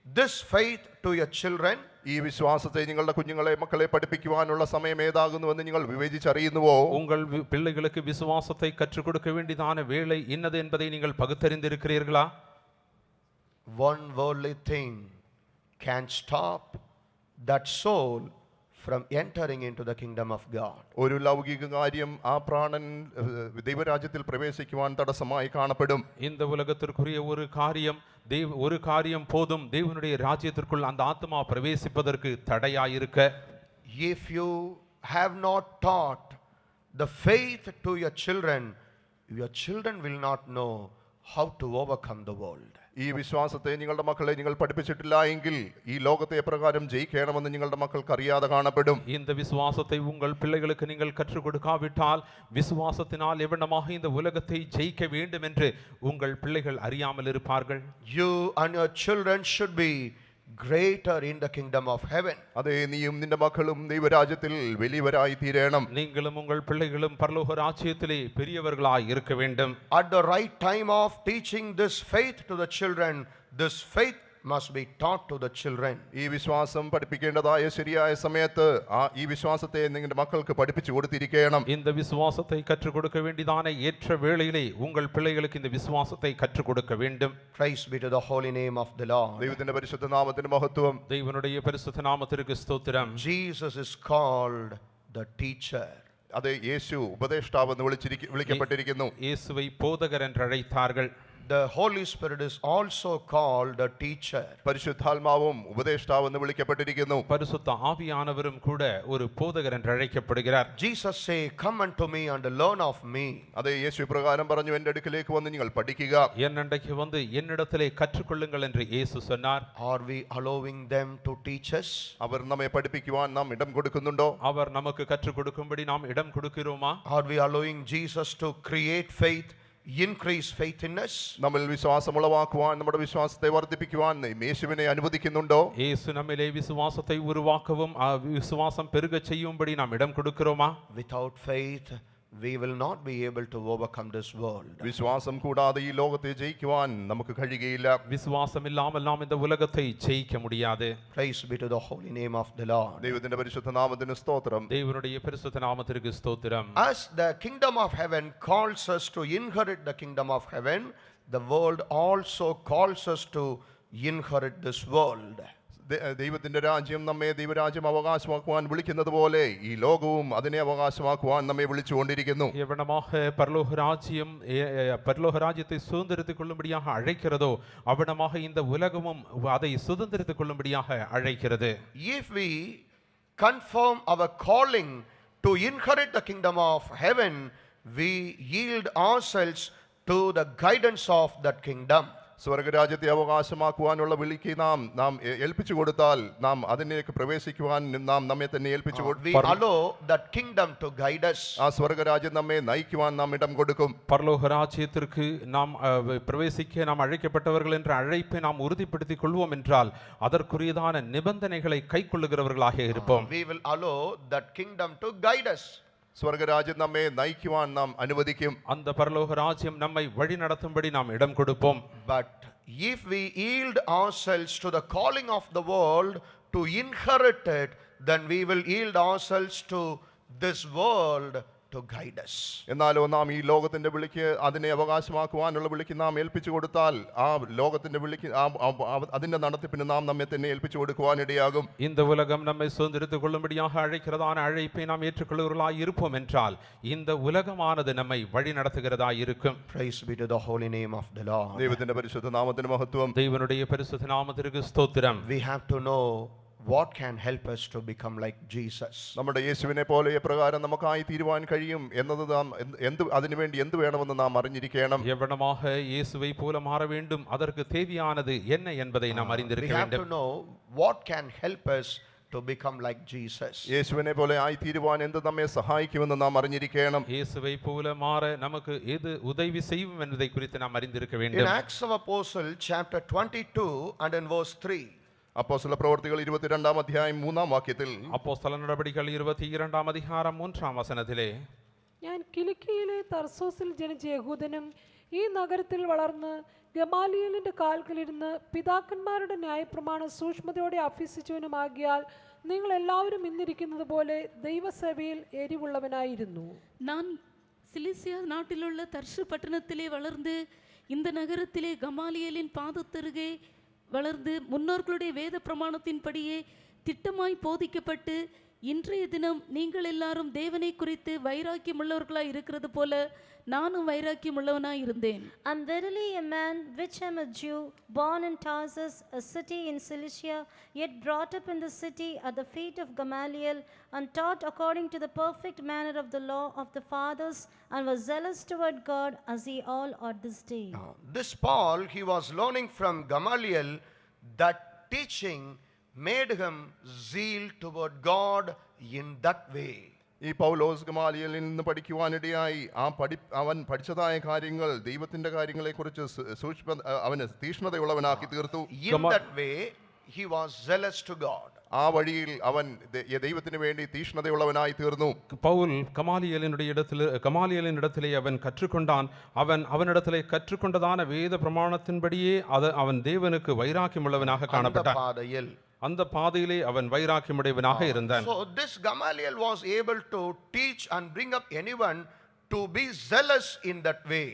this faith to your children? ഈ വിശ്വാസത്തെ നിങ്ങളുടെ കുഞ്ഞുങ്ങളെ, മക്കളെ പഠിപ്പിക്കുവാനുള്ള സമയം ഏതാകുന്നുവെന്ന് നിങ്ങൾ വിവേചിച്ചറിയുന്നുവോ? உங்கள் பிள்ளைகளுக்கு விசுவாசத்தை கற்றுக் கொடுக்க வேண்டியதான வேளை இன்னது என்பதை நீங்கள் பகுத்தறிந்திருக்கிறீர்களா? One worldly thing can stop that soul from entering into the kingdom of God. ഒരു ലൗകിക കാര്യം ആ പ്രാണൻ ദൈവരാജ്യത്തിൽ പ്രവേശിക്കുവാൻ തടസ്സമായി കാണപ്പെടും. இந்த உலகத்திற்குரிய ஒரு காரியம் போதும் தேவனுடைய ராஜ்யத்திற்குள் அந்த ஆத்மா பிரவேசிப்பதற்கு தடையாயிருக்க. If you have not taught the faith to your children will not know how to overcome the world. ഈ വിശ്വാസത്തെ നിങ്ങളുടെ മക്കളെ നിങ്ങൾ പഠിപ്പിച്ചിട്ടില്ല എങ്കിൽ ഈ ലോകത്തെ എപ്രകാരം ജയിക്കണമെന്ന് നിങ്ങളുടെ മക്കൾക്ക് അറിയാതെ കാണപ്പെടും. இந்த விசுவாசத்தை உங்கள் பிள்ளைகளுக்கு நீங்கள் கற்றுக் கொடுக்காவிட்டால் விசுவாசத்தினால் எவ்வளமாக இந்த உலகத்தை ஜெயிக்க வேண்டும் என்று உங்கள் பிள்ளைகள் அறியாமல் இருப்பார்கள். You and your children should be greater in the kingdom of heaven. അതേ, നീയും നിന്റെ മക്കളും ദൈവരാജ്യത്തിൽ വലിയവരായി തീരണം. நீங்களும் உங்கள் பிள்ளைகளும் பரலோக ராஜ்யத்திலே பெரியவர்களாய் இருக்க வேண்டும். At the right time of teaching this faith to the children, this faith must be taught to the children. ഈ വിശ്വാസം പഠിപ്പിക്കേണ്ടതായ ശരിയായ സമയത്ത് ഈ വിശ്വാസത്തെ നിങ്ങളുടെ മക്കൾക്ക് പഠിപ്പിച്ചു കൊടുത്തിരിക്കണം. இந்த விசுவாசத்தை கற்றுக் கொடுக்க வேண்டியதான ஏற்ற வேளையிலே உங்கள் பிள்ளைகளுக்கு இந்த விசுவாசத்தை கற்றுக் கொடுக்க வேண்டும். Praise be to the holy name of the Lord. ദൈവത്തിന്റെ പരിശുദ്ധ നാമത്തിന് മഹത്വം. தேவனுடைய பரிசுத்த நாமத்திற்கு ஸ்தோத்திரம். Jesus is called the teacher. അതെ, യേശു ഉപദേഷ്ടാവെന്ന് വിളിക്കപ്പെട്ടിരിക്കുന്നു. இயேசுவை போதகர் என்று அழைத்தார்கள். The Holy Spirit is also called a teacher. പരിശുദ്ധാത്മാവും ഉപദേഷ്ടാവെന്ന് വിളിക്കപ്പെട്ടിരിക്കുന്നു. பரிசுத்த ஆவியானவரும் கூட ஒரு போதகர் என்று அழைக்கப்படுகிறார். Jesus say, "Come unto me and learn of me." അതെ, യേശു പ്രകാരം പറഞ്ഞു, എൻ്റെ അടുക്കിലേക്ക് വന്ന് നിങ്ങൾ പഠിക്കുക. என்னண்டைக்கு வந்து என்னிடத்திலே கற்றுக்கொள்ளுங்கள் என்று இயேசு சொன்னார். Are we allowing them to teach us? അവർ നമ്മെ പഠിപ്പിക്കുവാൻ നാം ഇടം കൊടുക്കുന്നുണ്ടോ? அவர் நமக்கு கற்றுக் கொடுக்கும்படி நாம் இடம் கொடுக்கிறோமா? Are we allowing Jesus to create faith, increase faith in us? നമ്മിൽ വിശ്വാസം ഉളവാക്കുവാൻ, നമ്മുടെ വിശ്വാസത്തെ വർദ്ധിപ്പിക്കുവാൻ യേശുവിനെ അനുവദിക്കുന്നുണ്ടോ? இயேசு நம்மிலே விசுவாசத்தை உருவாக்கவும் விசுவாசம் பெருக செய்யும்படி நாம் இடம் கொடுக்கிறோமா? Without faith, we will not be able to overcome this world. വിശ്വാസം കൂടാതെ ഈ ലോകത്തെ ജയിക്കുവാൻ നമുക്ക് കഴിയുകയില്ല. விசுவாசம் இல்லாமல் நாம் இந்த உலகத்தை ஜெயிக்க முடியாது. Praise be to the holy name of the Lord. ദൈവത്തിന്റെ പരിശുദ്ധ നാമത്തിന് സ്തോത്രം. தேவனுடைய பரிசுத்த நாமத்திற்கு ஸ்தோத்திரம். As the kingdom of heaven calls us to inherit the kingdom of heaven, the world also calls us to inherit this world. ദൈവത്തിന്റെ രാജ്യം നമ്മെ ദൈവരാജ്യം അവകാശമാക്കുവാൻ വിളിക്കുന്നത് പോലെ ഈ ലോകവും അതിനെ അവകാശമാക്കുവാൻ നമ്മെ വിളിച്ചുകൊണ്ടിരിക്കുന്നു. எவனமாக பரலோக ராஜ்யத்தை சுதந்திரித்துக் கொள்ளும்படியாக அழைக்கிறதோ அவனமாக இந்த உலகமும் அதை சுதந்திரித்துக் கொள்ளும்படியாக அழைக்கிறது. If we confirm our calling to inherit the kingdom of heaven, we yield ourselves to the guidance of that kingdom. സ്വർഗരാജ്യത്തെ അവകാശമാക്കുവാനുള്ള വിളിക്ക് നാം ഏൽപ്പിച്ചു കൊടുത്താൽ നാം അതിലേക്ക് പ്രവേശിക്കുവാൻ നാം നമ്മെ തന്നെ ഏൽപ്പിച്ചു we allow that kingdom to guide us. ആ സ്വർഗരാജ്യം നമ്മെ നയിക്കുവാൻ നാം ഇടം കൊടുക്കും. பரலோக ராஜ்யத்திற்கு நாம் பிரவேசிக்க நாம் அழைக்கப்பட்டவர்கள் என்ற அழைப்பை நாம் உறுதிப்படுத்திக் கொள்வோம் என்றால் அதற்குரியதான நிபந்தனைகளை கைக்கொள்ளுகிறவர்களாக இருப்போம். We will allow that kingdom to guide us. സ്വർഗരാജ്യം നമ്മെ നയിക്കുവാൻ നാം അനുവദിക്കും. அந்த பரலோக ராஜ்யம் நம்மை வழி நடத்தும்படி நாம் இடம் கொடுப்போம். But if we yield ourselves to the calling of the world to inherit it, then we will yield ourselves to this world to guide us. എന്നാലോ നാം ഈ ലോകത്തിന്റെ വിളിക്ക് അതിനെ അവകാശമാക്കുവാനുള്ള വിളിക്ക് നാം ഏൽപ്പിച്ചു കൊടുത്താൽ ആ ലോകത്തിന്റെ വിളിക്ക് അതിന്റെ നടത്തിപ്പിന് നാം നമ്മെ തന്നെ ഏൽപ്പിച്ചു കൊടുക്കുവാനിടയാകും. இந்த உலகம் நம்மை சுதந்திரித்துக் கொள்ளும்படியாக அழைக்கிறதான அழைப்பை நாம் ஏற்றுக்கொள்ளுகிறவர்களாய் இருப்போம் என்றால் இந்த உலகமானது நம்மை வழி நடத்துகிறதாய் இருக்கும். Praise be to the holy name of the Lord. ദൈവത്തിന്റെ പരിശുദ്ധ നാമത്തിന് മഹത്വം. தேவனுடைய பரிசுத்த நாமத்திற்கு ஸ்தோத்திரம். We have to know what can help us to become like Jesus. നമ്മുടെ യേശുവിനെ പോലെ എപ്രകാരം നമുക്കായി തീരുവാൻ കഴിയും എന്നത് നാം അതിനുവേണ്ടി എന്ത് വേണമെന്ന് നാം അറിഞ്ഞിരിക്കണം. எவ்வளமாக இயேசுவை போல மாற வேண்டும் அதற்கு தேவையானது என்ன என்பதை நாம் We அறிந்திருக்க have to வேண்டும். know what can help us to become like Jesus. യേശുവിനെ പോലെ ആയി തീരുവാൻ എന്ത് നമ്മെ സഹായിക്കുമെന്ന് നാം അറിഞ്ഞിരിക്കണം. இயேசுவை போல மாற நமக்கு எது உதவி செய்யும் என்பதை குறித்து நாம் அறிந்திருக்க In வேண்டும். Acts of Apostle chapter 22 and in verse 3. അപ്പോസ്തല പ്രവർത്തികൾ 22-ാം അധ്യായം 3-ാം വാക്യത്തിൽ அப்போஸ்தல நடபடிகள் 22-ാം அதிகாரம் 3-ാം വചനത്തിലെ ഞാൻ കിലിക്കിയിലെ തർസോസിൽ ജനിച്ച യഹൂദനും ഈ നഗരത്തിൽ വളർന്ന് ഗമാലിയേലിന്റെ കാൽക്കലിരുന്ന് പിതാക്കന്മാരുടെ ന്യായപ്രമാണ സൂക്ഷ്മതയോടെ അഭ്യസിച്ചവനുമാകിയാൽ നിങ്ങൾ എല്ലാവരും ഇന്നിരിക്കുന്നത് പോലെ ദൈവസഭയിൽ എരിവുള്ളവനായിരുന്നു. நான் சிலிசியா நாட்டிலுள்ள தர்ஷு பட்டணத்திலே வளர்ந்து இந்த நகரத்திலே கமாலியலின் பாதத்தருகே வளர்ந்து முன்னோர்களுடைய வேத பிரமாணத்தின்படியே திட்டமாய் போதிக்கப்பட்டு இன்றைய தினம் நீங்கள் எல்லாரும் தேவனை குறித்து வைராக்கியமுள்ளவர்களாய் இருக்கிறது போல நானும் வைராக்கியமுள்ளவனாய் இருந்தேன். And verily a man which am a Jew, born in Tarsus, a city in Cilicia, yet brought up in the city at the feet of Gamaliel, and taught according to the perfect manner of the law of the fathers, and was zealous toward God, as ye all are this day. This Paul, he was learning from Gamaliel that teaching made him zeal toward God in that way. ഈ പൗലോസ് ഗമാലിയലിൽ നിന്ന് പഠിക്കുവാനിടയായി അവൻ പഠിച്ചതായ കാര്യങ്ങൾ ദൈവത്തിന്റെ കാര്യങ്ങളെക്കുറിച്ച് അവന് തീക്ഷ്ണതയുള്ളവനാക്കി തീർത്തു. In that way he was zealous to God. ആ വഴിയിൽ അവൻ ദൈവത്തിന് വേണ്ടി തീക്ഷ്ണതയുള്ളവനായി തീർന്നു. பவுல் கமாலியலின் இடத்திலே அவன் கற்றுக்கொண்டான். அவனிடத்திலே கற்றுக்கொண்டதான வேத பிரமாணத்தின்படியே அவன் தேவனுக்கு வைராக்கியமுள்ளவனாக காணப்பட்டான். அந்த பாதையிலே அவன் வைராக்கியமுடையவனாக இருந்தான். So this Gamaliel was able to teach and bring up anyone to be zealous in that way.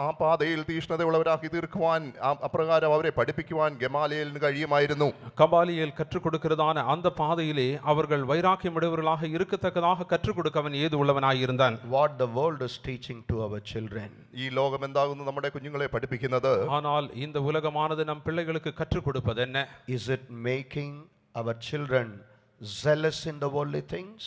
ആ പാതയിൽ തീക്ഷ്ണതയുള്ളവരാക്കി തീർക്കുവാൻ അപ്രകാരം അവരെ പഠിപ്പിക്കുവാൻ ഗമാലിയേലിന് കഴിയുമായിരുന്നു. கமாலியேல் கற்றுக் கொடுக்கிறதான அந்த பாதையிலே அவர்கள் வைராக்கியமுடையவர்களாக இருக்கத்தக்கதாக கற்றுக் கொடுக்க அவன் ஏது உள்ளவனாய் இருந்தான். What the world is teaching to our children. ഈ ലോകം എന്താകുന്നു നമ്മുടെ കുഞ്ഞുങ്ങളെ പഠിപ്പിക്കുന്നത്. ஆனால் இந்த உலகமானது நம் பிள்ளைகளுக்கு கற்றுக் கொடுப்பது என்ன? Is it making our children zealous in the worldly things?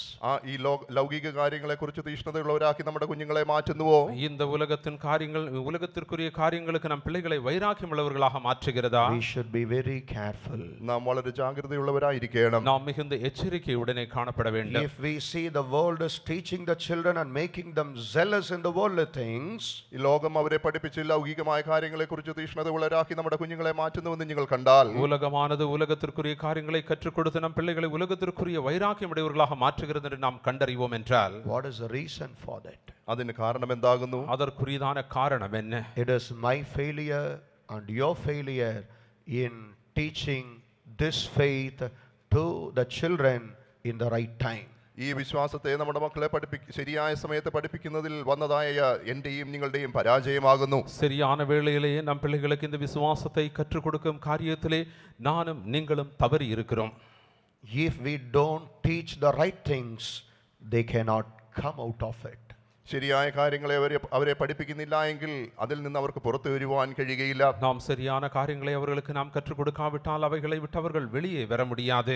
ഈ ലൗകിക കാര്യങ്ങളെക്കുറിച്ച് തീക്ഷ്ണതയുള്ളവരാക്കി നമ്മുടെ കുഞ്ഞുങ്ങളെ മാറ്റുന്നുവോ? இந்த உலகத்தின் காரியங்கள் உலகத்திற்குரிய காரியங்களுக்கு நம் பிள்ளைகளை வைராக்கியமுள்ளவர்களாக மாற்றுகிறதா? We should be very careful. നാം വളരെ ജാഗ്രതയുള്ളവരായിരിക്കണം. நாம் மிகுந்த எச்சரிக்கையுடனே காணப்பட வேண்டும். If we see the world is teaching the children and making them zealous in the worldly things, ഈ ലോകം അവരെ പഠിപ്പിച്ച് ലൗകികമായ കാര്യങ്ങളെക്കുറിച്ച് തീക്ഷ്ണതയുള്ളവരാക്കി നമ്മുടെ കുഞ്ഞുങ്ങളെ മാറ്റുന്നുവെന്ന് നിങ്ങൾ കണ്ടാൽ, உலகமானது உலகத்திற்குரிய காரியங்களை கற்றுக் கொடுத்து நம் பிள்ளைகளை உலகத்திற்குரிய வைராக்கியமுடையவர்களாக மாற்றுகிறது என்று நாம் கண்டறிவோம் என்றால், what is the reason for that? അതിന് കാരണം എന്താകുന്നു? அதற்குரியதான காரணம் என்ன? It is my failure and your failure in teaching this faith to the children in the right time. ഈ വിശ്വാസത്തെ നമ്മുടെ മക്കളെ ശരിയായ സമയത്ത് പഠിപ്പിക്കുന്നതിൽ വന്നതായ എന്റെയും നിങ്ങളുടെയും പരാജയമാകുന്നു. சரியான வேளையிலேயே நம் பிள்ளைகளுக்கு இந்த விசுவாசத்தை கற்றுக் கொடுக்கும் காரியத்திலே நானும் நீங்களும் தவறி இருக்கிறோம். If we don't teach the right things, they cannot come out of it. ശരിയായ കാര്യങ്ങളെ അവരെ പഠിപ്പിക്കുന്നില്ല എങ്കിൽ അതിൽ നിന്ന് അവർക്ക് പുറത്തു വരുവാൻ കഴിയുകയില്ല. நாம் சரியான காரியங்களை அவர்களுக்கு நாம் கற்றுக் கொடுக்காவிட்டால் அவைகளை விட்டு அவர்கள் வெளியே வர முடியாது.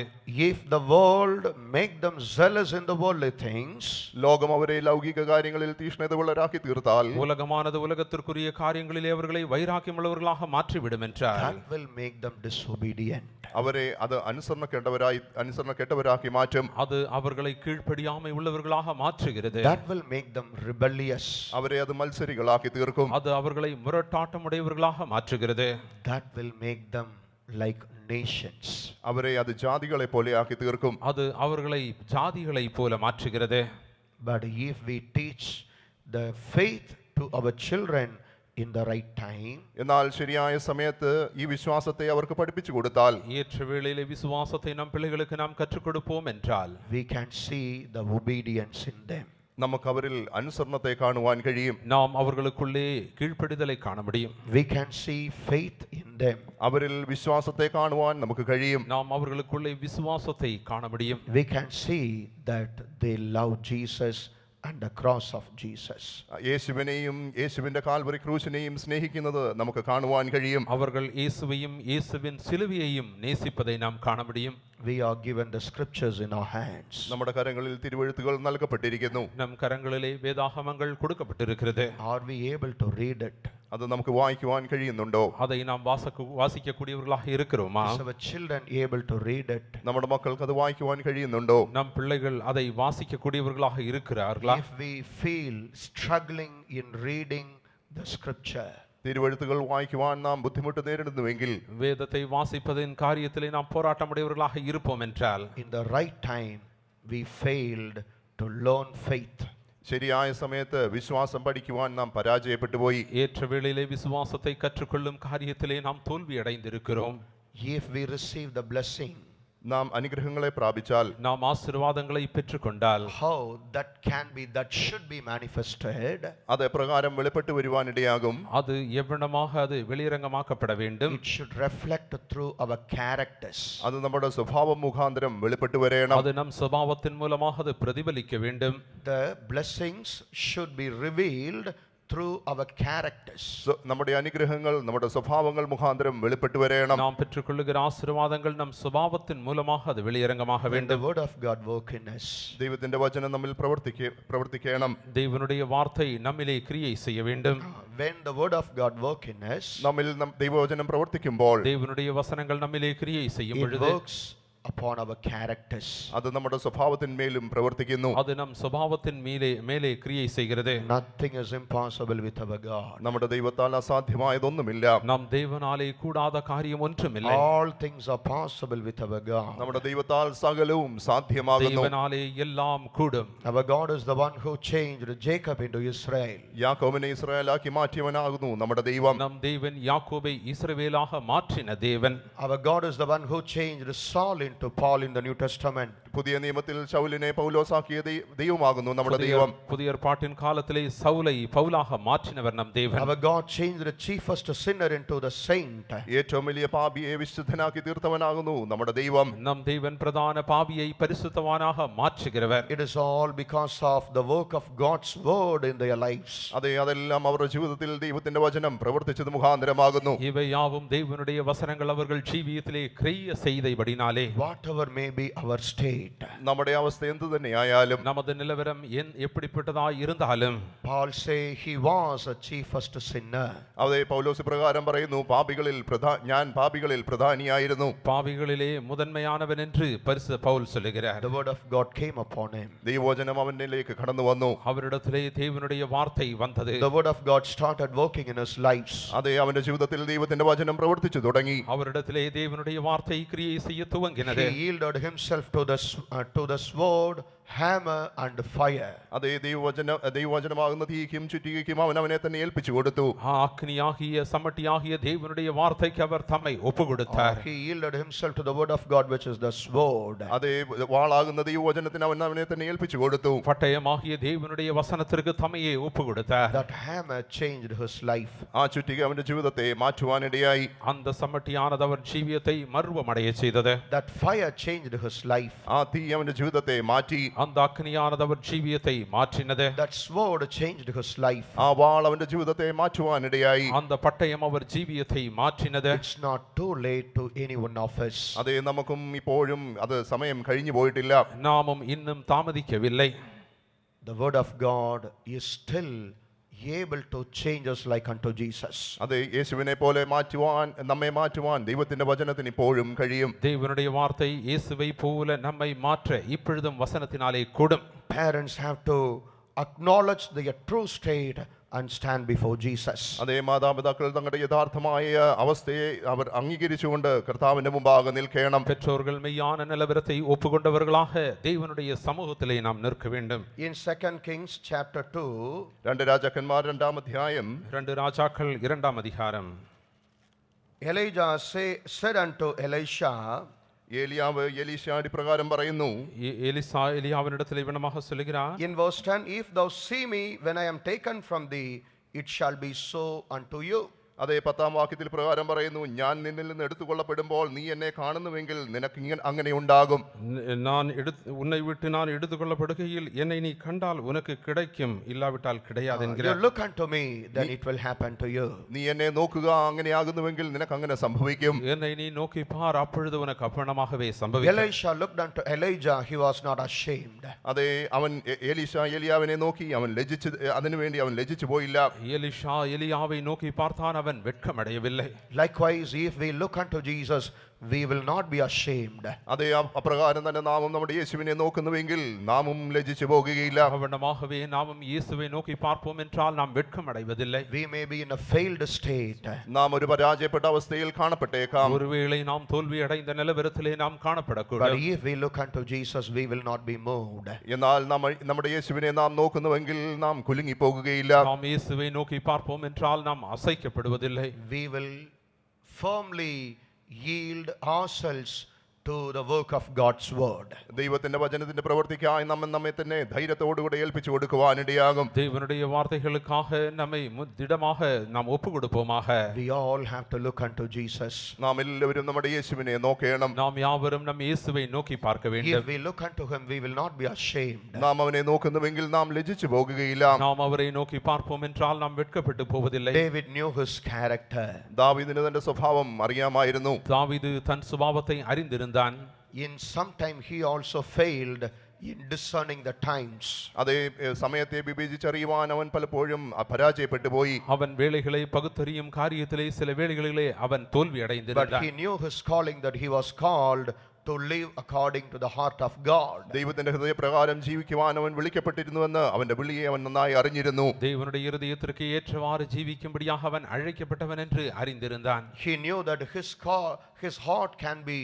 If the world make them zealous in the worldly things, ലോകം അവരെ ലൗകിക കാര്യങ്ങളിൽ തീഷ്ണതയുള്ളവരാക്കി തീർത്താൽ, உலகமானது உலகத்திற்குரிய காரியங்களிலே அவர்களை வைராக்கியமுள்ளவர்களாக மாற்றிவிடும் என்றால், that will make them disobedient. അവരെ അത് അനുസരണക്കെട്ടവരാക്കി മാറ്റും. அது அவர்களை கீழ்ப்படியாமை உள்ளவர்களாக மாற்றுகிறது. That will make them rebellious. അവരെ അത് മത്സരികളാക്കി തീർക്കും. அது அவர்களை முரட்டாட்டமுடையவர்களாக மாற்றுகிறது. That will make them like nations. അവരെ അത് ജാതികളെ പോലെയാക്കി തീർക്കും. அது அவர்களை ஜாதிகளைப் போல மாற்றுகிறது. But if we teach the faith to our children in the right time, എന്നാൽ ശരിയായ സമയത്ത് ഈ വിശ്വാസത്തെ അവർക്ക് പഠിപ്പിച്ചു കൊടുത്താൽ, ஏற்ற வேளையிலே விசுவாசத்தை நம் பிள்ளைகளுக்கு நாம் கற்றுக் கொடுப்போம் என்றால், we can see the obedience in them. നമുക്ക് അവരിൽ അനുസരണത്തെ കാണുവാൻ കഴിയും. நாம் அவர்களுக்குள்ளே கீழ்ப்படிதலை காண முடியும். We can see faith in them. അവരിൽ വിശ്വാസത്തെ കാണുവാൻ നമുക്ക് കഴിയും. நாம் அவர்களுக்குள்ளே விசுவாசத்தை காண முடியும். We can see that they love Jesus and the cross of Jesus. യേശുവിനെയും യേശുവിന്റെ കാൽവരി ക്രൂശിനെയും സ്നേഹിക്കുന്നത് നമുക്ക് കാണുവാൻ കഴിയും. அவர்கள் இயேசுவையும் இயேசுவின் சிலுவையையும் நேசிப்பதை நாம் காண முடியும். We are given the scriptures in our hands. നമ്മുടെ കരങ്ങളിൽ തിരുവെഴുത്തുകൾ നൽകപ്പെട്ടിരിക്കുന്നു. நம் கரங்களிலே வேதாகமங்கள் கொடுக்கப்பட்டிருக்கிறது. Are we able to read it? അത് നമുക്ക് വായിക്കുവാൻ കഴിയുന്നുണ്ടോ? அதை நாம் வாசிக்கக்கூடியவர்களாக இருக்கிறோமா? Is our children able to read it? നമ്മുടെ മക്കൾക്ക് അത് വായിക്കുവാൻ കഴിയുന്നുണ്ടോ? நம் பிள்ளைகள் அதை வாசிக்கக்கூடியவர்களாக இருக்கிறார்களா? If we feel struggling in reading the scripture, തിരുവെഴുത്തുകൾ വായിക്കുവാൻ നാം ബുദ്ധിമുട്ട് നേരിടുന്നുവെങ്കിൽ, வேதத்தை வாசிப்பதின் காரியத்திலே நாம் போராட்டமுடையவர்களாக இருப்போம் என்றால், in the right time we failed to learn faith. ശരിയായ സമയത്ത് വിശ്വാസം പഠിക്കുവാൻ നാം പരാജയപ്പെട്ടു പോയി. ஏற்ற வேளையிலே விசுவாசத்தை கற்றுக்கொள்ளும் காரியத்திலே நாம் தோல்வி அடைந்திருக்கிறோம். If we receive the blessing, നാം അനുഗ്രഹങ്ങളെ പ്രാപിച്ചാൽ, நாம் ஆசீர்வாதங்களை பெற்றுக்கொண்டால், how that should be manifested, അത് എപ്രകാരം വെളിപ്പെട്ടു വരുവാനിടയാകും? அது எவ்வளமாக அது வெளியரங்கமாக்கப்பட வேண்டும். it should reflect through our characters. അത് നമ്മുടെ സ്വഭാവം മുഖാന്തരം വെളിപ്പെട്ടു വരേണം. அது நம் சுபாவத்தின் மூலமாக அது பிரதிபலிக்க வேண்டும். The blessings should be revealed through our characters. നമ്മുടെ അനുഗ്രഹങ്ങൾ നമ്മുടെ സ്വഭാവങ്ങൾ മുഖാന്തരം വെളിപ്പെട്ടു വരേണം. நாம் பெற்றுக்கொள்ளுகிற ஆசீர்வாதங்கள் நம் சுபாவத்தின் மூலமாக அது வெளியரங்கமாக When the வேண்டும். word of God work in us, ദൈവത്തിന്റെ വചനം നമ്മിൽ പ്രവർത്തിക്കണം. தேவனுடைய வார்த்தை நம்மிலே கிரியை செய்ய வேண்டும். when the word of God work in us, നമ്മിൽ ദൈവവചനം പ്രവർത്തിക്കുമ്പോൾ தேவனுடைய வசனங்கள் நம்மிலே கிரியை செய்யும் it பொழுது works upon our characters. അത് നമ്മുടെ സ്വഭാവത്തിന്മേലും പ്രവർത്തിക്കുന്നു. அது நம் சுபாவத்தின் மேலே கிரியை செய்கிறது. Nothing is impossible with our God. നമ്മുടെ ദൈവത്താൽ അസാധ്യമായതൊന്നുമില്ല. நம் தேவனாலே கூடாத காரியம் ஒன்றுமில்லை. All things are possible with our God. നമ്മുടെ ദൈവത്താൽ സകലവും സാധ്യമാകുന്നു. தேவனாலே எல்லாம் கூடும். Our God is the one who changed Jacob into Israel. യാക്കോബിനെ ഇസ്രായേലാക്കി മാറ്റിയവനാകുന്നു നമ്മുടെ ദൈവം. நம் தேவன் யாக்கோபை இஸ்ரவேலாக மாற்றின தேவன். Our God is the one who changed Saul into Paul in the New Testament. പുതിയ നിയമത്തിൽ ശൗലിനെ പൗലോസാക്കിയ ദൈവമാകുന്നു നമ്മുടെ ദൈവം. புதிய ஏற்பாட்டின் காலத்திலே சவுலை பவுலாக மாற்றினவர் நம் தேவன். Our God changed the chiefest sinner into the saint. ഏറ്റവും വലിയ പാപിയെ വിശുദ്ധനാക്കി തീർത്തവനാകുന്നു നമ്മുടെ ദൈവം. நம் தேவன் பிரதான பாவியை பரிசுத்தவானாக மாற்றுகிறவர். It is all because of the work of God's word in their lives. അതെല്ലാം അവരുടെ ജീവിതത്തിൽ ദൈവത്തിന്റെ വചനം പ്രവർത്തിച്ചത് മുഖാന്തരമാകുന്നു. இவை யாவும் தேவனுடைய வசனங்கள் அவர்கள் ஜீவியத்திலே கிரிய செய்தபடினாலே. Whatever may be our state, നമ്മുടെ അവസ്ഥ എന്തു തന്നെയായാലും, நமது நிலவரம் எப்படிப்பட்டதாய் இருந்தாலும், Paul say he was a chiefest sinner. അതേ പൗലോസ് പ്രകാരം പറയുന്നു, ഞാൻ പാപികളിൽ പ്രധാനിയായിരുന്നു. பாவிகளிலே முதன்மையானவன் என்று பரிசுத்த பவுல் சொல்லுகிறார். The word of God came upon him. ദൈവവചനം അവനിലേക്ക് കടന്നു വന്നു. அவரிடத்திலே தேவனுடைய வார்த்தை வந்தது. The word of God started working in his lives. അതേ അവന്റെ ജീവിതത്തിൽ ദൈവത്തിന്റെ വചനം പ്രവർത്തിച്ചു തുടങ്ങി. அவரிடத்திலே தேவனுடைய வார்த்தை கிரியை செய்ய துவங்கினது. He yielded himself to the sword, hammer and fire. അതേ ദൈവവചനമാകുന്ന തീയ്ക്കും ചുറ്റികയ്ക്കും അവനെ തന്നെ ഏൽപ്പിച്ചു കൊടുത്തു. அக்னியாகிய சமட்டியாகிய தேவனுடைய வார்த்தைக்கு அவர் தம்மை ஒப்பு கொடுத்தார். He yielded himself to the word of God, which is the sword. അതേ വാളാകുന്ന ദൈവവചനത്തിന് അവനെ തന്നെ ഏൽപ്പിച്ചു കൊടുത്തു. பட்டயமாகிய தேவனுடைய வசனத்திற்கு தம்மையே ஒப்பு கொடுத்தார். That hammer changed his life. ആ ചുറ്റിക അവന്റെ ജീവിതത്തെ മാറ്റുവാനിടയായി. அந்த சமட்டியானது அவர் ஜீவியத்தை மர்வமடைய செய்தது. That fire changed his life. ആ തീ അവന്റെ ജീവിതത്തെ മാറ്റി. அந்த அக்னியானது அவர் ஜீவியத்தை மாற்றினது. That sword changed his life. ആ വാൾ അവന്റെ ജീവിതത്തെ മാറ്റുവാനിടയായി. அந்த பட்டயம் அவர் ஜீவியத்தை மாற்றினது. It's not too late to any one of us. അതേ, നമുക്കും ഇപ്പോഴും അത് സമയം കഴിഞ്ഞു പോയിട്ടില്ല. நாமும் இன்னும் தாமதிக்கவில்லை. The word of God is still able to change us like unto Jesus. അതെ, യേശുവിനെ പോലെ മാറ്റുവാൻ, നമ്മെ മാറ്റുവാൻ ദൈവത്തിന്റെ വചനത്തിന് ഇപ്പോഴും കഴിയും. தேவனுடைய வார்த்தை இயேசுவை போல நம்மை மாற்ற இப்பொழுதும் வசனத்தினாலே கூடும். Parents have to acknowledge their true state and stand before Jesus. അതേ, മാതാപിതാക്കൾ തങ്ങളുടെ യഥാർത്ഥമായ അവസ്ഥയെ അവർ അംഗീകരിച്ചുകൊണ്ട് കർത്താവിന്റെ മുമ്പാകെ നിൽക്കണം. பெற்றோர்கள் மெய்யான நிலவரத்தை ஒப்புக்கொண்டவர்களாக தேவனுடைய சமூகத்திலே நாம் நிற்க வேண்டும். In 2 Kings chapter 2, 2 രാജാക്കന്മാർ 2-ാം അധ്യായം 2 ராஜாக்கள் 2ஆம் அதிகாரம். Elijah said unto Elisha, ഏലിയാവ് എലീശാടി പ്രകാരം പറയുന്നു. எலிசா எலியாவினிடத்தில் இவனமாக சொல்லுகிறார். in verse 10, if thou see me when I am taken from thee, it shall be so unto you. അതേ, 10-ാം വാക്യത്തിൽ പ്രകാരം പറയുന്നു, ഞാൻ നിന്നിൽ നിന്ന് എടുത്തുകൊള്ളപ്പെടുമ്പോൾ നീ എന്നെ കാണുന്നുവെങ്കിൽ നിനക്ക് അങ്ങനെ ഉണ്ടാകും. நான் உன்னை விட்டு நான் எடுத்துக்கொள்ளப்படுகையில் என்னை நீ கண்டால் உனக்கு கிடைக்கும், இல்லாவிட்டால் கிடையாது You என்கிறார். look unto me, then it will happen to you. നീ എന്നെ നോക്കുക, അങ്ങനെയാകുന്നുവെങ്കിൽ നിനക്ക് അങ്ങനെ സംഭവിക്കും. என்னை நீ நோக்கி பார், அப்பொழுது உனக்கு அப்பணமாகவே சம்பவிக்கும். Elisha looked unto Elijah, he was not ashamed. അതെ, അവൻ എലീശ ഏലിയാവിനെ നോക്കി, അവൻ അതിനുവേണ്ടി അവൻ ലജ്ജിച്ചു പോയില്ല. எலிஷா எலியாவை நோக்கி பார்த்தான், அவன் வெட்கமடையவில்லை. Likewise, if we look unto Jesus, we will not be ashamed. അതേ, അപ്രകാരം തന്നെ നാമും നമ്മുടെ യേശുവിനെ നോക്കുന്നുവെങ്കിൽ നാമും ലജ്ജിച്ചു പോകുകയില്ല. அவனமாகவே நாமும் இயேசுவை நோக்கி பார்ப்போம் என்றால் நாம் வெட்கமடைவதில்லை. We may be in a failed state. നാം ഒരു പരാജയപ്പെട്ട അവസ്ഥയിൽ കാണപ്പെട്ടേക്കാം. ஒருவேளை நாம் தோல்வி அடைந்த நிலவரத்திலே நாம் But காணப்படக்கூடும். if we look unto Jesus, we will not be moved. എന്നാൽ നമ്മുടെ യേശുവിനെ നാം നോക്കുന്നുവെങ്കിൽ നാം കുലുങ്ങി പോകുകയില്ല. நாம் இயேசுவை நோக்கி பார்ப்போம் என்றால் நாம் அசைக்கப்படுவதில்லை. We will firmly yield ourselves to the work of God's word. ദൈവത്തിന്റെ വചനത്തിന്റെ പ്രവൃത്തിക്കായി നമ്മെ തന്നെ ധൈര്യത്തോടുകൂടെ ഏൽപ്പിച്ചു കൊടുക്കുവാനിടയാകും. தேவனுடைய வார்த்தைகளுக்காக நம்மை திடமாக நாம் ஒப்பு கொடுப்போமாக. We all have to look unto Jesus. നാം എല്ലാവരും നമ്മുടെ യേശുവിനെ നോക്കണം. நாம் யாவரும் நம் இயேசுவை நோக்கி பார்க்க If வேண்டும். we look unto him, we will not be ashamed. നാം അവനെ നോക്കുന്നുവെങ്കിൽ നാം ലജ്ജിച്ചു പോകുകയില്ല. நாம் அவரை நோக்கி பார்ப்போம் என்றால் நாம் வெட்கப்பட்டு போவதில்லை. David knew his character. ദാവീദിന് തന്റെ സ്വഭാവം അറിയാമായിരുന്നു. தாவீது தன் சுபாவத்தை அறிந்திருந்தான். In some time he also failed in discerning the times. അതേ, സമയത്തെ വിവേചിച്ചറിയുവാൻ അവൻ പലപ്പോഴും പരാജയപ്പെട്ടു പോയി. அவன் வேலைகளை பகுத்தறியும் காரியத்திலே சில வேளைகளிலே அவன் தோல்வி But அடைந்திருந்தான். he knew his calling, that he was called to live according to the heart of God. ദൈവത്തിന്റെ ഹൃദയപ്രകാരം ജീവിക്കുവാൻ അവൻ വിളിക്കപ്പെട്ടിരുന്നുവെന്ന് അവന്റെ വിളിയെ അവൻ നന്നായി അറിഞ്ഞിരുന്നു. தேவனுடைய இருதயத்திற்கு ஏற்றவாறு ஜீவிக்கும்படியாக அவன் அழைக்கப்பட்டவன் என்று அறிந்திருந்தான். He knew that his heart can be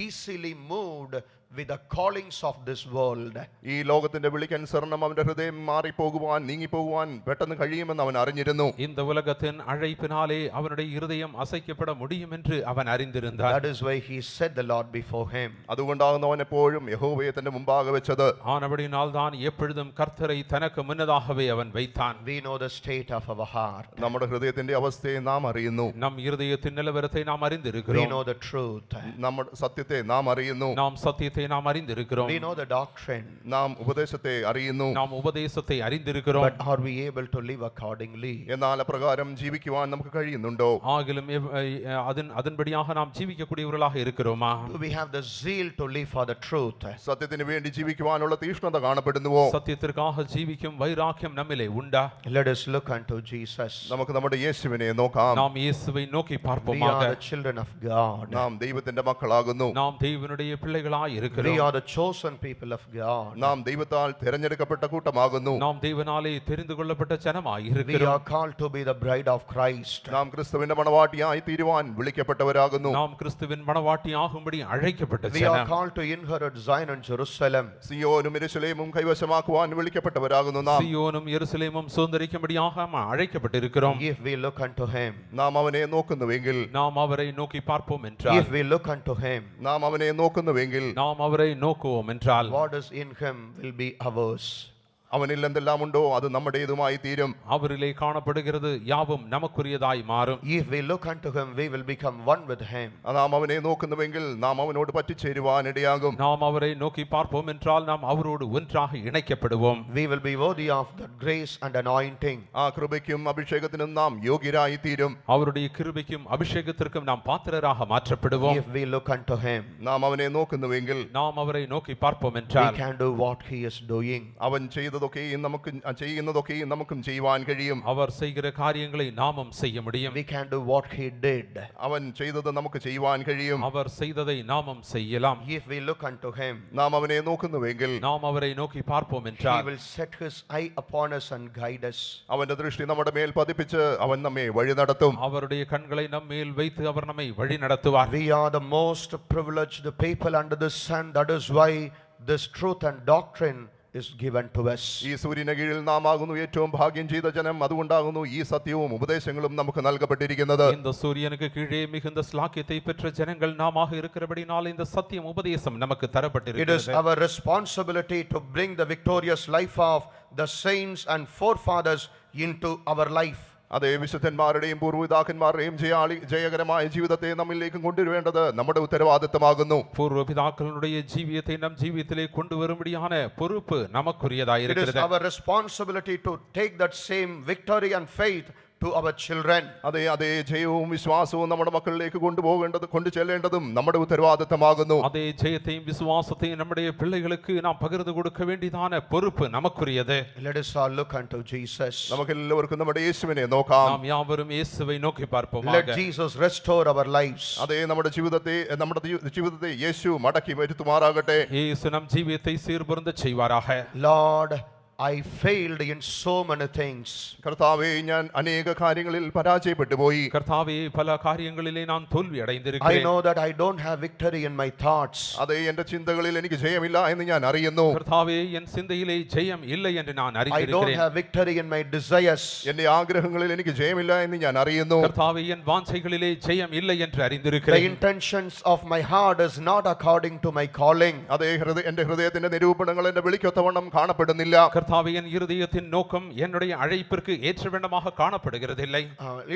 easily moved with the callings of this world. ഈ ലോകത്തിന്റെ വിളിക്കനുസരണം അവന്റെ ഹൃദയം മാറിപ്പോകുവാൻ, നീങ്ങിപ്പോകുവാൻ പെട്ടെന്ന് കഴിയുമെന്ന് അവൻ അറിഞ്ഞിരുന്നു. இந்த உலகத்தின் அழைப்பினாலே அவனுடைய இருதயம் அசைக்கப்பட முடியும் என்று அவன் அறிந்திருந்தான். That is why he set the Lord before him. അതുകൊണ്ടാകുന്നു അവൻ എപ്പോഴും യഹോവയെ തന്റെ മുമ്പാകെ വെച്ചത്. ஆனபடினால் தான் எப்பொழுதும் கர்த்தரை தனக்கு முன்னதாகவே அவன் வைத்தான். We know the state of our heart. നമ്മുടെ ഹൃദയത്തിന്റെ അവസ്ഥയെ നാം അറിയുന്നു. நம் இருதயத்தின் நிலவரத்தை நாம் We அறிந்திருக்கிறோம். know the truth. നമ്മുടെ സത്യത്തെ നാം അറിയുന്നു. நாம் சத்தியத்தை நாம் அறிந்திருக்கிறோம். We know the doctrine. നാം ഉപദേശത്തെ അറിയുന്നു. நாம் உபதேசத்தை அறிந்திருக்கிறோம். But are we able to live accordingly? എന്നാൽ അപ്രകാരം ജീവിക്കുവാൻ നമുക്ക് കഴിയുന്നുണ്ടോ? ஆகிலும் அதன்படியாக நாம் ஜீவிக்கக்கூடியவர்களாக இருக்கிறோமா? Do we have the zeal to live for the truth? സത്യത്തിന് വേണ്ടി ജീവിക്കുവാനുള്ള തീഷ്ണത കാണപ്പെടുന്നുവോ? சத்தியத்திற்காக ஜீவிக்கும் வைராக்கியம் நம்மிலே உண்டா? Let us look unto Jesus. നമുക്ക് നമ്മുടെ യേശുവിനെ നോക്കാം. நாம் இயேசுவை நோக்கி We பார்ப்போமாக. are the children of God. നാം ദൈവത്തിന്റെ മക്കളാകുന്നു. நாம் தேவனுடைய பிள்ளைகளாய் We இருக்கிறோம். are the chosen people of God. നാം ദൈവത്താൽ തിരഞ്ഞെടുക്കപ്പെട്ട കൂട്ടമാകുന്നു. நாம் தேவனாலே தெரிந்து கொள்ளப்பட்ட ஜனமாய் We இருக்கிறோம். are called to be the bride of Christ. നാം ക്രിസ്തുവിന്റെ മണവാട്ടിയായി തീരുവാൻ വിളിക്കപ്പെട്ടവരാകുന്നു. நாம் கிறிஸ்துவின் மணவாட்டி ஆகும்படி அழைக்கப்பட்ட We are ஜனம். called to inherit Zion and Jerusalem. സിയോനും യെരൂശലേമും കൈവശമാക്കുവാൻ വിളിക്കപ്പെട്ടവരാകുന്നു നാം. சீயோனும் எருசலேமும் சுதந்தரிக்கும்படியாக அழைக்கப்பட்டிருக்கிறோம். If we look unto him, നാം അവനെ നോക്കുന്നുവെങ്കിൽ, நாம் அவரை நோக்கி பார்ப்போம் என்றால், if we look unto him, നാം അവനെ നോക്കുന്നുവെങ്കിൽ, நாம் அவரை நோக்குவோம் என்றால், what is in him will be ours. അവനിൽ എന്തെല്ലാം ഉണ്ടോ അത് നമ്മുടേതുമായി തീരും. அவரிலே காணப்படுகிறது யாவும் நமக்குரியதாய் மாறும். If we look unto him, we will become one with him. നാം അവനെ നോക്കുന്നുവെങ്കിൽ നാം അവനോട് പറ്റിച്ചേരുവാൻ ഇടയാകും. நாம் அவரை நோக்கி பார்ப்போம் என்றால் நாம் அவரோடு ஒன்றாக இணைக்கப்படுவோம். We will be worthy of that grace and anointing. ആ കൃപയ്ക്കും അഭിഷേകത്തിനും നാം യോഗ്യരായി തീരും. அவருடைய கிருபைக்கும் அபிஷேகத்திற்கும் நாம் பாத்திரராக மாற்றப்படுவோம். If we look unto him, നാം അവനെ നോക്കുന്നുവെങ്കിൽ நாம் அவரை நோக்கி பார்ப்போம் we என்றால் can do what he is doing. അവൻ ചെയ്യുന്നതൊക്കെയും നമുക്കും ചെയ്യുവാൻ കഴിയും. அவர் செய்கிற காரியங்களை நாமும் செய்ய முடியும். We can do what he did. അവൻ ചെയ്തത് നമുക്ക് ചെയ്യുവാൻ കഴിയും. அவர் செய்ததை நாமும் செய்யலாம். If we look unto him, നാം അവനെ നോക്കുന്നുവെങ്കിൽ நாம் அவரை நோக்கி பார்ப்போம் he என்றால் will set his eye upon us and guide us. അവന്റെ ദൃഷ്ടി നമ്മുടെ മേൽ പതിപ്പിച്ച് അവൻ നമ്മെ വഴി നടത്തും. அவருடைய கண்களை நம்மேல் வைத்து அவர் நம்மை வழி நடத்துவார். We are the most privileged people under the sun. That is why this truth and doctrine is given to us. ഈ സൂര്യന് കീഴിൽ നാം ആകുന്നു ഏറ്റവും ഭാഗ്യം ചെയ്ത ജനം. അതുകൊണ്ടാകുന്നു ഈ സത്യവും ഉപദേശങ്ങളും നമുക്ക് നൽകപ്പെട്ടിരിക്കുന്നത്. இந்த சூரியனுக்கு கீழே மிகுந்த ஸ்லாக்கியத்தை பெற்ற ஜனங்கள் நாமாக இருக்கிறபடினால் இந்த சத்தியம் உபதேசம் நமக்கு It is தரப்பட்டிருக்கிறது. our responsibility to bring the victorious life of the saints and forefathers into our life. അതേ വിശുദ്ധന്മാരുടെയും പൂർവ്വപിതാക്കന്മാരുടെയും ജയകരമായ ജീവിതത്തെ നമ്മിലേക്കും കൊണ്ടുവരേണ്ടത് നമ്മുടെ ഉത്തരവാദിത്തമാകുന്നു. பூர்வ பிதாக்களுடைய ஜீவியத்தை நம் ஜீவியத்திலே கொண்டு வரும்படியான பொறுப்பு It is நமக்குரியதாயிருக்கிறது. our responsibility to take that same victory and faith to our children. അതേ ജയവും വിശ്വാസവും നമ്മുടെ മക്കളിലേക്ക് കൊണ്ടു ചെല്ലേണ്ടതും നമ്മുടെ ഉത്തരവാദിത്തമാകുന്നു. அதே ஜெயத்தையும் விசுவாசத்தையும் நம்முடைய பிள்ளைகளுக்கு நாம் பகிர்ந்து கொடுக்க வேண்டியதான பொறுப்பு நமக்குரியது. Let us all look unto Jesus. നമുക്കെല്ലാവർക്കും നമ്മുടെ യേശുവിനെ നോക്കാം. நாம் யாவரும் இயேசுவை நோக்கி Let பார்ப்போமாக. Jesus restore our lives. അതേ നമ്മുടെ ജീവിതത്തെ യേശു മടക്കി വരുത്തുമാറാകട്ടെ. இயேசு நம் ஜீவியத்தை சீர்பொருந்தச் செய்வாராக. Lord, I failed in so many things. കർത്താവേ, ഞാൻ അനേക കാര്യങ്ങളിൽ പരാജയപ്പെട്ടു പോയി. கர்த்தாவே, பல காரியங்களிலே நான் தோல்வி I அடைந்திருக்கிறேன். know that I don't have victory in my thoughts. അതേ എന്റെ ചിന്തകളിൽ എനിക്ക് ജയമില്ല എന്ന് ഞാൻ അറിയുന്നു. கர்த்தாவே, என் சிந்தையிலே ஜெயம் இல்லை என்று நான் I don't அறிந்திருக்கிறேன். have victory in my desires. എന്റെ ആഗ്രഹങ്ങളിൽ എനിക്ക് ജയമില്ല എന്ന് ഞാൻ അറിയുന്നു. கர்த்தாவே, என் வாஞ்சைகளிலே ஜெயம் இல்லை என்று The அறிந்திருக்கிறேன். intentions of my heart is not according to my calling. അതേ എന്റെ ഹൃദയത്തിന്റെ നിരൂപണങ്ങൾ എന്റെ വിളിക്കൊത്തവണ്ണം കാണപ്പെടുന്നില്ല. கர்த்தாவே, என் இருதயத்தின் நோக்கம் என்னுடைய அழைப்பிற்கு ஏற்றவண்ணமாக காணப்படுகிறதில்லை.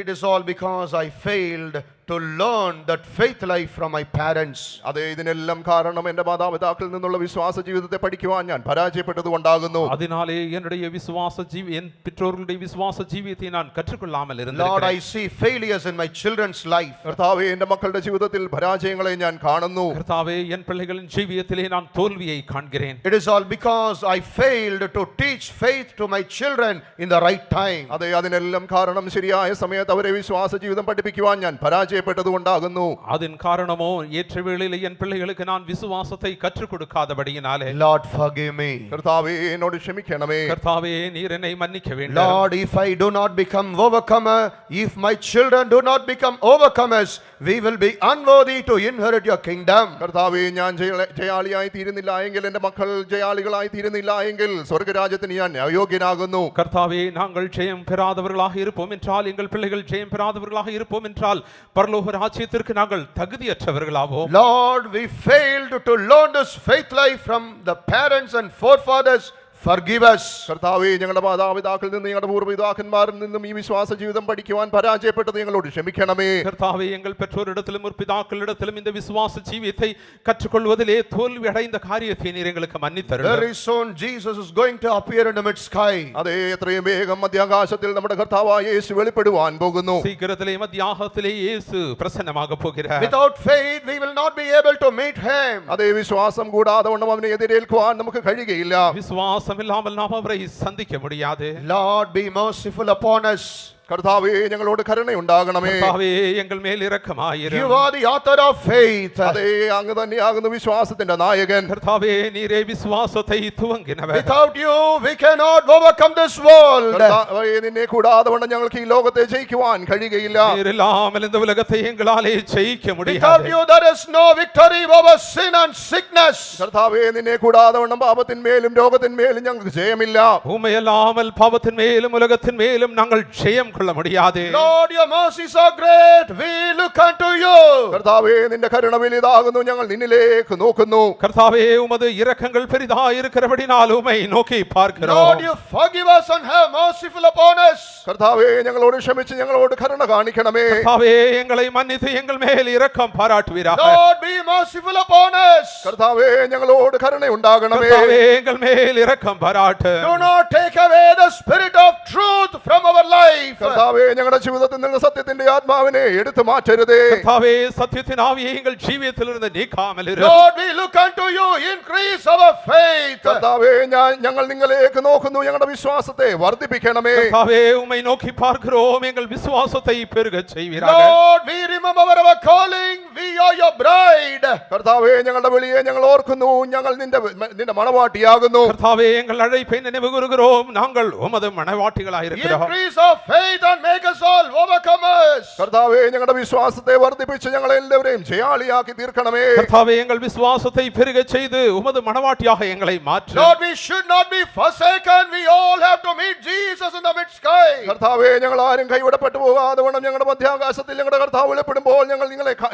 It is all because I failed to learn that faith life from my parents. അതേ ഇതിനെല്ലാം കാരണം എന്റെ മാതാപിതാക്കളിൽ നിന്നുള്ള വിശ്വാസ ജീവിതത്തെ പഠിക്കുവാൻ ഞാൻ പരാജയപ്പെട്ടത് കൊണ്ടാകുന്നു. அதனாலே என்னுடைய என் பெற்றோர்களுடைய விசுவாச ஜீவியத்தை நான் கற்றுக்கொள்ளாமல் Lord, I இருந்திருக்கிறேன். see failures in my children's life. കർത്താവേ, എന്റെ മക്കളുടെ ജീവിതത്തിൽ പരാജയങ്ങളെ ഞാൻ കാണുന്നു. கர்த்தாவே, என் பிள்ளைகளின் ஜீவியத்திலே நான் தோல்வியை காண்கிறேன். It is all because I failed to teach faith to my children in the right time. അതെ അതിനെല്ലാം കാരണം ശരിയായ സമയത്ത് അവരെ വിശ്വാസ ജീവിതം പഠിപ്പിക്കുവാൻ ഞാൻ പരാജയപ്പെട്ടത് കൊണ്ടാകുന്നു. அதன் காரணமோ ஏற்ற வேளையிலே என் பிள்ளைகளுக்கு நான் விசுவாசத்தை கற்றுக் கொடுக்காதபடியினாலே. Lord, forgive me. കർത്താവേ, എന്നോട് ക്ഷമിക്കണമേ. கர்த்தாவே, நீர் என்னை மன்னிக்க வேண்டும். Lord, if I do not become overcomer, if my children do not become overcomers, we will be unworthy to inherit your kingdom. കർത്താവേ, ഞാൻ ജയാളിയായി തീരുന്നില്ല എങ്കിൽ, എന്റെ മക്കൾ ജയാളികളായി തീരുന്നില്ല എങ്കിൽ സ്വർഗരാജ്യത്തിന് ഞാൻ അയോഗ്യനാകുന്നു. கர்த்தாவே, நாங்கள் ஜெயம் பெறாதவர்களாக இருப்போம் என்றால், எங்கள் பிள்ளைகள் ஜெயம் பெறாதவர்களாக இருப்போம் என்றால், பரலோக ராஜ்யத்திற்கு நாங்கள் தகுதியற்றவர்களாவோம். Lord, we failed to learn this faith life from the parents and forefathers. Forgive us. കർത്താവേ, ഞങ്ങളുടെ മാതാപിതാക്കളിൽ നിന്ന് ഞങ്ങളുടെ പൂർവ്വപിതാക്കന്മാരിൽ നിന്നും ഈ വിശ്വാസ ജീവിതം പഠിക്കുവാൻ പരാജയപ്പെട്ടത് ഞങ്ങളോട് ക്ഷമിക്കണമേ. கர்த்தாவே, எங்கள் பெற்றோரிடத்திலும் முற்பிதாக்களிடத்திலும் இந்த விசுவாச ஜீவியத்தை கற்றுக்கொள்வதிலே தோல்வி அடைந்த காரியத்தை நீர் எங்களுக்கு மன்னித்தருளும். Very soon Jesus is going to appear in the mid sky. അതേ എത്രയും വേഗം മധ്യാകാശത്തിൽ നമ്മുടെ കർത്താവായ യേശു വെളിപ്പെടുവാൻ പോകുന്നു. சீக்கிரத்திலே மத்தியாகத்திலே இயேசு பிரசன்னமாக போகிறார். Without faith we will not be able to meet him. അതേ വിശ്വാസം കൂടാതെ വണ്ണം അവനെ എതിരേൽക്കുവാൻ നമുക്ക് കഴിയുകയില്ല. விசுவாசம் இல்லாமல் நாம் அவரை சந்திக்க முடியாது. Lord, be merciful upon us. കർത്താവേ, ഞങ്ങളോട് കരുണയുണ്ടാകണമേ. கர்த்தாவே, எங்கள் மேல் இரக்கமாயிரும். You are the author of faith. അതേ അങ്ങ് തന്നെയാകുന്നു വിശ്വാസത്തിന്റെ നായകൻ. கர்த்தாவே, நீரே விசுவாசத்தை துவங்கினவர். Without you we cannot overcome this world. കർത്താവേ, നിന്നെ കൂടാതെ വണ്ണം ഞങ്ങൾക്ക് ഈ ലോകത്തെ ജയിക്കുവാൻ കഴിയുകയില്ല. நீர் இல்லாமல் இந்த உலகத்தை எங்களாலே ஜெயிக்க Without முடியாது. you there is no victory over sin and sickness. കർത്താവേ, നിന്നെ കൂടാതെ വണ്ണം പാപത്തിന്മേലും രോഗത്തിന്മേലും ഞങ്ങൾക്ക് ജയമില്ല. உம்மை அல்லாமல் பாவத்தின் மேலும் உலகத்தின் மேலும் நாங்கள் ஜெயம் கொள்ள முடியாது. Lord, your mercies are great. We look unto you. കർത്താവേ നിന്റെ കരുണ വലുതാകുന്നു, ഞങ്ങൾ നിന്നിലേക്ക് നോക്കുന്നു. கர்த்தாவே உமது இரக்கங்கள் பெரிதாய் இருக்கிறபடினால் உம்மை நோக்கி பார்க்கிறோம். Lord, you forgive us and have merciful upon us. കർത്താവേ ഞങ്ങളോട് ക്ഷമിച്ച് ഞങ്ങളോട് കരുണ കാണിക്കണമേ. கர்த்தாவே எங்களை மன்னித்து எங்கள் மேல் இரக்கம் பாராட்டுவீராக. Lord, be merciful upon us. കർത്താവേ ഞങ്ങളോട് കരുണ ഉണ്ടാകണമേ. கர்த்தாவே எங்கள் மேல் இரக்கம் பாராட்டு. Do not take away the spirit of truth from our life. കർത്താവേ ഞങ്ങളുടെ ജീവിതത്തിൽ നിന്ന് സത്യത്തിന്റെ ആത്മാവിനെ എടുത്തു മാറ്റരുതേ. கர்த்தாவே சத்தியத்தின் ஆவியை எங்கள் ஜீவியத்திலிருந்து நீக்காமல் இரு. Lord, we look unto you. Increase our faith. കർത്താവേ ഞങ്ങൾ നിങ്ങളിലേക്ക് നോക്കുന്നു, ഞങ്ങളുടെ വിശ്വാസത്തെ വർദ്ധിപ്പിക്കണമേ. கர்த்தாவே உம்மை நோக்கி பார்க்கிறோம், எங்கள் விசுவாசத்தை பெருகச் செய்வீராக. Lord, we remember our calling. We are your bride. കർത്താവേ ഞങ്ങളുടെ വിളിയെ ഞങ്ങൾ ഓർക്കുന്നു, ഞങ്ങൾ നിന്റെ മണവാട്ടിയാകുന്നു. கர்த்தாவே எங்கள் அழைப்பை நினைவு கூறுகிறோம், நாங்கள் உமது மணவாட்டிகளாய் இருக்கிறோம். Increase our faith and make us all overcomers. കർത്താവേ ഞങ്ങളുടെ വിശ്വാസത്തെ വർദ്ധിപ്പിച്ച് ഞങ്ങളെല്ലാവരെയും ജയാളിയാക്കി തീർക്കണമേ. கர்த்தாவே எங்கள் விசுவாசத்தை பெருகச் செய்து உமது மணவாட்டியாக எங்களை மாற்று. Lord, we should not be forsaken. We all have to meet Jesus in the mid sky. കർത്താവേ ഞങ്ങൾ ആരും കൈവിടപ്പെട്ടു പോകാതെ വേണം ഞങ്ങളുടെ മധ്യാകാശത്തിൽ ഞങ്ങളുടെ കർത്താവ് വെളിപ്പെടുമ്പോൾ ഞങ്ങൾ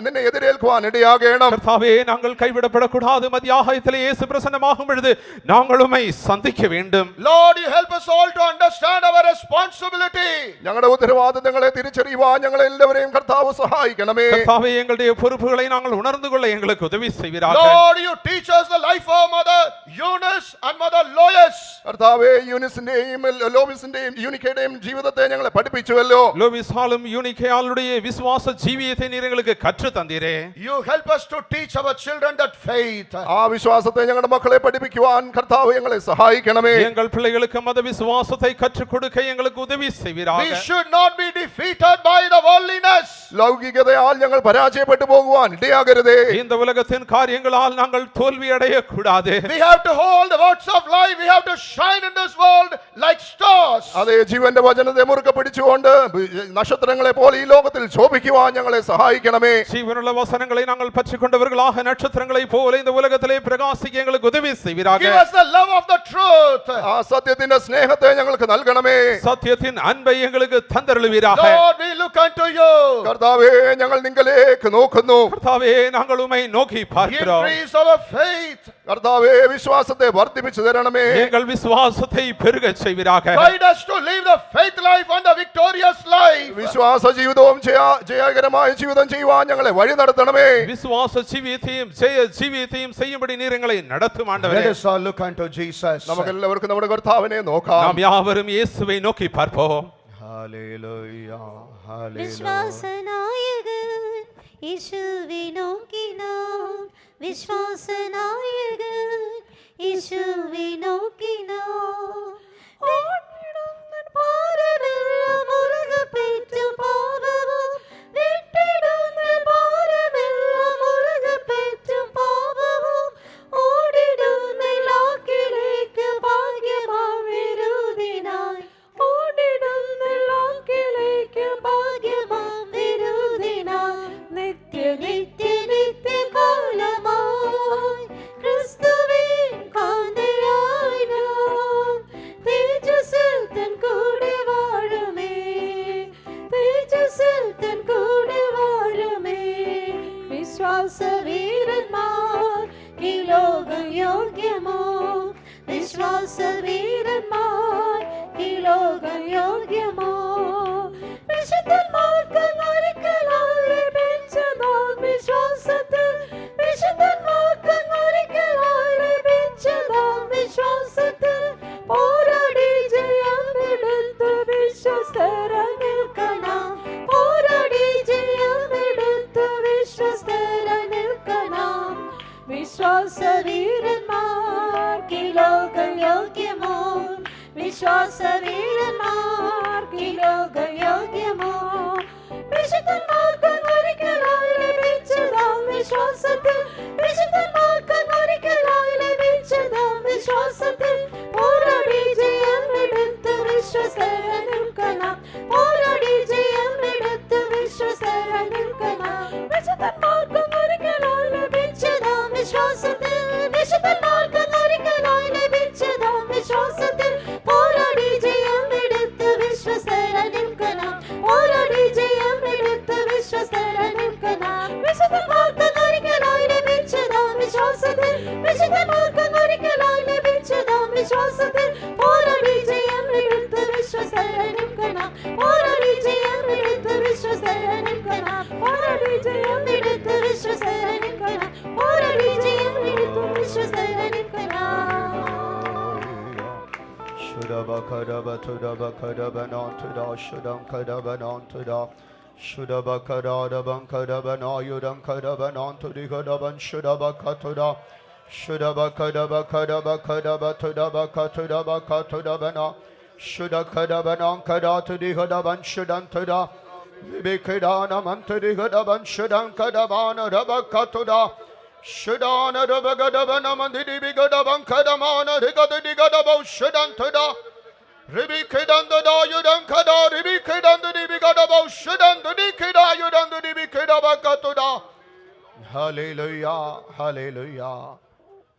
നിന്നെ എതിരേൽക്കുവാൻ ഇടയാകണം. கர்த்தாவே நாங்கள் கைவிடப்படக்கூடாது. மத்தியாகத்திலே இயேசு பிரசன்னமாகும் பொழுது நாங்கள் உம்மை சந்திக்க வேண்டும். Lord, you help us all to understand our responsibility. ഞങ്ങളുടെ ഉത്തരവാദിത്തങ്ങളെ തിരിച്ചറിയുവാൻ ഞങ്ങൾ എല്ലാവരെയും കർത്താവ് സഹായിക്കണമേ. கர்த்தாவே எங்களுடைய பொறுப்புகளை நாங்கள் உணர்ந்து கொள்ள எங்களுக்கு உதவி செய்வீராக. Lord, you teach us the life of Mother Eunice and Mother Lois. കർത്താവേ യൂനിസിന്റെയും ലോബിസിന്റെയും യൂനിക്കയുടെയും ജീവിതത്തെ ഞങ്ങളെ പഠിപ്പിച്ചുവല്ലോ. லோபிசாலும் யூனிகேயாளுடைய விசுவாச ஜீவியத்தை நீர் எங்களுக்கு கற்று தந்தீரே. You help us to teach our children that faith. ആ വിശ്വാസത്തെ ഞങ്ങളുടെ മക്കളെ പഠിപ്പിക്കുവാൻ കർത്താവ് ഞങ്ങളെ സഹായിക്കണമേ. எங்கள் பிள்ளைகளுக்கு மத விசுவாசத்தை கற்றுக் கொடுக்க எங்களுக்கு உதவி செய்வீராக. We should not be defeated by the worldliness. ലൗകികതയാൽ ഞങ്ങൾ പരാജയപ്പെട്ടു പോകുവാൻ ഇടയാകരുതേ. இந்த உலகத்தின் காரியங்களால் நாங்கள் தோல்வி அடைய கூடாது. We have to hold the words of life. We have to shine in this world like stars. അതേ ജീവന്റെ വചനത്തെ മുറുക്കെ പിടിച്ചുകൊണ്ട് നക്ഷത്രങ്ങളെ പോലെ ഈ ലോകത്തിൽ ശോഭിക്കുവാൻ ഞങ്ങളെ സഹായിക്കണമേ. ஜீவனுள்ள வசனங்களை நாங்கள் பற்றிக் கொண்டவர்களாக நட்சத்திரங்களை போல இந்த உலகத்திலே பிரகாசிக்க எங்களுக்கு உதவி செய்வீராக. Give us the love of the truth. ആ സത്യത്തിന്റെ സ്നേഹത്തെ ഞങ്ങൾക്ക് നൽകണമേ. சத்தியத்தின் அன்பை எங்களுக்கு தந்தருளுவீராக. Lord, we look unto you. കർത്താവേ ഞങ്ങൾ നിങ്ങളിലേക്ക് നോക്കുന്നു. கர்த்தாவே நாங்கள் உம்மை நோக்கி பார்க்கிறோம். Increase our faith. കർത്താവേ വിശ്വാസത്തെ വർദ്ധിപ്പിച്ചു തരണമേ. எங்கள் விசுவாசத்தை பெருகச் செய்வீராக. Guide us to live the faith life and the victorious life. വിശ്വാസ ജീവിതവും ജയകരമായ ജീവിതം ചെയ്യുവാൻ ഞങ്ങളെ വഴി നടത്തണമേ. விசுவாச ஜீவியத்தையும் ஜெய ஜீவியத்தையும் செய்யும்படி நீர் எங்களை நடத்தும் Let ஆண்டவரே. us all look unto Jesus. നമുക്കെല്ലാവർക്കും നമ്മുടെ കർത്താവിനെ നോക്കാം. நாம் யாவரும் இயேசுவை நோக்கி பார்ப்போம். Hallelujah. Hallelujah. விஸ்வாசநாயகன் இயேசுவை நோக்கினார். விஸ்வாசநாயகன் இயேசுவை நோக்கினார். பாரமெல்லாம் முருக பெற்று பாவமும் விட்டிடுந்த பாரமெல்லாம் முருக பெற்று பாவமும் ஓடிடுந்த லாக்கிலேக்கு பாக்கியமாம் விருதினாய். ஓடிடுந்த லாக்கிலேக்கு பாக்கியமாம் விருதினாய். நித்திய நித்திய நித்திய காலமாய் கிறிஸ்துவின் காந்தையாய் நாம் தேஜஸில் தன் கூட வாழுமே. தேஜஸில் தன் கூட வாழுமே. விஸ்வாச வீரன்மார் கிலோகம் யோக்கியமோ. விஸ்வாச வீரன்மார் கிலோகம் யோக்கியமோ. വിശുദ്ധന്മാർക്കും ഒരിക്കലായി ലഭിച്ചതാം വിശ്വാസത്തിൽ. വിശുദ്ധന്മാർക്കും ഒരിക്കലായി ലഭിച്ചതാം വിശ്വാസത്തിൽ. പോരാടി ജയമെടുത്ത് വിശ്വസ്തരായി നിൽക്കണം. പോരാടി ജയമെടുത്ത് വിശ്വസ്തരായി നിൽക്കണം. വിശ്വാസ വീരന്മാർക്ക് ലോകം യോഗ്യമോ. വിശ്വാസ വീരന്മാർക്ക് ലോകം യോഗ്യമോ. വിശുദ്ധന്മാർക്കും ഒരിക്കലായി ലഭിച്ചതാം വിശ്വാസത്തിൽ. വിശുദ്ധന്മാർക്കും ഒരിക്കലായി ലഭിച്ചതാം വിശ്വാസത്തിൽ. പോരാടി ജയമെടുത്ത് വിശ്വസ്തരായി നിൽക്കണം. പോരാടി ജയമെടുത്ത് വിശ്വസ്തരായി നിൽക്കണം. വിശുദ്ധന്മാർക്കും ഒരിക്കലായി ലഭിച്ചതാം വിശ്വാസത്തിൽ. വിശുദ്ധന്മാർക്കും ഒരിക്കലായി ലഭിച്ചതാം വിശ്വാസത്തിൽ. പോരാടി ജയമെടുത്ത് വിശ്വസ്തരായി നിൽക്കണം. Shudabakadaba Tudabakadabanon Tuda Shudam Kadabanon Tuda Shudabakadaban Kadabana Yudam Kadabanon Tudikadaban Shudabakatuda Shudabakadaba Kadaba Kadaba Tudabaka Tudabaka Tudabana Shudakadabanon Kada Tudikadaban Shudan Tuda Vibikidana Mantudikadaban Shudan Kadabana Rabakatuda Shudana Rabagadabana Mandidi Bigadaban Kadamana Rigadabau Shudan Tuda Ribikidan the Dayudan Kada Ribikidan the Bigadabau Shudan the Dikida Yudan the Bikidabakatuda. Hallelujah, hallelujah.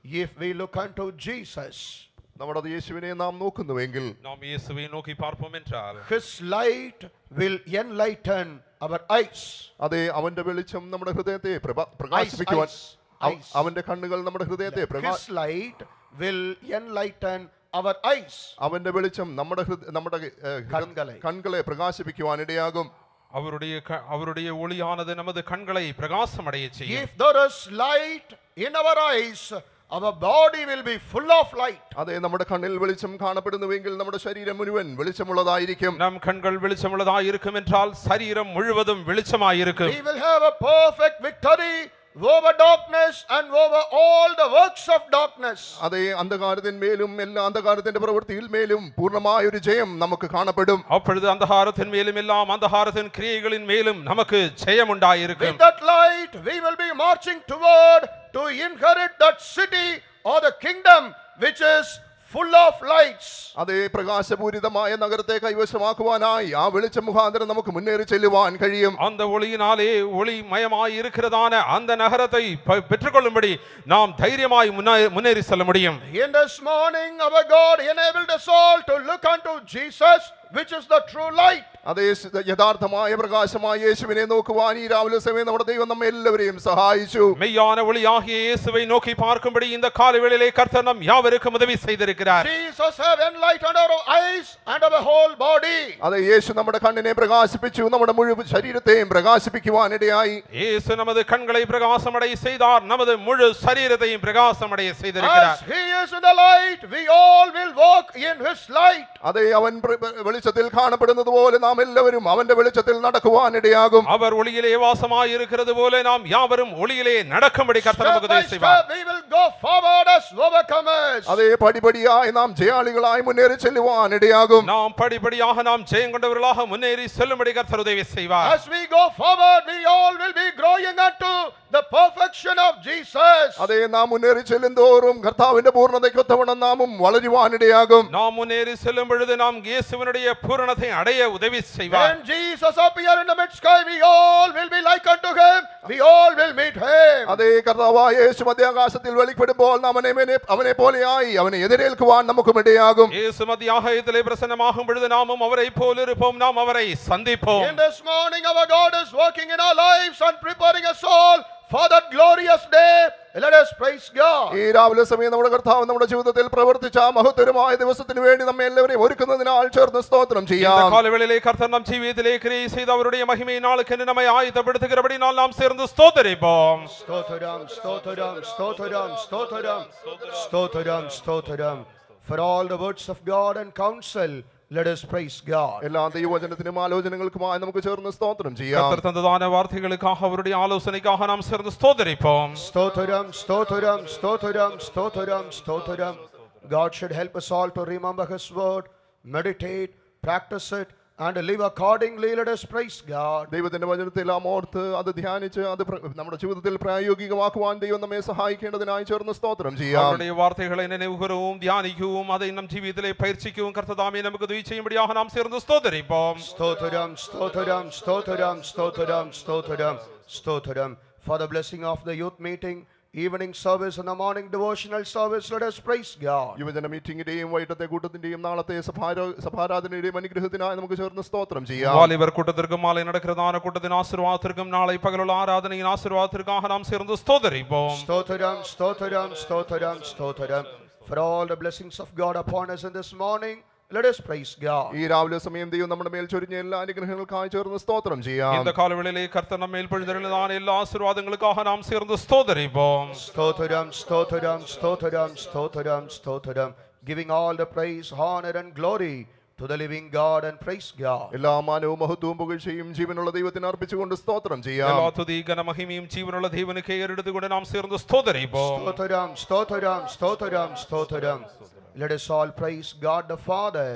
If we look unto Jesus, നമ്മുടെ യേശുവിനെ നാം നോക്കുന്നുവെങ്കിൽ நாம் இயேசுவை நோக்கி பார்ப்போம் என்றால் His light will enlighten our eyes. അതെ അവന്റെ വെളിച്ചം നമ്മുടെ ഹൃദയത്തെ പ്രകാശിപ്പിക്കുവാൻ eyes. അവന്റെ കണ്ണുകൾ നമ്മുടെ ഹൃദയത്തെ His light will enlighten our eyes. അവന്റെ വെളിച്ചം നമ്മുടെ കണ്ണുകളെ പ്രകാശിപ്പിക്കുവാൻ ഇടയാകും. அவருடைய ஒளியானது நமது கண்களை பிரகாசமடைய செய்யும். If there is light in our eyes, our body will be full of light. അതെ നമ്മുടെ കണ്ണിൽ വെളിച്ചം കാണപ്പെടുന്നുവെങ്കിൽ നമ്മുടെ ശരീരം മുഴുവൻ വെളിച്ചമുള്ളതായിരിക്കും. நம் கண்கள் வெளிச்சமுள்ளதாய் இருக்கும் என்றால் சரீரம் முழுவதும் வெளிச்சமாய் இருக்கும். We will have a perfect victory over darkness and over all the works of darkness. അതെ അന്ധകാരത്തിന്മേലും എല്ലാ അന്ധകാരത്തിന്റെ പ്രവൃത്തിയിൽ മേലും പൂർണ്ണമായ ഒരു ജയം നമുക്ക് കാണപ്പെടും. அப்பொழுது அந்தகாரத்தின் மேலும் எல்லாம் அந்தகாரத்தின் கிரியைகளின் மேலும் நமக்கு ஜெயம் உண்டாயிருக்கும். With that light we will be marching toward to inherit that city or the kingdom which is full of lights. അതേ പ്രകാശപൂരിതമായ നഗരത്തെ കൈവശമാക്കുവാനായി ആ വെളിച്ചം മുഖാന്തരം നമുക്ക് മുന്നേറി ചെല്ലുവാൻ കഴിയും. அந்த ஒளியினாலே ஒளிமயமாய் இருக்கிறதான அந்த நகரத்தை பெற்றுக்கொள்ளும்படி நாம் தைரியமாய் முன்னேறி செல்ல முடியும். In this morning our God enabled us all to look unto Jesus, which is the true light. അതേ യഥാർത്ഥമായ പ്രകാശമായ യേശുവിനെ നോക്കുവാൻ ഈ രാവിലെ സമയം നമ്മുടെ ദൈവം നമ്മെ എല്ലാവരെയും സഹായിച്ചു. மெய்யான ஒளியாகிய இயேசுவை நோக்கி பார்க்கும்படி இந்த காலைவேளையிலே கர்த்தர் நம் யாவருக்கும் உதவி செய்திருக்கிறார். Jesus have enlightened our eyes and our whole body. അതെ യേശു നമ്മുടെ കണ്ണിനെ പ്രകാശിപ്പിച്ചു, നമ്മുടെ മുഴുവൻ ശരീരത്തെയും പ്രകാശിപ്പിക്കുവാൻ ഇടയായി. இயேசு நமது கண்களை பிரகாசமடைய செய்தார், நமது முழு சரீரத்தையும் பிரகாசமடைய செய்திருக்கிறார். As he is in the light, we all will walk in his light. അതെ അവൻ വെളിച്ചത്തിൽ കാണപ്പെടുന്നത് പോലെ നാം എല്ലാവരും അവന്റെ വെളിച്ചത്തിൽ നടക്കുവാൻ ഇടയാകും. அவர் ஒளியிலே வாசமாய் இருக்கிறது போல நாம் யாவரும் ஒளியிலே நடக்கும்படி கர்த்தர் நமக்கு உதவி செய்வார். We will go forward as overcomers. அதே படிப்படியாய் நாம் ஜெயாளிகளாய் முன்னேறி செல்லுவான் இடையாகும். நாம் படிப்படியாக நாம் ஜெயம் கொண்டவர்களாக முன்னேறி செல்லும்படி கர்த்தர் உதவி செய்வார். As we go forward, we all will be growing unto the perfection of Jesus. അതേ നാം മുന്നേറി ചെല്ലുന്തോറും കർത്താവിന്റെ പൂർണ്ണതയ്ക്കൊത്തവണ്ണം നാമും വളരുവാൻ ഇടയാകും. நாம் മുന്നേറി செல்லும் பொழுது நாம் இயேசுவினுடைய பூரணத்தை அடைய உதவி செய்வார். When Jesus appear in the mid sky, we all will be like unto him. We all will meet him. അതേ കർത്താവായ യേശു മധ്യാകാശത്തിൽ വെളിപ്പെടുമ്പോൾ നാം അവനെ പോലെയായി അവനെ എതിരേൽക്കുവാൻ നമുക്കും ഇടയാകും. இயேசு மத்தியாகத்திலே பிரசன்னமாகும் பொழுது நாமும் அவரை போல இருப்போம், நாம் அவரை சந்திப்போம். In this morning our God is working in our lives and preparing us all for that glorious day. Let us praise God. ഈ രാവിലെ സമയം നമ്മുടെ കർത്താവ് നമ്മുടെ ജീവിതത്തിൽ പ്രവർത്തിച്ച മഹത്തരമായ ദിവസത്തിന് വേണ്ടി നമ്മെ എല്ലാവരെയും ഒരുക്കുന്നതിനാൽ ചേർന്ന് സ്തോത്രം ചെയ്യാം. இந்த காலவேளையிலே கர்த்தர் நம் ஜீவியத்திலே கிரியை செய்து அவருடைய மகிமை நாளுக்கென்று நம்மை ஆயத்தப்படுத்துகிறபடியால் நாம் சேர்ந்து ஸ்தோத்திரிப்போம். Stotharam, stotharam, stotharam, stotharam, stotharam, stotharam. For all the words of God and counsel, let us praise God. എല്ലാ ദൈവവചനത്തിനും ആലോചനകൾക്കുമായി നമുക്ക് ചേർന്ന് സ്തോത്രം ചെയ്യാം. கர்த்தர் தந்ததான வார்த்தைகளுக்காக அவருடைய ஆலோசனைக்காக நாம் சேர்ந்து ஸ்தோத்திரிப்போம். Stotharam, stotharam, stotharam, stotharam, stotharam. God should help us all to remember his word, meditate, practice it, and live accordingly. Let us praise God. ദൈവത്തിന്റെ വചനത്തിൽ നാം ഓർത്ത് അത് ധ്യാനിച്ച് അത് നമ്മുടെ ജീവിതത്തിൽ പ്രായോഗികമാക്കുവാൻ ദൈവം നമ്മെ സഹായിക്കേണ്ടതിനായി ചേർന്ന് സ്തോത്രം ചെയ്യാം. அவருடைய வார்த்தைகளை நினைவுகூரவும் தியானிக்கவும் அதை நம் ஜீவியத்திலே பயிற்சிக்கவும் கர்த்தர் தாமே நமக்கு உதவி செய்யும்படியாக நாம் சேர்ந்து ஸ்தோத்திரிப்போம். Stotharam, stotharam, stotharam, stotharam, stotharam, stotharam. For the blessing of the youth meeting, evening service and the morning devotional service, let us praise God. യുവജന മീറ്റിംഗിന്റെയും വൈകിട്ടത്തെ കൂട്ടത്തിന്റെയും നാളത്തെ സഭാരാധനയുടെയും അനുഗ്രഹത്തിനായി നമുക്ക് ചേർന്ന് സ്തോത്രം ചെയ്യാം. வாலிபர் கூட்டத்திற்கும் மாலை நடக்கிறதான கூட்டத்தின் ஆசீர்வாதத்திற்கும் நாளை பகலுள்ள ஆராதனையின் ஆசீர்வாதத்திற்காக நாம் சேர்ந்து ஸ்தோத்திரிப்போம். Stotharam, stotharam, stotharam, stotharam. For all the blessings of God upon us in this morning, let us praise God. ഈ രാവിലെ സമയം ദൈവം നമ്മുടെ മേൽ ചൊരിഞ്ഞ എല്ലാ അനുഗ്രഹങ്ങൾക്കായി ചേർന്ന് സ്തോത്രം ചെയ്യാം. இந்த காலவேளையிலே கர்த்தர் நம்ம மேல் பொழிந்தருளினான எல்லா ஆசீர்வாதங்களுக்காக நாம் சேர்ந்து ஸ்தோத்திரிப்போம். Stotharam, stotharam, stotharam, stotharam, stotharam. giving all the praise, honor and glory to the living God, and praise God. എല്ലാ മാനവും മഹത്വവും പുകഴ്ചയും ജീവനുള്ള ദൈവത്തിന് അർപ്പിച്ചുകൊണ്ട് സ്തോത്രം ചെയ്യാം. எல்லா துதி கன மகிமையும் ஜீவனுள்ள தேவனுக்கே ஏறெடுத்துக்கொண்டு நாம் சேர்ந்து ஸ்தோத்திரிப்போம். Stotharam, stotharam, stotharam, stotharam. Let us all praise God the Father,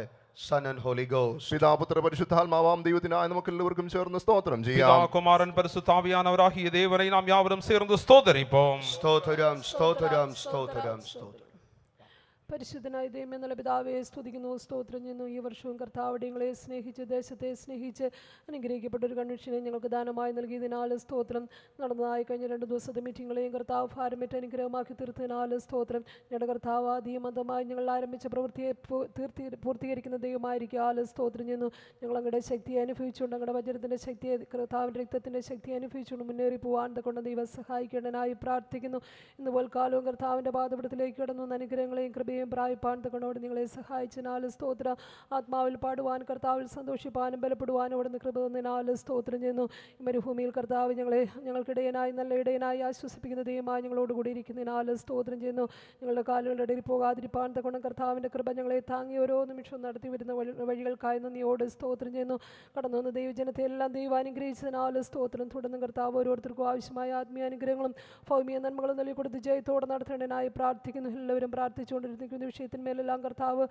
Son and Holy Ghost. പിതാപുത്ര പരിശുദ്ധാത്മാവാം ദൈവത്തിനായി നമുക്ക് എല്ലാവർക്കും ചേർന്ന് സ്തോത്രം ചെയ്യാം. பிதா குமாரன் பரிசுத்தாவியானவராகிய தேவனை நாம் யாவரும் சேர்ந்து ஸ்தோத்திரிப்போம். Stotharam, stotharam, stotharam, stotharam. പരിശുദ്ധനായ ദൈവമേ, എന്നുള്ള പിതാവെ സ്തുതിക്കുന്നു, സ്തോത്രം ചെയ്യുന്നു. ഈ വർഷവും കർത്താവ് ഞങ്ങളെ സ്നേഹിച്ച്, ദേശത്തെ സ്നേഹിച്ച് അനുഗ്രഹിക്കപ്പെട്ട ഒരു കൺവെൻഷനെ ഞങ്ങൾക്ക് ദാനമായി നൽകിയതിനാൽ സ്തോത്രം. നടന്നതായി കഴിഞ്ഞ 2 ദിവസത്തെ മീറ്റിങ്ങളെയും കർത്താവ് ഭാരമേറ്റ് അനുഗ്രഹമാക്കി തീർത്തതിനാൽ സ്തോത്രം. ഞങ്ങളുടെ കർത്താവ് ആദ്യമന്തമായി ഞങ്ങൾ ആരംഭിച്ച പ്രവൃത്തിയെ പൂർത്തീകരിക്കുന്ന ദൈവമായിരിക്കാൽ സ്തോത്രം ചെയ്യുന്നു. ഞങ്ങൾ അങ്ങയുടെ ശക്തിയെ അനുഭവിച്ചുകൊണ്ട്, അങ്ങയുടെ വചനത്തിൻ്റെ ശക്തിയെ, കർത്താവിൻ്റെ രക്തത്തിൻ്റെ ശക്തിയെ അനുഭവിച്ചുകൊണ്ട് മുന്നേറി പോകാൻ കൊണ്ട് ദൈവം സഹായിക്കേണ്ടനായി പ്രാർത്ഥിക്കുന്നു. ഇന്ന് പോൽക്കാലവും കർത്താവിൻ്റെ പാദപീഠത്തിലേക്ക് കടന്നു വന്ന അനുഗ്രഹങ്ങളെയും കൃപയും പ്രാപിപ്പാൻ തക്കോട് നിങ്ങളെ സഹായിച്ചതിനാൽ സ്തോത്ര. ആത്മാവിൽ പാടുവാൻ, കർത്താവിൽ സന്തോഷിപ്പാനും ബലപ്പെടുവാനും അവിടുന്ന് കൃപ തന്നതിനാൽ സ്തോത്രം ചെയ്യുന്നു. ഈ മരുഭൂമിയിൽ കർത്താവ് ഞങ്ങൾക്കിടയനായി, നല്ല ഇടയനായി ആശ്വസിപ്പിക്കുന്ന ദൈവമായി ഞങ്ങളോട് കൂടി ഇരിക്കുന്നതിനാൽ സ്തോത്രം ചെയ്യുന്നു. ഞങ്ങളുടെ കാലുകളുടെ ഇടയിൽ പോകാതിരിപ്പാൻ തക്കോണം കർത്താവിൻ്റെ കൃപ ഞങ്ങളെ താങ്ങി ഓരോ നിമിഷവും നടത്തി വരുന്ന വഴികൾക്കായി നന്ദിയോട് സ്തോത്രം ചെയ്യുന്നു. കടന്നു വന്ന ദൈവജനത്തെ എല്ലാം ദൈവം അനുഗ്രഹിച്ചതിനാൽ സ്തോത്രം. തുടർന്ന് കർത്താവ് ഓരോരുത്തർക്കും ആവശ്യമായ ആത്മീയ അനുഗ്രഹങ്ങളും ഭൗമിക നന്മകളും നൽകി കൊടുത്ത് ജയത്തോടെ നടത്തേണ്ടതിനായി പ്രാർത്ഥിക്കുന്നു. എല്ലാവരും പ്രാർത്ഥിച്ചുകൊണ്ടിരുന്ന വിഷയത്തിന്മേലെല്ലാം കർത്താവ്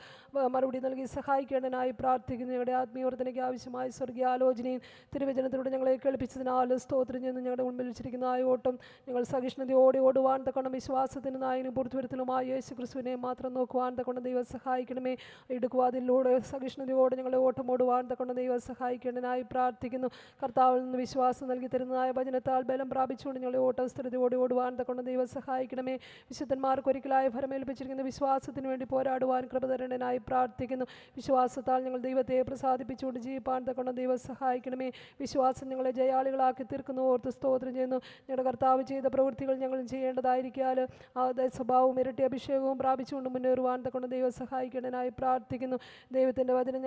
മറുപടി നൽകി സഹായിക്കേണ്ടതിനായി പ്രാർത്ഥിക്കുന്നു. ഞങ്ങളുടെ ആത്മീയവർദ്ധനയ്ക്ക് ആവശ്യമായ സ്വർഗീയ ആലോചനയും തിരുവചനത്തിലൂടെ ഞങ്ങളെ കേൾപ്പിച്ചതിനാൽ സ്തോത്രം ചെയ്യുന്നു. ഞങ്ങളുടെ മുൻപിൽ വെച്ചിരിക്കുന്ന ആ ഓട്ടം ഞങ്ങൾ സഹിഷ്ണുതയോടെ ഓടുവാൻ തക്കണം. വിശ്വാസത്തിന് നായകനും പൂർത്തിവരുത്തലുമായ യേശു ക്രിസ്തുവിനെ മാത്രം നോക്കുവാൻ തക്കണം ദൈവം സഹായിക്കണമേ. ഇടുക്കുവാതിലൂടെ സഹിഷ്ണുതയോടെ ഞങ്ങളെ ഓട്ടം ഓടുവാൻ തക്കണം ദൈവം സഹായിക്കേണ്ടതിനായി പ്രാർത്ഥിക്കുന്നു. കർത്താവിൽ നിന്ന് വിശ്വാസം നൽകി തരുന്നതായ വചനത്താൽ ബലം പ്രാപിച്ചുകൊണ്ട് ഞങ്ങളെ ഓട്ടം സ്ഥിരതയോടെ ഓടുവാൻ തക്കണം ദൈവം സഹായിക്കണമേ. വിശുദ്ധന്മാർക്ക് ഒരിക്കലായി ഫലമേൽപ്പിച്ചിരിക്കുന്ന വിശ്വാസത്തിന് വേണ്ടി പോരാടുവാൻ കൃപ തരണനായി പ്രാർത്ഥിക്കുന്നു. വിശ്വാസത്താൽ ഞങ്ങൾ ദൈവത്തെ പ്രസാദിപ്പിച്ചുകൊണ്ട് ജീവിപ്പാൻ തക്കണം ദൈവം സഹായിക്കണമേ. വിശ്വാസം ഞങ്ങളെ ജയാളികളാക്കി തീർക്കുന്നു ഓർത്ത് സ്തോത്രം ചെയ്യുന്നു. ഞങ്ങളുടെ കർത്താവ് ചെയ്ത പ്രവൃത്തികൾ ഞങ്ങളും ചെയ്യേണ്ടതായിരിക്കാൽ ആ സ്വഭാവവും ഇരട്ടി അഭിഷേകവും പ്രാപിച്ചുകൊണ്ട് മുന്നേറുവാൻ തക്കണം ദൈവം സഹായിക്കണനായി പ്രാർത്ഥിക്കുന്നു. ദൈവത്തിൻ്റെ വചനം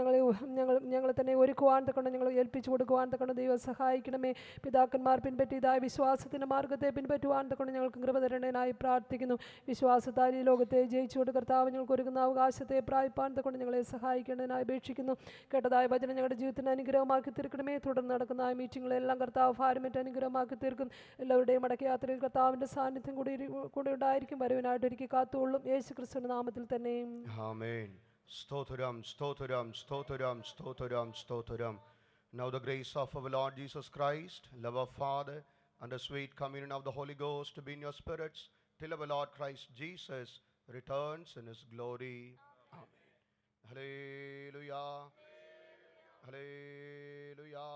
ഞങ്ങളെ തന്നെ ഒരുക്കുവാൻ തക്കണം, ഞങ്ങൾ ഏൽപ്പിച്ചു കൊടുക്കുവാൻ തക്കണം ദൈവം സഹായിക്കണമേ. പിതാക്കന്മാർ പിൻപറ്റിയതായ വിശ്വാസത്തിൻ്റെ മാർഗ്ഗത്തെ പിൻപറ്റുവാൻ തക്കണം ഞങ്ങൾക്ക് കൃപ തരണനായി പ്രാർത്ഥിക്കുന്നു. വിശ്വാസത്താൽ ഈ ലോകത്തെ ജയിച്ചുകൊണ്ട് കർത്താവ് ഞങ്ങൾക്ക് ഒരുക്കുന്ന അവകാശത്തെ പ്രാപിപ്പാൻ തക്കൊണ്ട് ഞങ്ങളെ സഹായിക്കേണ്ടതിനായി അപേക്ഷിക്കുന്നു. കേട്ടതായ വചനം ഞങ്ങളുടെ ജീവിതത്തിന് അനുഗ്രഹമാക്കി തീർക്കണമേ. തുടർന്ന് നടക്കുന്ന ആ മീറ്റിങ്ങുകളെല്ലാം കർത്താവ് ഭാരമേറ്റ് അനുഗ്രഹമാക്കി തീർക്കും. എല്ലാവരുടെയും മടക്കയാത്രയിൽ കർത്താവിൻ്റെ സാന്നിധ്യം കൂടി ഉണ്ടായിരിക്കും. വരവിനായിട്ട് ഒരുക്കി കാത്തുകൊള്ളും. യേശു ക്രിസ്തുവിന്റെ നാമത്തിൽ തന്നെയും ആമേൻ. സ്തോത്രം, സ്തോത്രം, സ്തോത്രം, സ്തോത്രം, സ്തോത്രം. Now the grace of our Lord Jesus Christ, love of Father, and the sweet communion of the Holy Ghost be in your spirits till our Lord Christ Jesus returns in his glory. Amen. Hallelujah. Hallelujah.